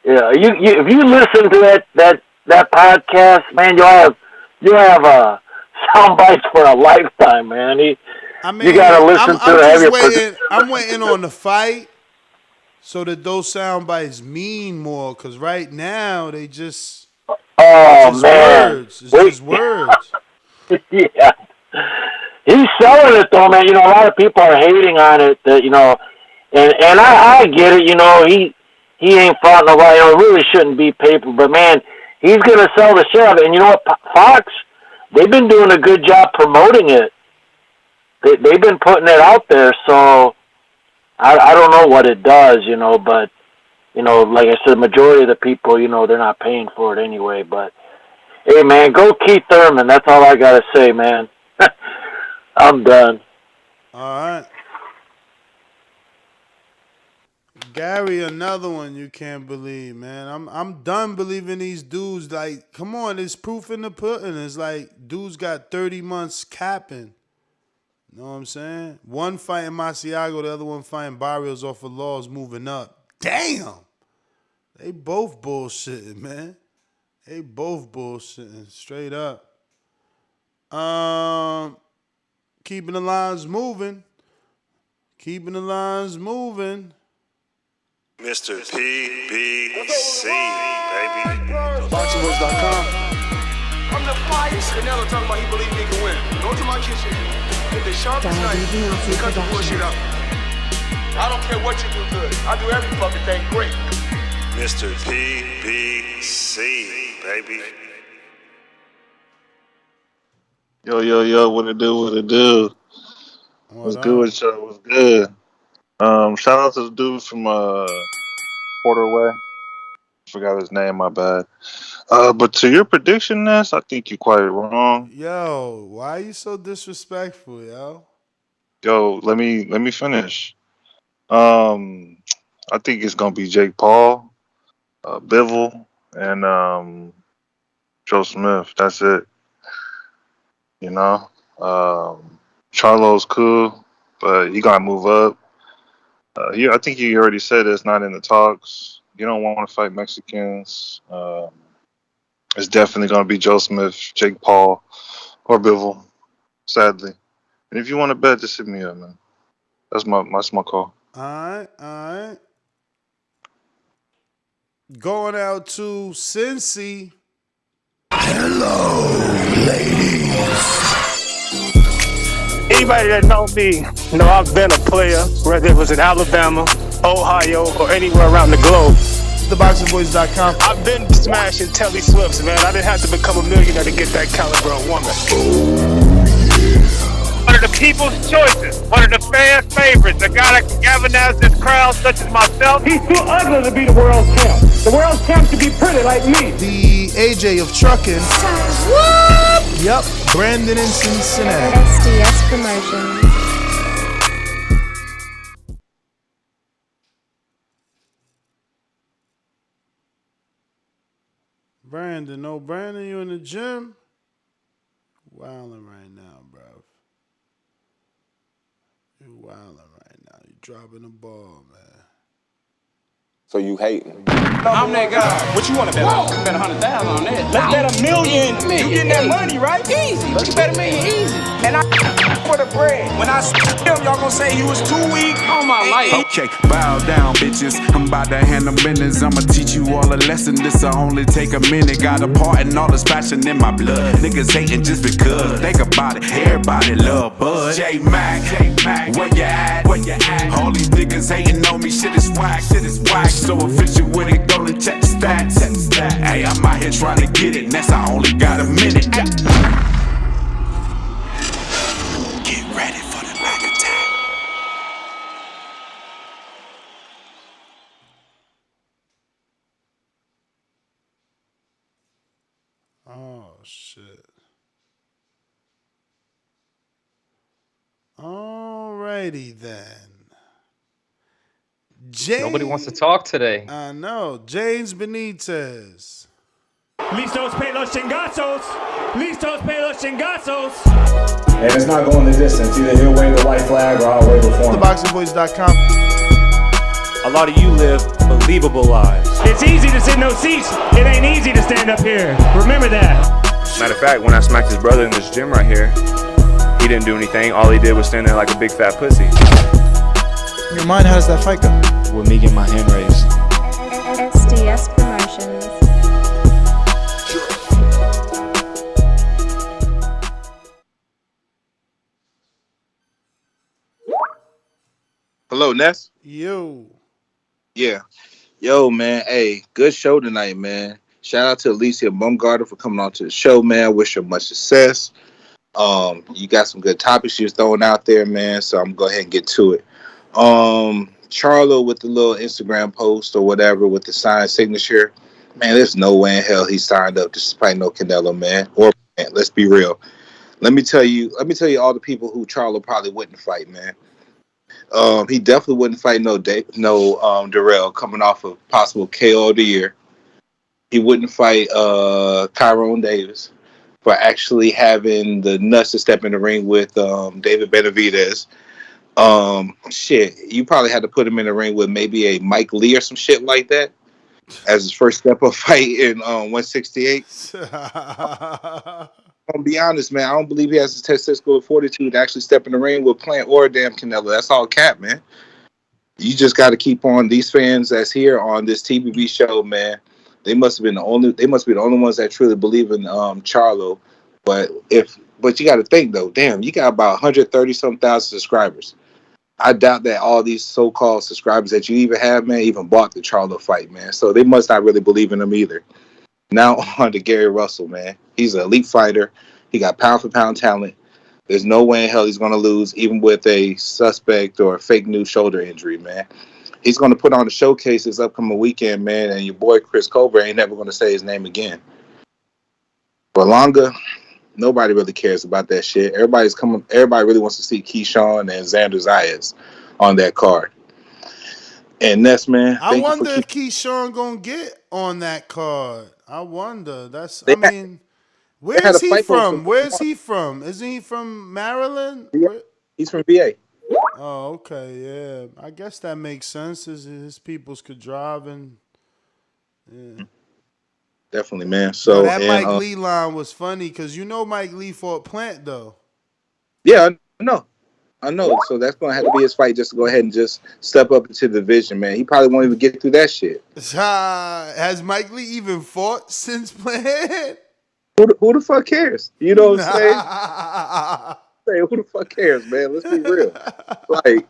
Yeah, if you listen to that podcast, man, you'll have sound bites for a lifetime, man. You gotta listen to it. I'm waiting on the fight so that those sound bites mean more. Because right now they just words. It's just words. Yeah. He's selling it though, man. A lot of people are hating on it. And I get it. He ain't fought nobody. It really shouldn't be paper, but man, he's gonna sell the shit out of it. And you know what, Fox? They've been doing a good job promoting it. They've been putting it out there. So I don't know what it does, but like I said, the majority of the people, they're not paying for it anyway. But hey, man, go Keith Thurman. That's all I gotta say, man. I'm done. All right. Gary, another one you can't believe, man. I'm done believing these dudes. Like, come on, there's proof in the pudding. It's like dudes got 30 months capping. You know what I'm saying? One fighting Magsayo, the other one fighting Barrios off of Laws moving up. Damn! They both bullshitting, man. They both bullshitting, straight up. Keeping the lines moving. Keeping the lines moving. Mr. PBC, baby. BoxingVoice.com. I'm the flyest. Canelo talking about he believe he can win. Go to my kitchen. Get the sharpest knife and cut the bullshit up. I don't care what you do good. I do every fucking thing great. Mr. PBC, baby. Yo, what it do? What's good with y'all? What's good? Shout out to the dude from Porterway. Forgot his name, my bad. But to your prediction, Ness, I think you're quite wrong. Yo, why are you so disrespectful, yo? Yo, let me finish. I think it's gonna be Jake Paul, Bivol, and Joe Smith. That's it. Charlo's cool, but he gotta move up. I think you already said it's not in the talks. You don't want to fight Mexicans. It's definitely going to be Joe Smith, Jake Paul, or Bivol, sadly. And if you want to bet, just hit me up, man. That's my call. All right. Going out to Cincy. Hello, ladies. Anybody that knows me know I've been a player, whether it was in Alabama, Ohio, or anywhere around the globe. TheBoxingVoice.com. I've been smashing Telly Swifts, man. I didn't have to become a millionaire to get that caliber of woman. One of the people's choices, one of the fans' favorites, a guy that can galvanize this crowd, such as myself. He's too ugly to be the world champ. The world champ should be pretty like me. The AJ of trucking. Whoop! Yep, Brandon in Cincinnati. SDS Promotions. Brandon, you in the gym? Wilding right now, bro. You wilding right now. You dropping the ball, man. So you hating? I'm that guy. What you want to bet on? Bet 100,000 on that. Let's bet $1 million. You getting that money, right? Easy. You can bet $1 million easy. And I for the bread. When I him, y'all gonna say he was too weak on my life. Okay, bow down, bitches. I'm about to handle business. I'ma teach you all a lesson. This'll only take a minute. Got a part and all this passion in my blood. Niggas hating just because. Think about it. Everybody love Bud. J-Mac, where you at? All these niggas hating on me. Shit is whack. So official when it go to check the stats. Hey, I'm out here trying to get it. Ness, I only got a minute. Get ready for the back attack. Oh, shit. Alrighty then. Nobody wants to talk today. I know. James Benitez. Listos pe los chingazos. Listos pe los chingazos. And it's not going the distance. Either he'll wave the white flag or I'll wave it for him. TheBoxingVoice.com. A lot of you live believable lives. It's easy to sit in those seats. It ain't easy to stand up here. Remember that. Matter of fact, when I smacked his brother in this gym right here, he didn't do anything. All he did was stand there like a big fat pussy. In your mind, how does that fight go? With me getting my hand raised. SDS Promotions. Hello, Ness. Yo. Yeah. Yo, man. Hey, good show tonight, man. Shout out to Alicia Baumgartner for coming on to the show, man. Wish her much success. You got some good topics you was throwing out there, man. So I'm gonna go ahead and get to it. Charlo with the little Instagram post or whatever with the signed signature. Man, there's no way in hell he signed up to fight no Canelo, man. Or man, let's be real. Let me tell you all the people who Charlo probably wouldn't fight, man. He definitely wouldn't fight no Darrell coming off of possible KO of the year. He wouldn't fight Tyrone Davis for actually having the nuts to step in the ring with David Benavidez. Shit, you probably had to put him in the ring with maybe a Mike Lee or some shit like that as his first step up fight in 168. I'm gonna be honest, man. I don't believe he has the testicular fortitude to actually step in the ring with Plant or damn Canelo. That's all cap, man. You just got to keep on these fans that's here on this TBV show, man. They must be the only ones that truly believe in Charlo. But you got to think though, damn, you got about 130 thousand subscribers. I doubt that all these so-called subscribers that you even have, man, even bought the Charlo fight, man. So they must not really believe in him either. Now on to Gary Russell, man. He's an elite fighter. He got pound-for-pound talent. There's no way in hell he's going to lose, even with a suspect or a fake news shoulder injury, man. He's going to put on a showcase this upcoming weekend, man, and your boy Chris Colbert ain't never going to say his name again. Berlanga, nobody really cares about that shit. Everybody really wants to see Keyshawn and Xander Zayas on that card. And Ness, man, I wonder if Keyshawn gonna get on that card. I wonder. Where's he from? Where's he from? Isn't he from Maryland? He's from VA. Oh, okay, yeah. I guess that makes sense. His peoples could drive and yeah. Definitely, man. So that Mike Lee line was funny because Mike Lee fought Plant though. Yeah, I know. So that's gonna have to be his fight just to go ahead and just step up into the division, man. He probably won't even get through that shit. Has Mike Lee even fought since Plant? Who the fuck cares? You know what I'm saying? Who the fuck cares, man? Let's be real. Like,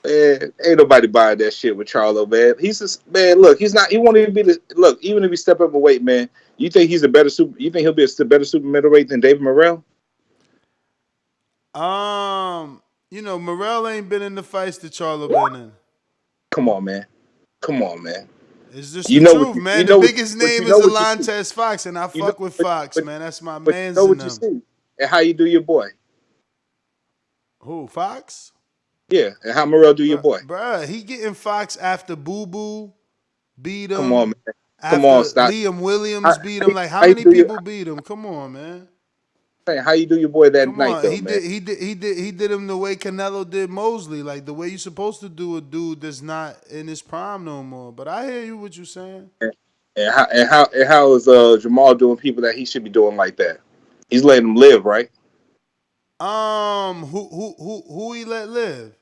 man, ain't nobody buying that shit with Charlo, man. He's just, man. Look, he won't even be the look. Even if he step up in weight, man, you think he's a better super? You think he'll be a better super middleweight than David Morrell? Morrell ain't been in the fights that Charlo been in. Come on, man. It's just the truth, man. The biggest name is Alantez Fox, and I fuck with Fox, man. That's my man's. You know what you see, and how you do your boy. Who, Fox? Yeah, and how Morrell do your boy. Bruh, he getting Fox after Boo Boo beat him. Come on, man. Come on, stop. Liam Williams beat him. Like, how many people beat him? Come on, man. Hey, how you do your boy that night, though, man? He did him the way Canelo did Mosley, like the way you're supposed to do a dude that's not in his prime no more. But I hear you what you're saying. And how is Jermall doing people that he should be doing like that? He's letting them live, right? Who he let live?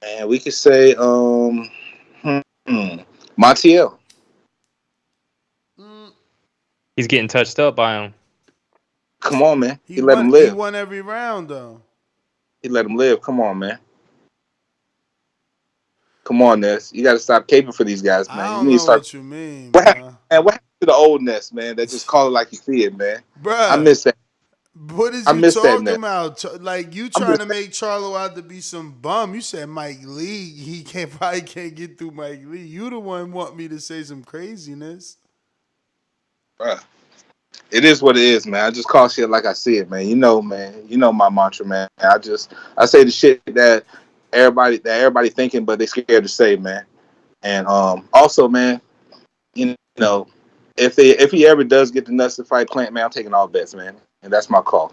And we could say Montiel. He's getting touched up by him. Come on, man. He let him live. He won every round, though. He let him live. Come on, man. Come on, Ness. You got to stop caping for these guys, man. I don't know what you mean, what happened to the old Ness, man? That just call it like you see it, man. Bruh. I miss that. What is you talking about? Like, you trying to make Charlo out to be some bum. You said Mike Lee. He probably can't get through Mike Lee. You the one want me to say some craziness. Bruh. It is what it is, man. I just call shit like I see it, man. Man. You know my mantra, man. I say the shit that everybody thinking, but they scared to say, man. And also, man, if he ever does get the nuts to fight Plant, man, I'm taking all bets, man, and that's my call.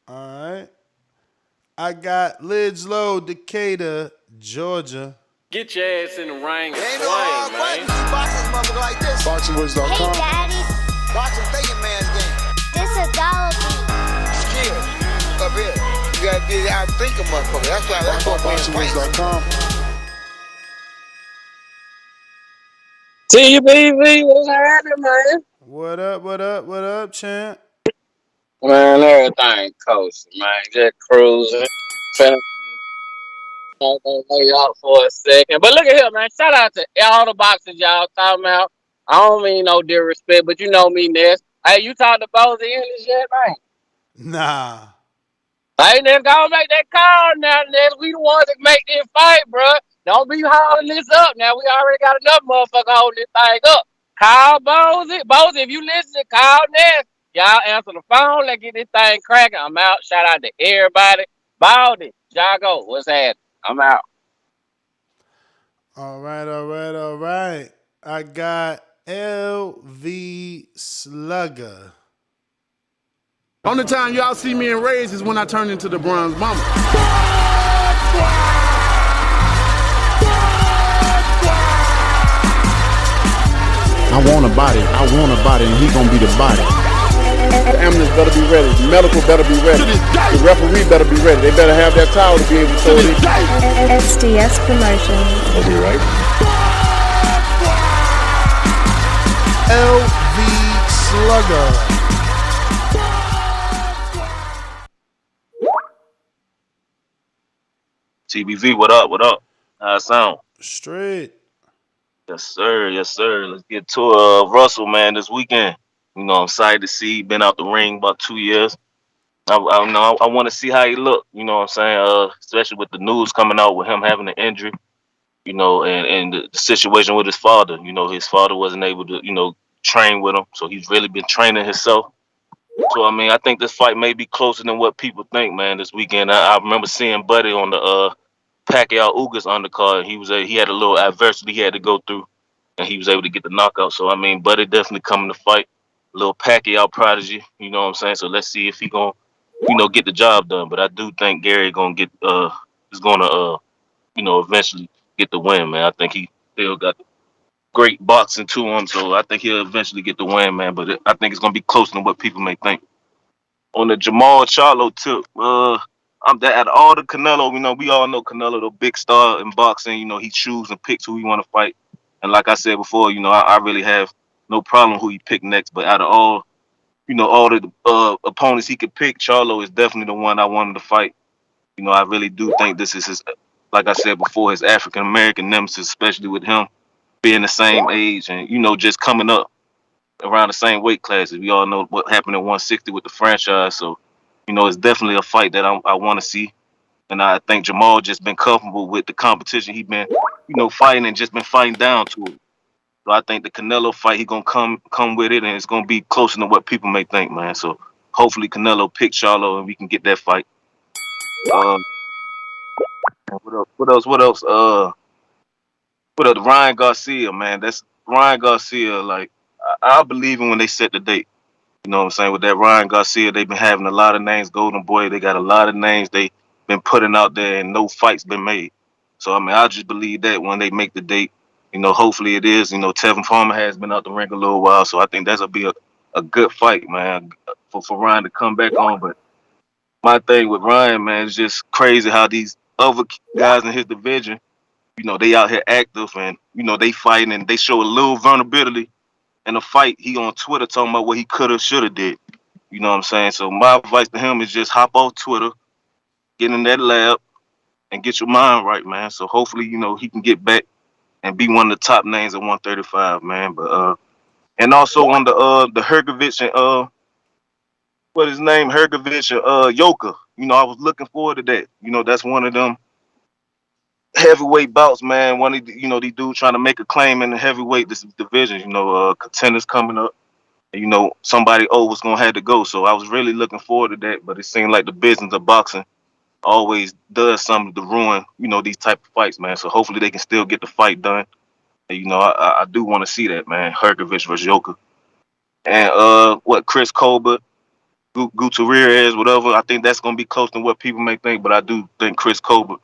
All right. I got Lidslow, Decatur, Georgia. Get your ass in the ring and Ain't no swing, hard man. fighting these boxing motherfuckers like this. BoxingVoice.com. Hey, Daddy, Boxing thinking man's game. this a dollar beat. Skill up here. You gotta get out and think of motherfucker. That's what fighting. BoxingVoice.com. TBV, what's happening, man? What up, champ? Man, everything coasting, man. Just cruising. Finna lay out for a second. But look at here, man. Shout out to all the boxers y'all talking about. I don't mean no disrespect, but you know me, Ness. Hey, you talked to Bozy English yet, man? Nah. Hey, Ness, go make that call now, Ness. We the ones that make this fight, bro. Don't be holding this up now. We already got enough motherfucker holding this thing up. Call Bozy. Bozy, if you listen, call Ness. Y'all answer the phone. Let's get this thing cracking. I'm out. Shout out to everybody. Baldy, Jago, what's happening? I'm out. All right. I got LV Slugger. Only time y'all see me in Rays is when I turn into the Bronze Mama. I want a body, and he gonna be the body. The ambulance better be ready, the medical better be ready, the referee better be ready. They better have that towel to be able to throw it in. SDS Promotions. I'll be right. LV Slugger. TBV, what up? How it sound? Straight. Yes, sir. Let's get to Russell, man, this weekend. You know, I'm excited to see. Been out the ring about 2 years. I want to see how he look. You know what I'm saying? Especially with the news coming out with him having an injury. You know, and the situation with his father. You know, his father wasn't able to, train with him, so he's really been training himself. So I mean, I think this fight may be closer than what people think, man. This weekend, I remember seeing Buddy on the Pacquiao Ugas undercard. He had a little adversity he had to go through, and he was able to get the knockout. So I mean, Buddy definitely coming to fight. A little Pacquiao prodigy, you know what I'm saying? So let's see if he gonna, get the job done. But I do think Gary is gonna eventually get the win, man. I think he still got great boxing to him, so I think he'll eventually get the win, man. But I think it's gonna be closer than what people may think. On the Jermall Charlo tip, I'm that out of all the Canelo, we all know Canelo, the big star in boxing. He chooses and picks who he want to fight. And like I said before, I really have no problem who he picked next. But out of all the opponents he could pick, Charlo is definitely the one I want him to fight. I really do think this is his, like I said before, his African American nemesis, especially with him being the same age and just coming up around the same weight classes. We all know what happened at 160 with the franchise, so it's definitely a fight that I want to see. And I think Jermall just been comfortable with the competition he been fighting and just been fighting down to it. So I think the Canelo fight, he gonna come with it, and it's gonna be closer than what people may think, man. So hopefully Canelo pick Charlo and we can get that fight. What else? Ryan Garcia, man. That's Ryan Garcia. Like, I believe in when they set the date. You know what I'm saying? With that Ryan Garcia, they've been having a lot of names. Golden Boy, they got a lot of names they been putting out there, and no fights been made. So, I mean, I just believe that when they make the date, hopefully it is. Tevin Farmer has been out the ring a little while, so I think that'll be a good fight, man, for Ryan to come back on. But my thing with Ryan, man, is just crazy how these other guys in his division, they out here active and, they fighting and they show a little vulnerability in a fight. He on Twitter talking about what he could have, should have did. You know what I'm saying? So my advice to him is just hop off Twitter, get in that lab, and get your mind right, man. So hopefully, he can get back and be one of the top names at 135, man. But and also on the Hrgovic and what his name, Hrgovic and Yoka. I was looking forward to that. That's one of them heavyweight bouts, man. One of these dudes trying to make a claim in the heavyweight division. Contenders coming up. And, somebody was gonna have to go. So I was really looking forward to that. But it seemed like the business of boxing always does something to ruin, these type of fights, man. So hopefully they can still get the fight done. And, I do want to see that, man. Hrgovic versus Yoka. And Chris Colbert, Gutierrez, whatever. I think that's gonna be close to what people may think, but I do think Chris Colbert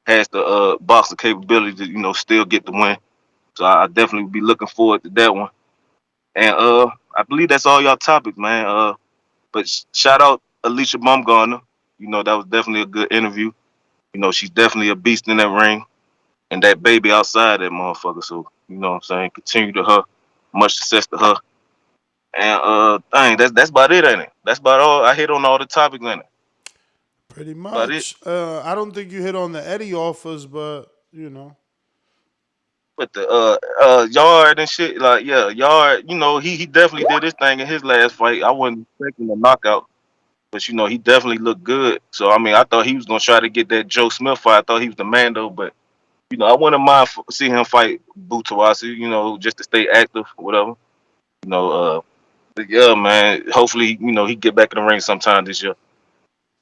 has the boxing capability to, still get the win. So I definitely be looking forward to that one. And I believe that's all y'all topics, man. But shout out Alicia Baumgartner. That was definitely a good interview. She's definitely a beast in that ring. And that baby outside that motherfucker. So, you know what I'm saying? Continue to her. Much success to her. And that's about it, ain't it? That's about all. I hit on all the topics, ain't it? Pretty much. I don't think you hit on the Eddie offers, but But the Yarde and shit, like, yeah, Yarde, he definitely did his thing in his last fight. I wasn't expecting a knockout. But he definitely looked good. So I mean, I thought he was gonna try to get that Joe Smith fight. I thought he was the man though, but I wouldn't mind seeing him fight Buatsi, just to stay active or whatever. But yeah, man. Hopefully, he get back in the ring sometime this year.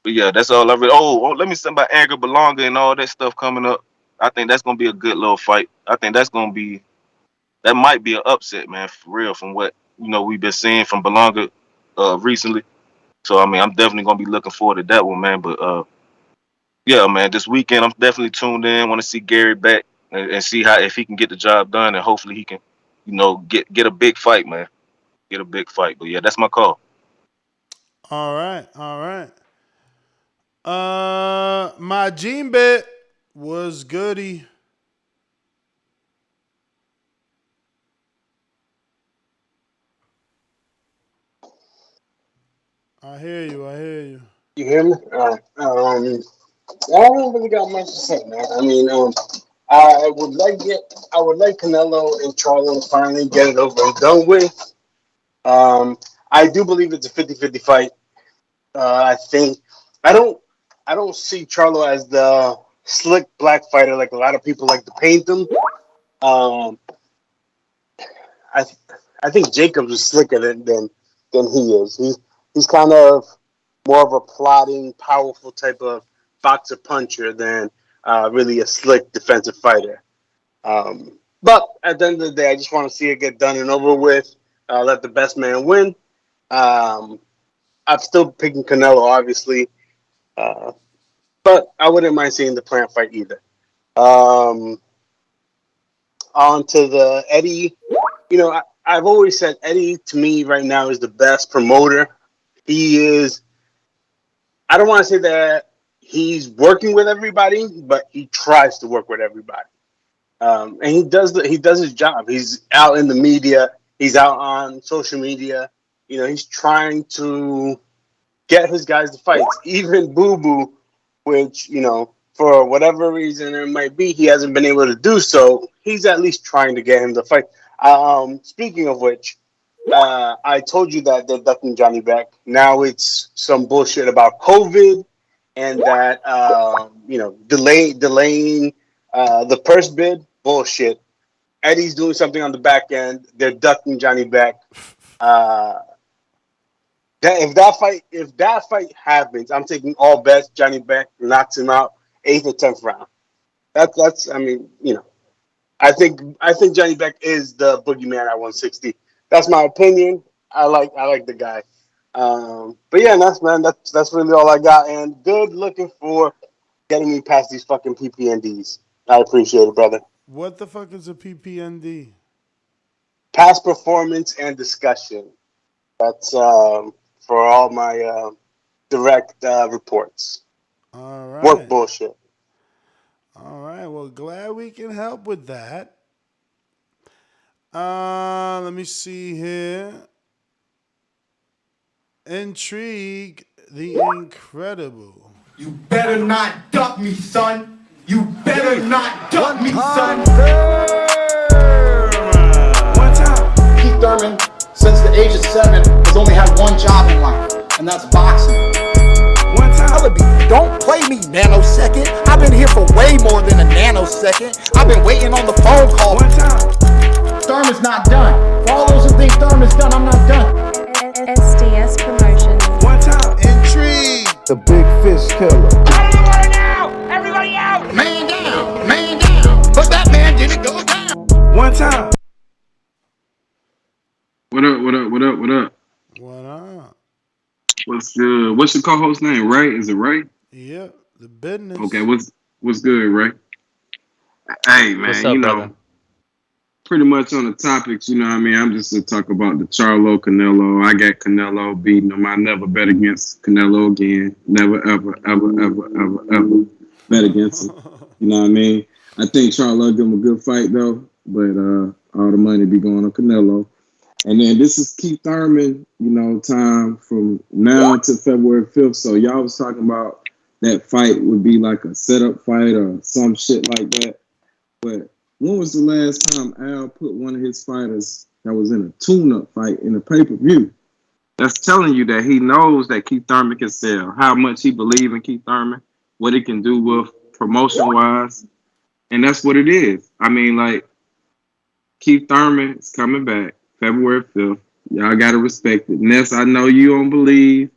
But yeah, that's all I read. Oh, let me say about Edgar Berlanga and all that stuff coming up. I think that's gonna be a good little fight. I think that might be an upset, man, for real, from what we've been seeing from Berlanga recently. So I mean, I'm definitely gonna be looking forward to that one, man. But yeah, man, this weekend I'm definitely tuned in. Want to see Gary back and see if he can get the job done, and hopefully he can, get a big fight, man. Get a big fight. But yeah, that's my call. All right. My gene bet was goody. I hear you. You hear me? I don't really got much to say, man. I mean, I would like Canelo and Charlo to finally get it over and done with. I do believe it's a 50-50 fight. I think I don't see Charlo as the slick black fighter like a lot of people like to paint him. I think Jacobs is slicker than he is. He's kind of more of a plodding, powerful type of boxer puncher than really a slick defensive fighter. But at the end of the day, I just want to see it get done and over with. Let the best man win. I'm still picking Canelo, obviously. But I wouldn't mind seeing the plant fight either. On to the Eddie. I've always said Eddie, to me, right now is the best promoter. He is, I don't want to say that he's working with everybody, but he tries to work with everybody. And he does his job. He's out in the media. He's out on social media. He's trying to get his guys to fight. Even Boo Boo, which, for whatever reason it might be, he hasn't been able to do so. He's at least trying to get him to fight. Speaking of which, I told you that they're ducking Johnny back. Now it's some bullshit about COVID and that, delaying the purse bid. Bullshit. Eddie's doing something on the back end. They're ducking Johnny back. If that fight happens, I'm taking all bets. Johnny back knocks him out 8th or 10th round. I think Johnny Beck is the boogeyman at 160. That's my opinion. I like the guy. But yeah, that's really all I got. And good looking for getting me past these fucking PPNDs. I appreciate it, brother. What the fuck is a PPND? Past performance and discussion. That's for all my direct reports. All right. Work bullshit. All right. Well, glad we can help with that. Let me see here. Intrigue the Incredible. You better not duck me, son. You better not duck me, son. One time. Keith Thurman, since the age of 7, has only had one job in life, and that's boxing. One time. Don't play me, nanosecond. I've been here for way more than a nanosecond. I've been waiting on the phone call. One time. Thurman's not done. For all those who think Thurman's done, I'm not done. SDS Promotions. One time. Intrigue. The big fish killer. Out of the water now! Everybody out! Man down, man down. But that man didn't go down. One time. What up? What up? What up? What up? What up? What's good? What's your co-host name? Ray? Is it Ray? Yeah, the business. Okay. What's good, Ray? Hey man, What's up, brother? Pretty much on the topics. You know what I mean? I'm just to talk about the Charlo Canelo. I got Canelo beating him. I never bet against Canelo again. Never, ever, ever, ever, ever, ever bet against him. You know what I mean? I think Charlo give him a good fight though, but all the money be going on Canelo. And then this is Keith Thurman, you know, time from now to February 5th. So y'all was talking about that fight would be like a setup fight or some shit like that. But when was the last time Al put one of his fighters that was in a tune-up fight in a pay-per-view? That's telling you that he knows that Keith Thurman can sell, how much he believes in Keith Thurman, what he can do with promotion-wise. And that's what it is. I mean, like, Keith Thurman is coming back February 5th. Y'all got to respect it. Ness, I know you don't believe,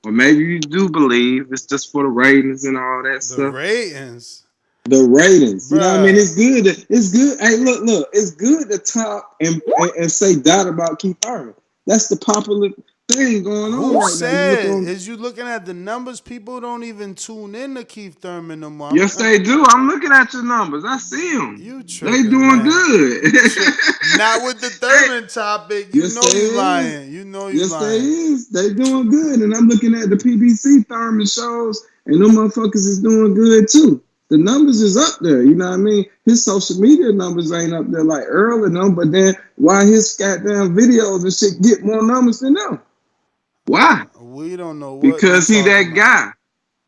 or maybe you do believe. It's just for the ratings and all that stuff. The ratings. The ratings. You know what I mean? It's good. It's good. Hey, look. It's good to talk and say that about Keith Thurman. That's the popular thing going on Who right said? now. Is you looking at the numbers? People don't even tune in to Keith Thurman no more. Yes, they do. I'm looking at your numbers. I see them. You They tripping, doing man. good. Not with the Thurman topic. You Yes, know they you is. lying. You know you Yes, lying. they is. They doing good. And I'm looking at the PBC Thurman shows, and them motherfuckers is doing good too. The numbers is up there. You know what I mean? His social media numbers ain't up there like Earl and them, but then why his goddamn videos and shit get more numbers than them? Why? We don't know what. Because you're he that talking guy.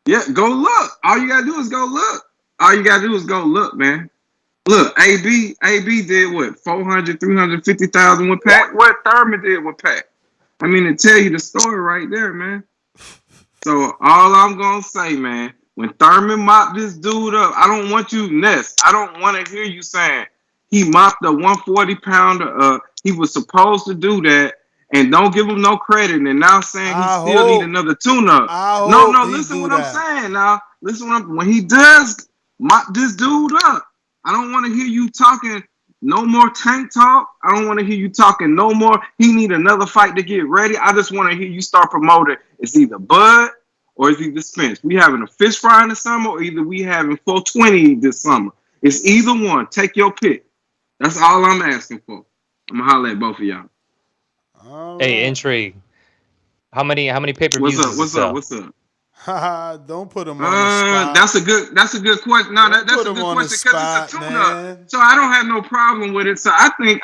Yeah, go look. All you gotta do is go look. All you gotta do is go look, man. Look, AB did what? 400, 350,000 with Pat. What Thurman did with Pat? I mean, to tell you the story right there, man. So all I'm gonna say, man, when Thurman mopped this dude up, I don't want you, Ness. I don't want to hear you saying he mopped a 140 pounder up. He was supposed to do that. And don't give him no credit. And now saying he still need another tune-up. No, listen what I'm saying now. Listen when he does mop this dude up, I don't want to hear you talking no more tank talk. I don't want to hear you talking no more. He need another fight to get ready. I just want to hear you start promoting. It's either Bud or it's either Spence. We having a fish fry in the summer or either we having 420 this summer. It's either one. Take your pick. That's all I'm asking for. I'm going to holler at both of y'all. Hey, intrigue. How many pay-per-views? What's up? Don't put him on the spot. That's a good question. No, that's a good question because it's a tune-up. So I don't have no problem with it. So I think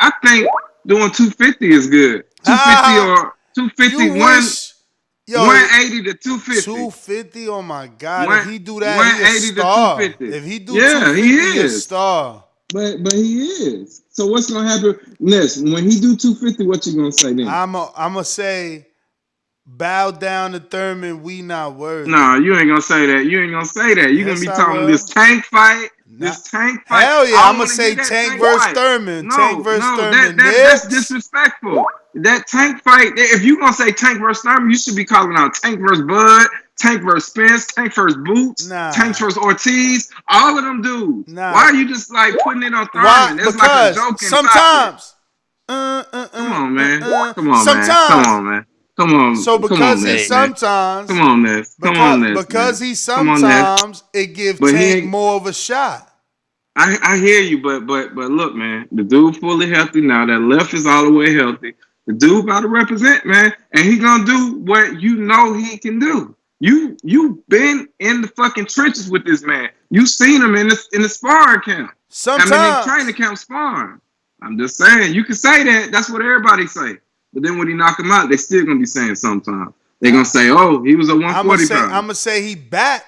doing 250 is good. 250 or 250 180 to 250. 250. Oh my God! If he do that, 180 he a star. to 250. If he do 250, he is a star. But he is. So what's gonna happen next? When he do 250, what you gonna say then? I'ma say, bow down to Thurman. We not worthy. No, you ain't gonna say that. You gonna be talking this tank fight. This tank fight. Hell yeah! I'm gonna say Tank versus Thurman. Tank versus Thurman. That's disrespectful. That Tank fight. If you gonna say Tank versus Thurman, you should be calling out Tank versus Bud, Tank versus Spence, Tank versus Boots, Tank versus Ortiz. All of them dudes. Why are you just like putting it on Thurman? It's like a joke. Sometimes. Come on, man. Come on, man. Come on. So because he sometimes. Come on, Ness. Come on, Ness. Because he sometimes it gives Tank more of a shot. I hear you, but look, man, the dude fully healthy now. That left is all the way healthy. The dude about to represent, man, and he gonna do what you know he can do. You been in the fucking trenches with this man. You seen him in the sparring camp. Sometimes. I mean, in training camp sparring. I'm just saying, you can say that. That's what everybody say. But then when he knock him out, they still gonna be saying sometimes. They gonna say, "Oh, he was a 140 pounder." I'm gonna say he back.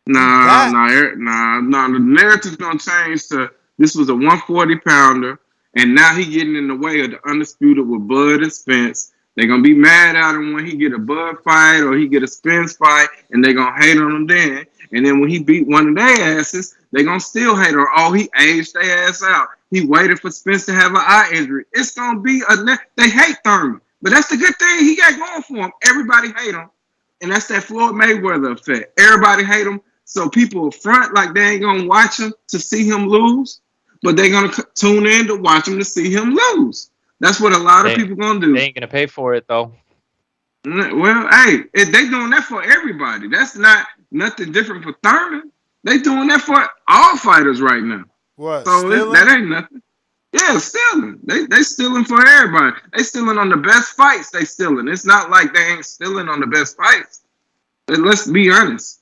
Nah. The narrative's gonna change to this was a 140 pounder, and now he getting in the way of the undisputed with Bud and Spence. They're gonna be mad at him when he get a Bud fight or he get a Spence fight, and they're gonna hate on him then. And then when he beat one of their asses, they're gonna still hate her. Oh, he aged their ass out. He waited for Spence to have an eye injury. It's gonna be they hate Thurman. But that's the good thing he got going for him. Everybody hate him. And that's that Floyd Mayweather effect. Everybody hate him. So people front like they ain't gonna watch him to see him lose, but they're gonna tune in to watch him to see him lose. That's what a lot of people gonna do. They ain't gonna pay for it though. Well, hey, they doing that for everybody. That's not nothing different for Thurman. They doing that for all fighters right now. What? So that ain't nothing. Yeah, stealing. They stealing for everybody. They stealing on the best fights. They stealing. It's not like they ain't stealing on the best fights. Let's be honest.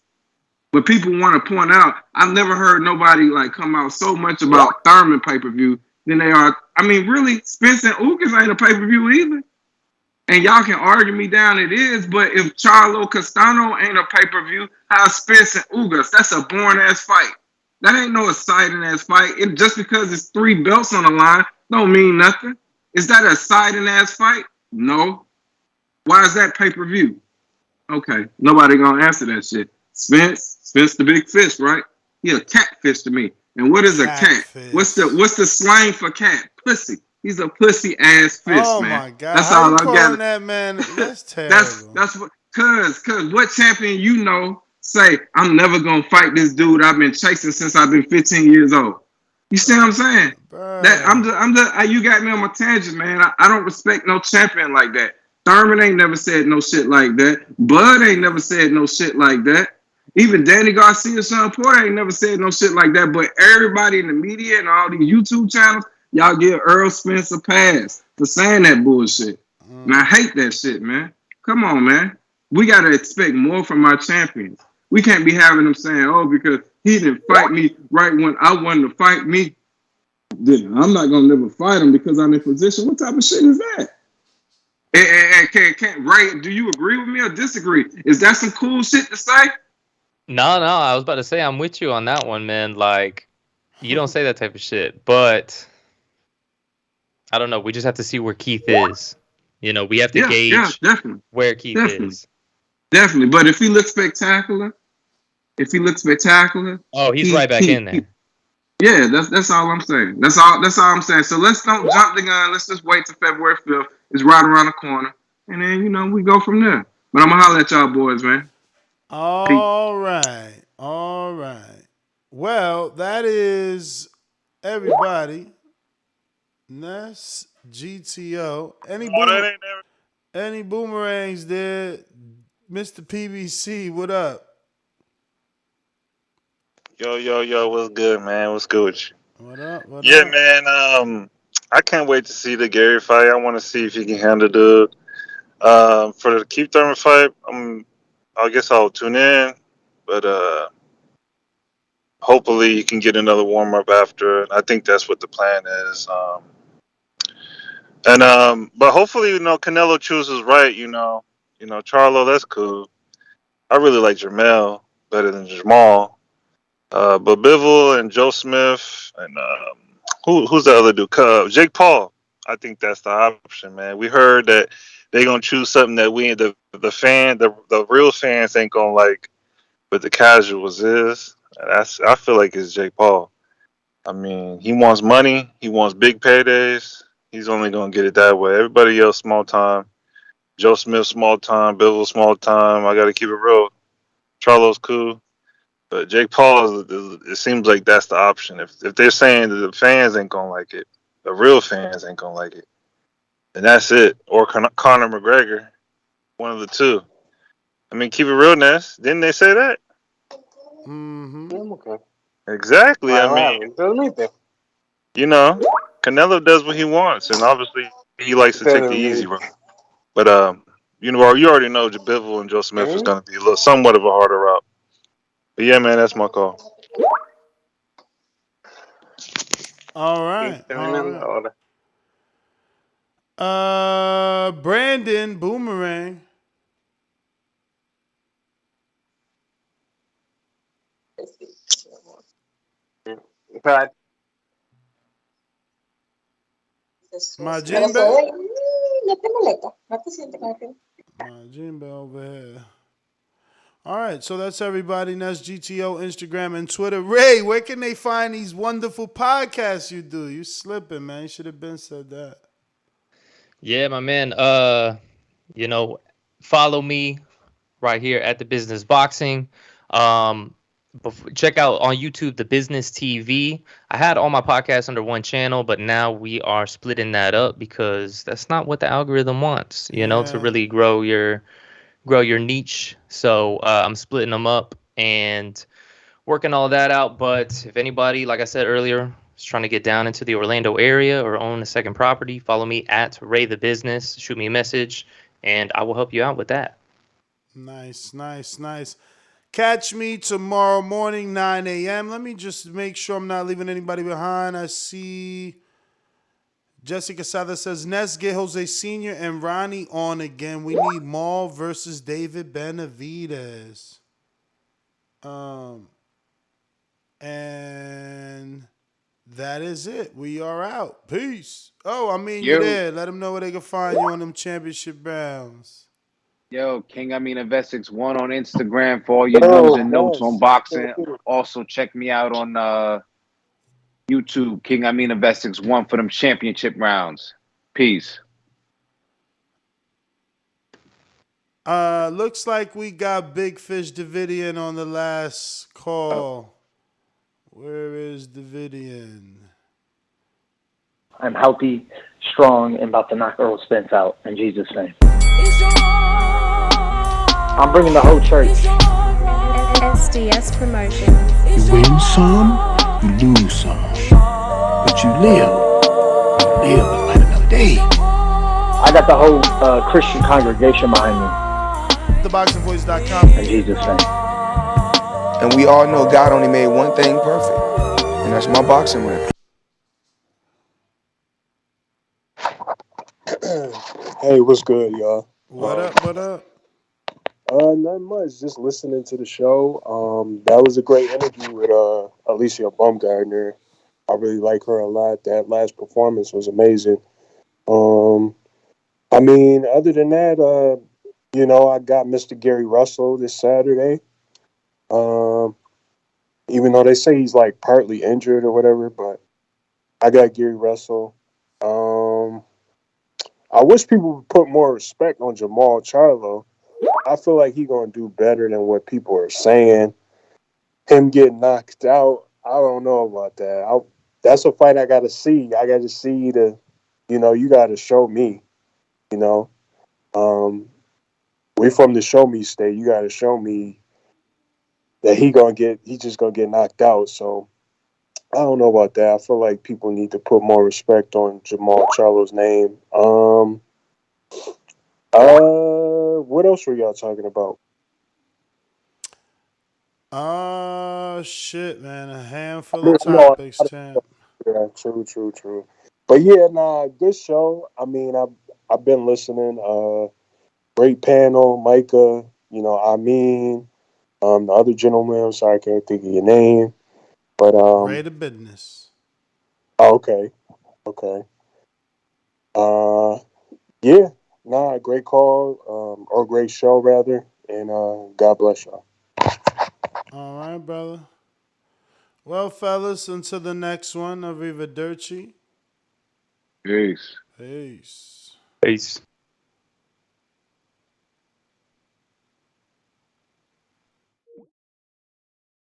But people want to point out, I've never heard nobody like come out so much about Thurman pay-per-view than they are. I mean, really, Spence and Ugas ain't a pay-per-view either. And y'all can argue me down, it is, but if Charlo Castano ain't a pay-per-view, how's Spence and Ugas? That's a boring-ass fight. That ain't no exciting-ass fight. Just because it's 3 belts on the line don't mean nothing. Is that a exciting-ass fight? No. Why is that pay-per-view? Okay, nobody gonna answer that shit. Spence the big fish, right? He a catfish to me. And what is a cat? What's the slang for cat? Pussy. He's a pussy ass fish, man. Oh my God! That's How all you I calling got. that, man? That's terrible. That's what. Cause what champion you know say I'm never gonna fight this dude I've been chasing since I've been 15 years old. You see what I'm saying? Bro. That you got me on my tangent, man. I don't respect no champion like that. Thurman ain't never said no shit like that. Bud ain't never said no shit like that. Even Danny Garcia, Sean Porter ain't never said no shit like that. But everybody in the media and all these YouTube channels, y'all give Earl Spence a pass for saying that bullshit. And I hate that shit, man. Come on, man. We got to expect more from our champions. We can't be having them saying, oh, because he didn't fight me right when I wanted to fight me. Then I'm not going to never fight him because I'm in position. What type of shit is that? And Ray, do you agree with me or disagree? Is that some cool shit to say? No, I was about to say I'm with you on that one, man. Like, you don't say that type of shit, but I don't know. We just have to see where Keith is. You know, we have to gauge where Keith is. Definitely. But if he looks spectacular, oh, he's right back in there. Yeah, that's all I'm saying. That's all I'm saying. So let's don't jump the gun. Let's just wait till February 5th. It's right around the corner. And then, we go from there. But I'm going to holler at y'all boys, man. All right. Well, that is everybody. Ness, GTO. Any boomerangs there? Mr. PBC, what up? Yo, what's good, man? What's good with you? What up? Yeah, man. I can't wait to see the Gary fight. I want to see if he can handle the for the Keith Thurman fight. I guess I'll tune in, but hopefully he can get another warm up after. I think that's what the plan is. But hopefully, Canelo chooses right. Charlo, that's cool. I really like Jermall better than Jermall. But Bivol and Joe Smith and who's the other dude? Jake Paul. I think that's the option, man. We heard that they're gonna choose something that the real fans ain't gonna like, but the casuals is. I feel like it's Jake Paul. I mean, he wants money. He wants big paydays. He's only gonna get it that way. Everybody else, small time. Joe Smith, small time. Bivol, small time. I gotta keep it real. Charlo's cool. But Jake Paul, it seems like that's the option. If they're saying that the fans ain't gonna like it, the real fans ain't gonna like it, then that's it. Or Conor McGregor, one of the two. I mean, keep it real, Ness. Didn't they say that? Mm-hmm. Okay. Exactly. I mean, Canelo does what he wants, and obviously he likes to take the easy route. But you already know Bivol and Joe Smith is gonna be somewhat of a harder route. But yeah, man, that's my call. All right. Brandon Boomerang. Majimbe. Majimbe over here. All right, so that's everybody. That's GTO, Instagram, and Twitter. Ray, where can they find these wonderful podcasts you do? You slipping, man. You should have been said that. Yeah, my man. Follow me right here at The Business Boxing. check out on YouTube the Business TV. I had all my podcasts under one channel, but now we are splitting that up because that's not what the algorithm wants, you know, to really grow your niche. So I'm splitting them up and working all that out. But if anybody, like I said earlier, is trying to get down into the Orlando area or own a second property, follow me at Ray the Business. Shoot me a message, and I will help you out with that. Nice. Catch me tomorrow morning, 9 a.m. Let me just make sure I'm not leaving anybody behind. I see Jessica Sada says, Ness, get Jose Sr. and Ronnie on again. We need Maul versus David Benavidez. And that is it. We are out. Peace. Oh, I mean, you're there. Let them know where they can find you on them championship rounds. Yo, King, Investix 1 on Instagram for all your news and notes on boxing. Also, check me out on YouTube, King Investix 1 for them championship rounds. Peace. Looks like we got Big Fish Davidian on the last call. Where is Davidian? I'm healthy, strong, and about to knock Earl Spence out in Jesus' name. I'm bringing the whole church. SDS promotion. You win some, you lose some. But you live. You live and fight another day. I got the whole Christian congregation behind me. TheBoxingVoice.com. In Jesus' name. And we all know God only made one thing perfect, and that's my boxing ring. Hey, what's good, y'all? What up? Not much. Just listening to the show. That was a great interview with Alicia Baumgartner. I really like her a lot. That last performance was amazing. I mean, other than that, I got Mr. Gary Russell this Saturday. Even though they say he's like partly injured or whatever, but I got Gary Russell. I wish people would put more respect on Jermall Charlo. I feel like he's going to do better than what people are saying. Him getting knocked out, I don't know about that. That's a fight I got to see. I got to see you got to show me, we from the show me state. You got to show me that he's just going to get knocked out. So I don't know about that. I feel like people need to put more respect on Jermall Charlo's name. What else were y'all talking about? Shit, man. A handful of topics, champ. Yeah, true. But yeah, good show. I mean, I've been listening. Great panel, Micah. The other gentleman. I'm sorry, I can't think of your name. But Ray the Business. Oh, okay. Yeah. Great call, or great show rather, and God bless y'all. All right, brother. Well, fellas, until the next one, arrivederci. Peace. Peace.